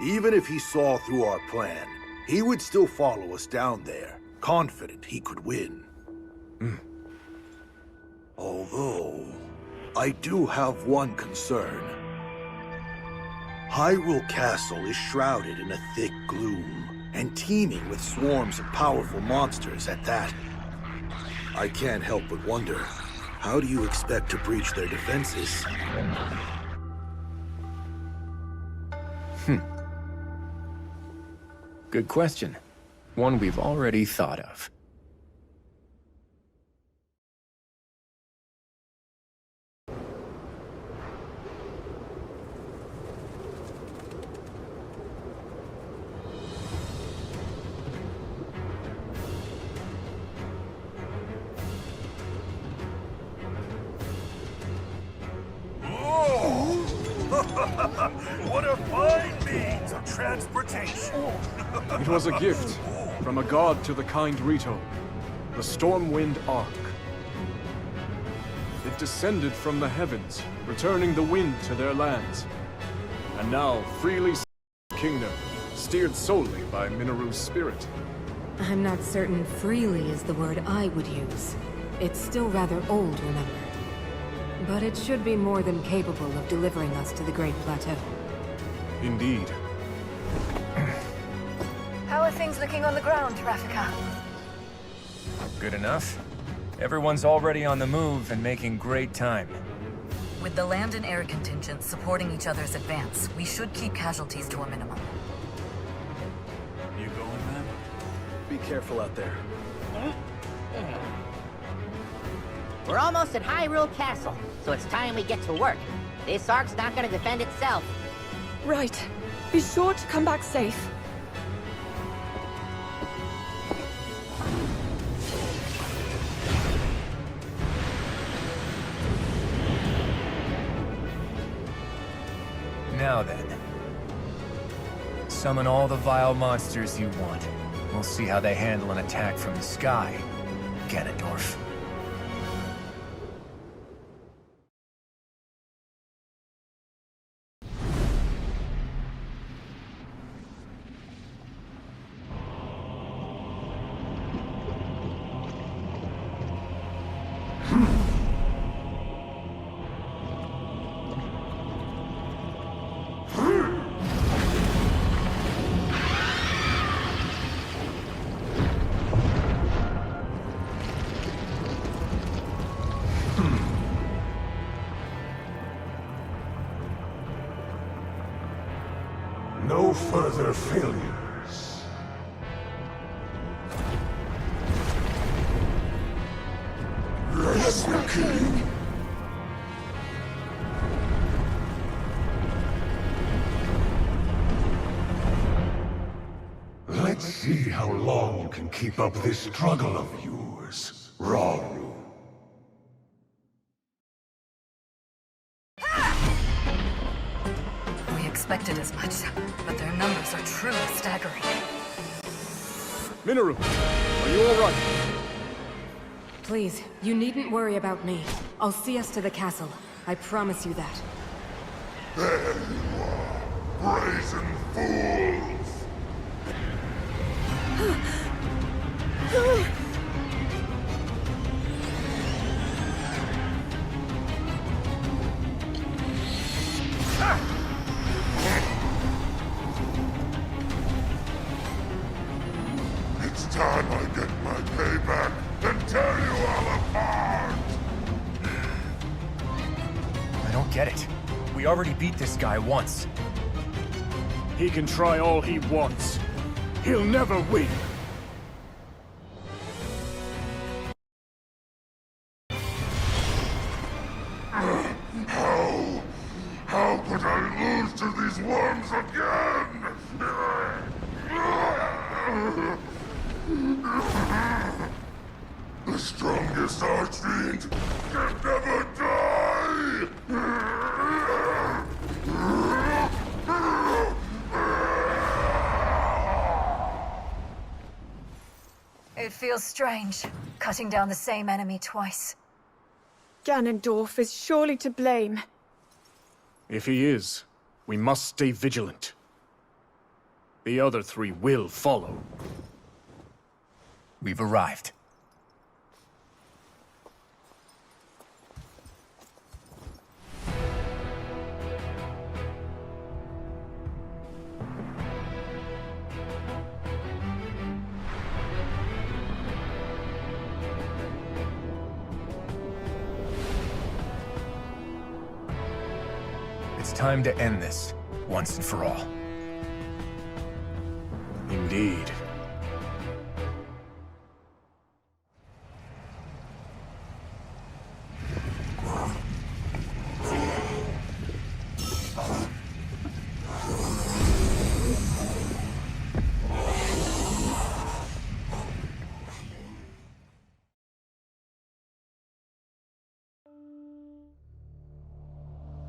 Speaker 18: Even if he saw through our plan, he would still follow us down there, confident he could win. Although, I do have one concern. Hyrule Castle is shrouded in a thick gloom, and teeming with swarms of powerful monsters at that. I can't help but wonder, how do you expect to breach their defenses?
Speaker 14: Good question. One we've already thought of.
Speaker 12: What a fine means of transportation!
Speaker 3: It was a gift from a god to the kind Rito, the Stormwind Ark. It descended from the heavens, returning the wind to their lands. And now, freely kingdom, steered solely by Minoru's spirit.
Speaker 7: I'm not certain freely is the word I would use. It's still rather old, remember. But it should be more than capable of delivering us to the Great Plateau.
Speaker 3: Indeed.
Speaker 21: How are things looking on the ground, Rafika?
Speaker 14: Good enough. Everyone's already on the move and making great time.
Speaker 21: With the land and air contingents supporting each other's advance, we should keep casualties to a minimum.
Speaker 17: You going, man?
Speaker 15: Be careful out there.
Speaker 1: We're almost at Hyrule Castle, so it's time we get to work. This ark's not gonna defend itself.
Speaker 4: Right. Be sure to come back safe.
Speaker 14: Now then. Summon all the vile monsters you want. We'll see how they handle an attack from the sky, Ganondorf.
Speaker 12: No further failures. Yes, King. Let's see how long you can keep up this struggle of yours, Rauru.
Speaker 21: We expected as much, but their numbers are truly staggering.
Speaker 3: Minoru, are you all right?
Speaker 7: Please, you needn't worry about me. I'll see us to the castle. I promise you that.
Speaker 12: There you are, brazen fools!
Speaker 14: don't get it. We already beat this guy once.
Speaker 5: He can try all he wants. He'll never win.
Speaker 12: How could I lose to these worms again? The strongest archfiend can never die!
Speaker 13: It feels strange, cutting down the same enemy twice.
Speaker 4: Ganondorf is surely to blame.
Speaker 5: If he is, we must stay vigilant. The other three will follow.
Speaker 14: We've arrived. It's time to end this, once and for all.
Speaker 5: Indeed.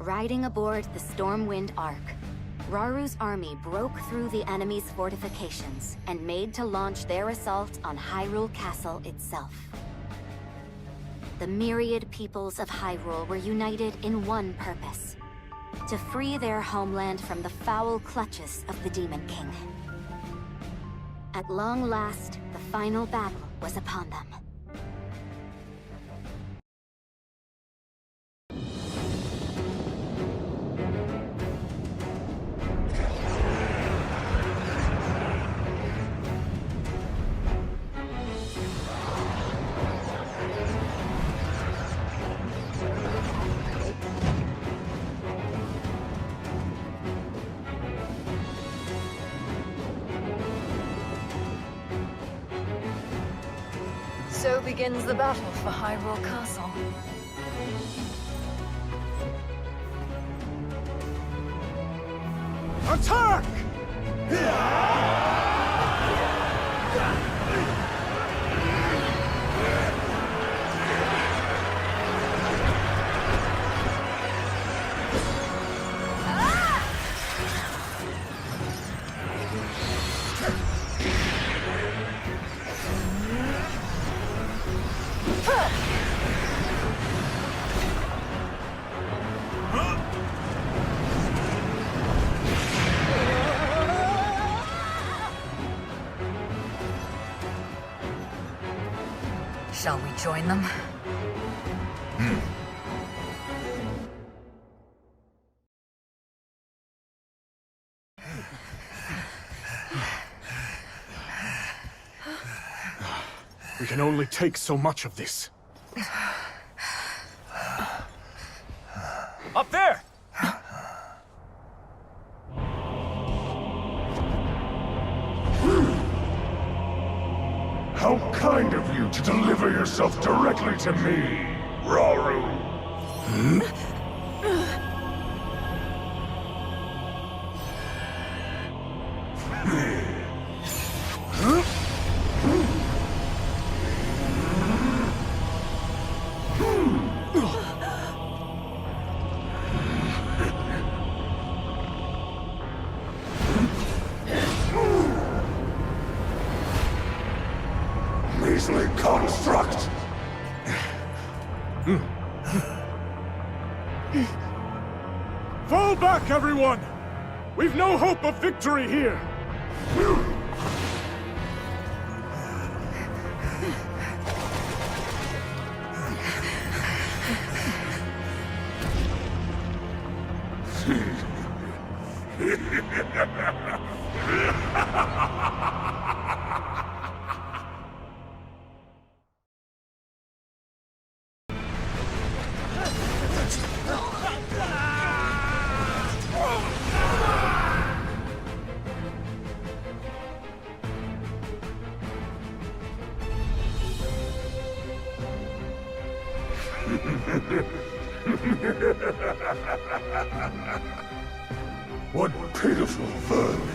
Speaker 6: Riding aboard the Stormwind Ark, Raru's army broke through the enemy's fortifications and made to launch their assault on Hyrule Castle itself. The myriad peoples of Hyrule were united in one purpose: to free their homeland from the foul clutches of the Demon King. At long last, the final battle was upon them.
Speaker 13: So begins the battle for Hyrule Castle.
Speaker 5: Attack!
Speaker 21: Shall we join them?
Speaker 5: We can only take so much of this.
Speaker 14: Up there!
Speaker 12: How kind of you to deliver yourself directly to me, Raru! Measly construct!
Speaker 5: Fall back, everyone! We've no hope of victory here!
Speaker 12: What pitiful vermin!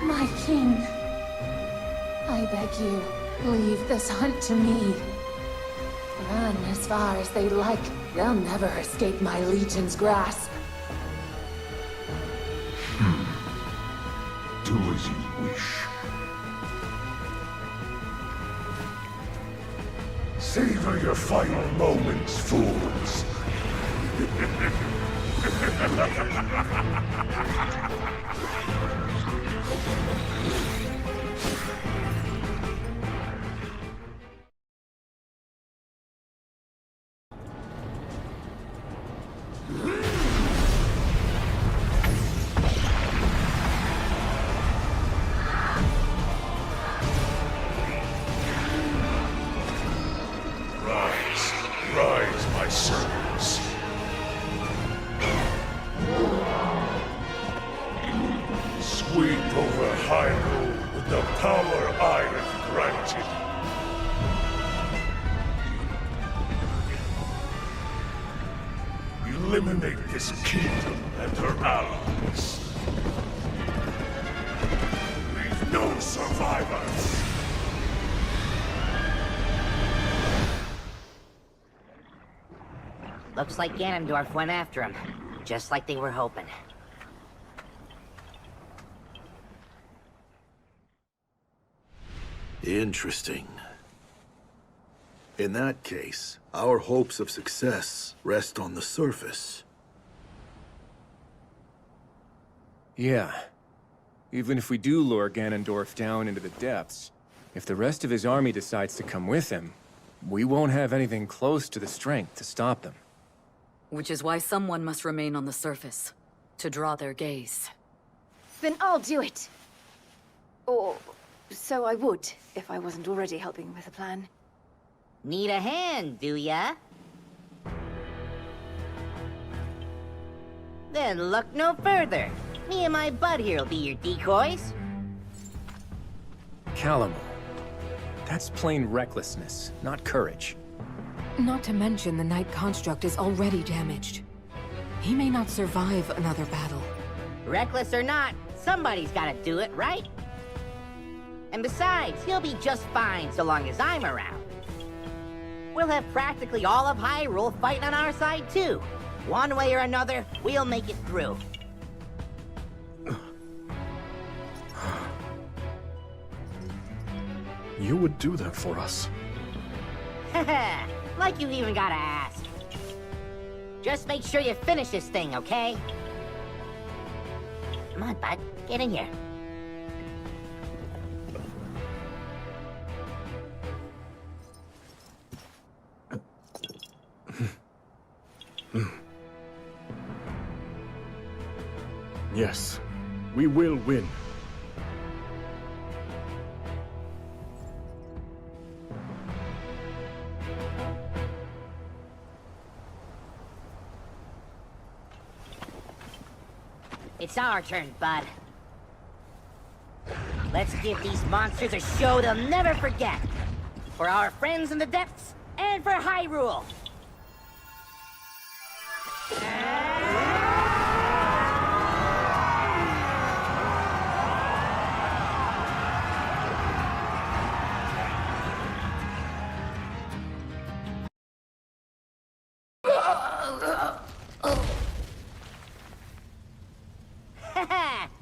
Speaker 8: My king, I beg you, leave this hunt to me. Run as far as they like. They'll never escape my legion's grasp.
Speaker 12: Do as you wish. Savor your final moments, fools. Rise, my servants. Sweep over Hyrule with the power I have granted. Eliminate this kingdom and her allies. Leave no survivors.
Speaker 1: Looks like Ganondorf went after him, just like they were hoping.
Speaker 18: Interesting. In that case, our hopes of success rest on the surface.
Speaker 14: Yeah. Even if we do lure Ganondorf down into the depths, if the rest of his army decides to come with him, we won't have anything close to the strength to stop them.
Speaker 21: Which is why someone must remain on the surface, to draw their gaze.
Speaker 8: Then I'll do it. Or so I would, if I wasn't already helping with the plan.
Speaker 1: Need a hand, do ya? Then look no further. Me and my bud here'll be your decoys.
Speaker 14: Calamo. That's plain recklessness, not courage.
Speaker 7: Not to mention the Knight construct is already damaged. He may not survive another battle.
Speaker 1: Reckless or not, somebody's gotta do it, right? And besides, he'll be just fine so long as I'm around. We'll have practically all of Hyrule fighting on our side, too. One way or another, we'll make it through.
Speaker 3: You would do that for us?
Speaker 1: Haha, like you even gotta ask. Just make sure you finish this thing, okay? Come on, bud, get in here.
Speaker 3: Yes, we will win.
Speaker 1: It's our turn, bud. Let's give these monsters a show they'll never forget. For our friends in the depths, and for Hyrule!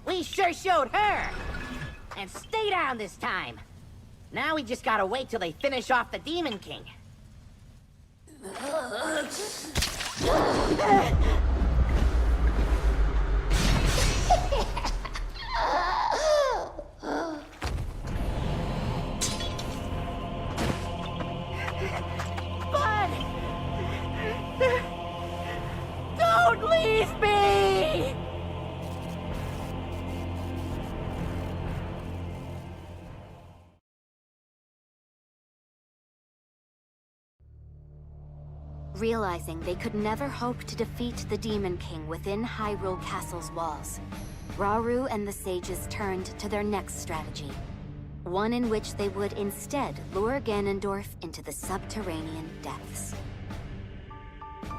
Speaker 1: We sure showed her! And stay down this time! Now we just gotta wait till they finish off the Demon King. Bud! Don't leave me!
Speaker 6: Realizing they could never hope to defeat the Demon King within Hyrule Castle's walls, Rauru and the sages turned to their next strategy: One in which they would instead lure Ganondorf into the subterranean depths.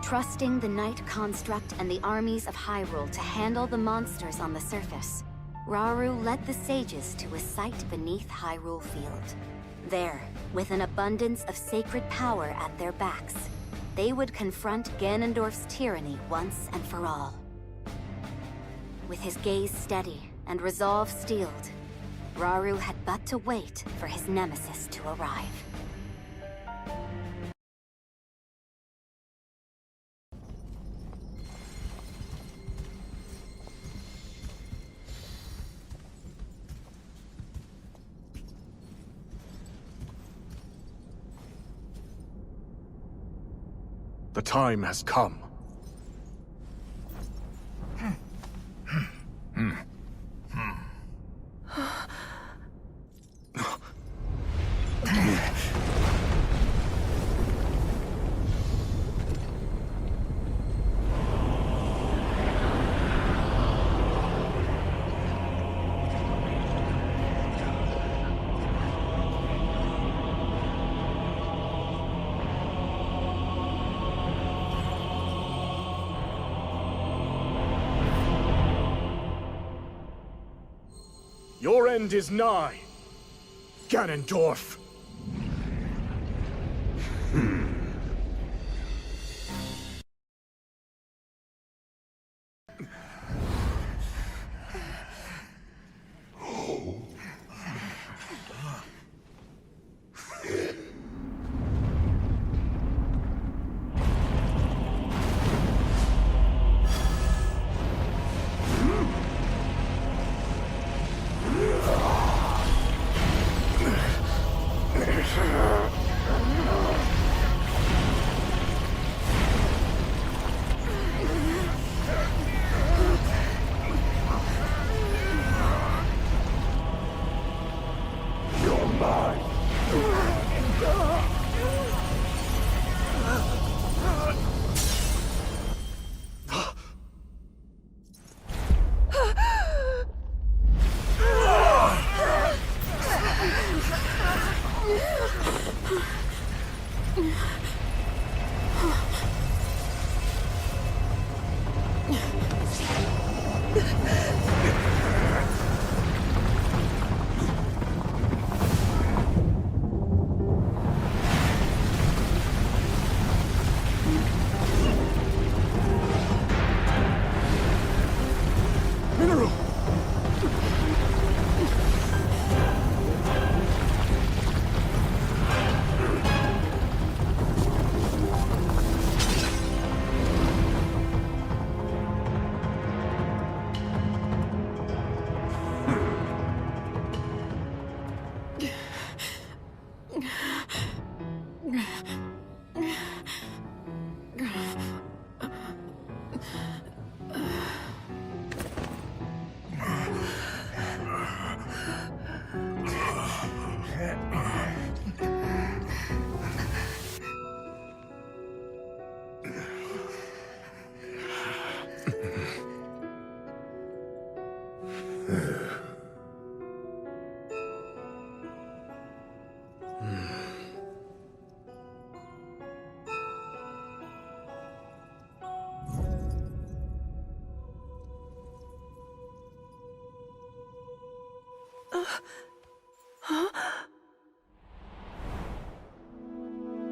Speaker 6: Trusting the Night Construct and the armies of Hyrule to handle the monsters on the surface, Rauru led the sages to a site beneath Hyrule Field. There, with an abundance of sacred power at their backs, they would confront Ganondorf's tyranny once and for all. With his gaze steady and resolve steeled, Rauru had but to wait for his nemesis to arrive.
Speaker 3: The time has come.
Speaker 15: Your end is nigh, Ganondorf.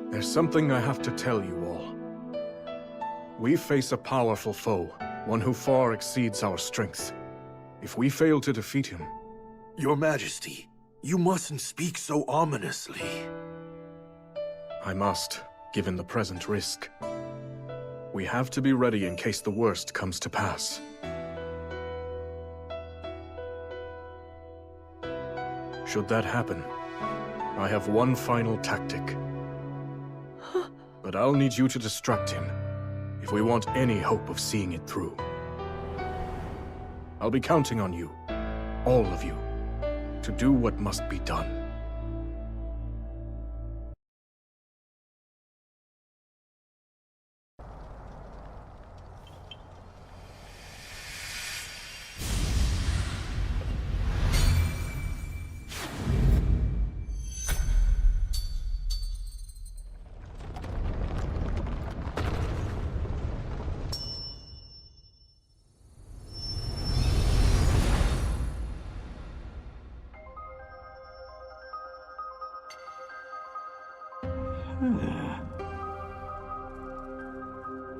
Speaker 3: There's something I have to tell you all. We face a powerful foe, one who far exceeds our strength. If we fail to defeat him...
Speaker 18: Your Majesty, you mustn't speak so ominously.
Speaker 3: I must, given the present risk. We have to be ready in case the worst comes to pass. Should that happen, I have one final tactic. But I'll need you to distract him, if we want any hope of seeing it through. I'll be counting on you, all of you, to do what must be done.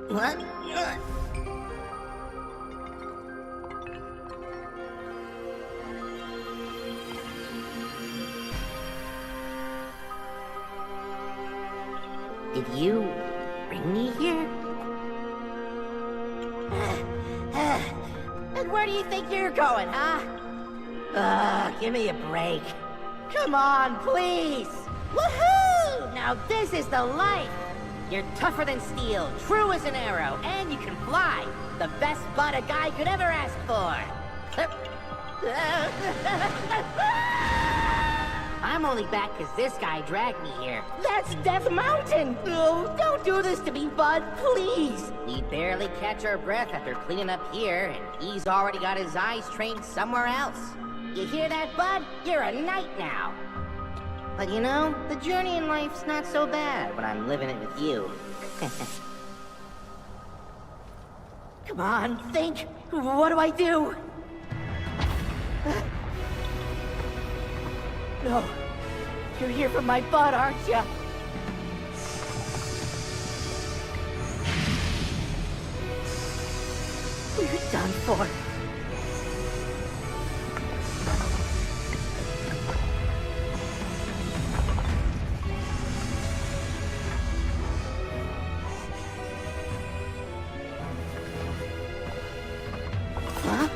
Speaker 1: What? Did you bring me here? And where do you think you're going, huh? Give me a break. Come on, please! Woohoo! Now this is the life! You're tougher than steel, true as an arrow, and you can fly. The best butt a guy could ever ask for. I'm only back because this guy dragged me here. That's Death Mountain! Oh, don't do this to me, bud, please! We barely catch our breath after cleaning up here, and he's already got his eyes trained somewhere else. You hear that, bud? You're a knight now. But you know, the journey in life's not so bad when I'm living it with you. Come on, think! What do I do? No. You're here for my butt, aren't you? We're done for. Huh?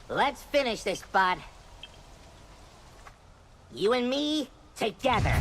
Speaker 1: Let's finish this, bud. You and me, together.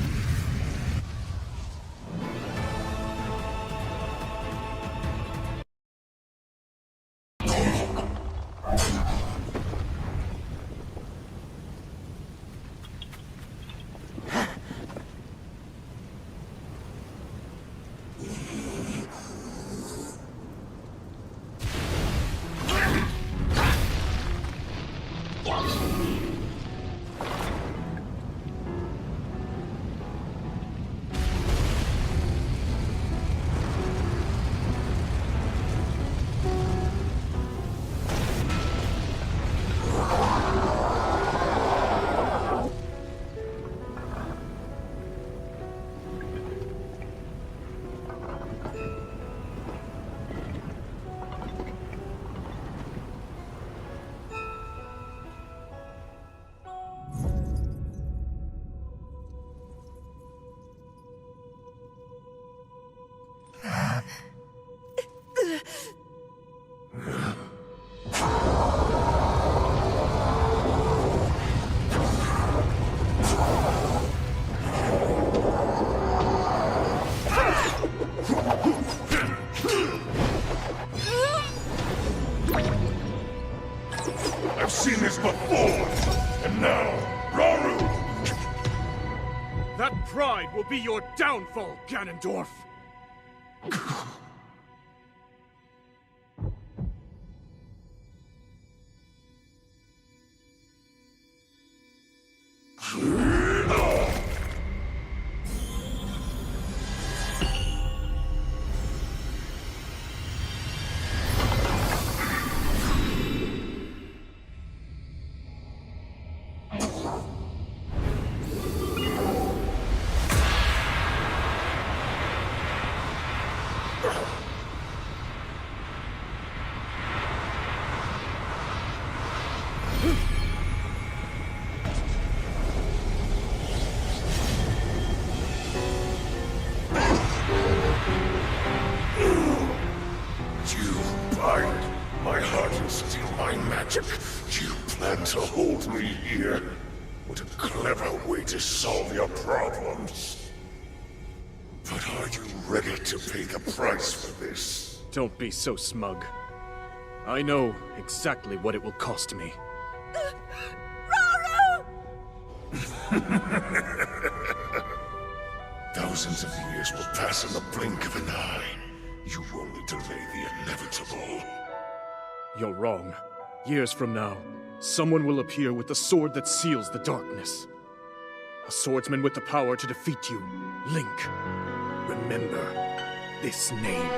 Speaker 12: I've seen this before! And now, Rauru!
Speaker 5: That pride will be your downfall, Ganondorf!
Speaker 12: plan to hold me here? What a clever way to solve your problems. But are you ready to pay the price for this?
Speaker 5: Don't be so smug. I know exactly what it will cost me.
Speaker 12: Thousands of years will pass in the blink of an eye. You only delay the inevitable.
Speaker 5: You're wrong. Years from now, someone will appear with the sword that seals the darkness. A swordsman with the power to defeat you. Link. Remember this name.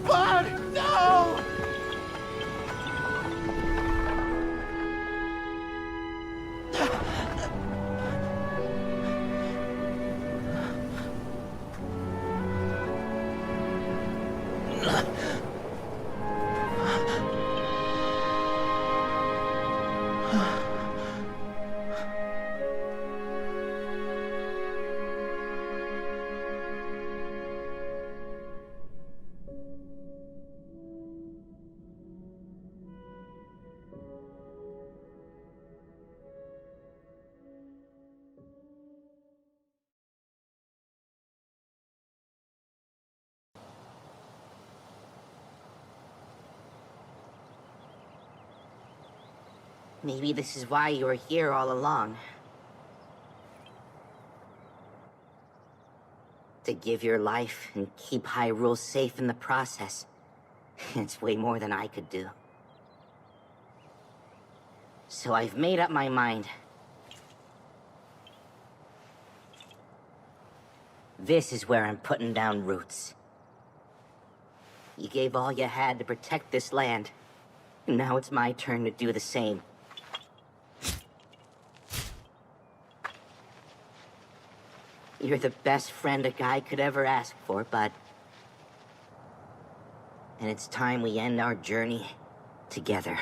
Speaker 20: Bud, no!
Speaker 1: Maybe this is why you were here all along. To give your life and keep Hyrule safe in the process. It's way more than I could do. So I've made up my mind. This is where I'm putting down roots. You gave all you had to protect this land. Now it's my turn to do the same. You're the best friend a guy could ever ask for, bud. And it's time we end our journey together.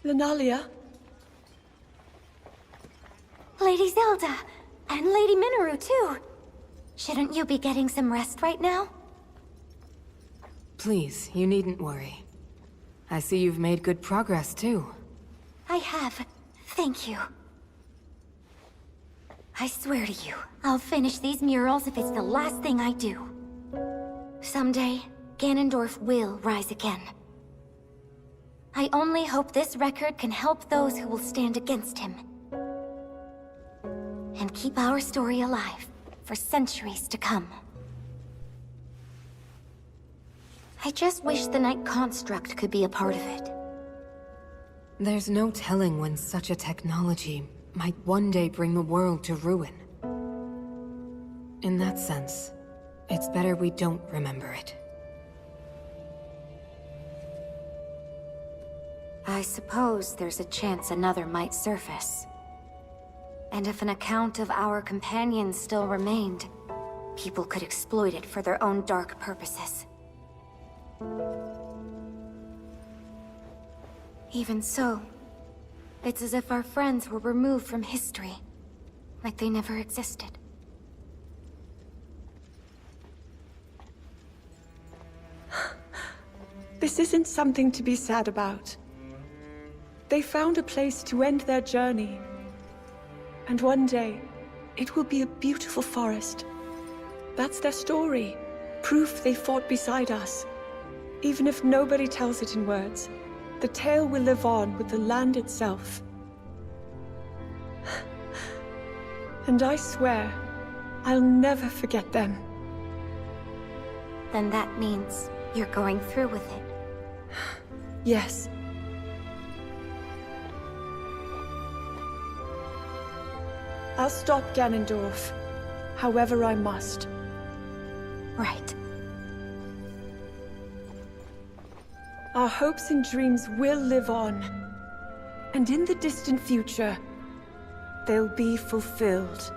Speaker 4: Lunalia?
Speaker 6: Lady Zelda! And Lady Minoru, too! Shouldn't you be getting some rest right now?
Speaker 7: Please, you needn't worry. I see you've made good progress, too.
Speaker 6: I have. Thank you. I swear to you, I'll finish these murals if it's the last thing I do. Someday, Ganondorf will rise again. I only hope this record can help those who will stand against him. And keep our story alive for centuries to come. I just wish the Night Construct could be a part of it.
Speaker 7: There's no telling when such a technology might one day bring the world to ruin. In that sense, it's better we don't remember it.
Speaker 6: I suppose there's a chance another might surface. And if an account of our companions still remained, people could exploit it for their own dark purposes. Even so, it's as if our friends were removed from history, like they never existed.
Speaker 4: This isn't something to be sad about. They found a place to end their journey. And one day, it will be a beautiful forest. That's their story. Proof they fought beside us. Even if nobody tells it in words, the tale will live on with the land itself. And I swear, I'll never forget them.
Speaker 6: Then that means you're going through with it.
Speaker 4: Yes. I'll stop Ganondorf, however I must.
Speaker 6: Right.
Speaker 4: Our hopes and dreams will live on. And in the distant future, they'll be fulfilled.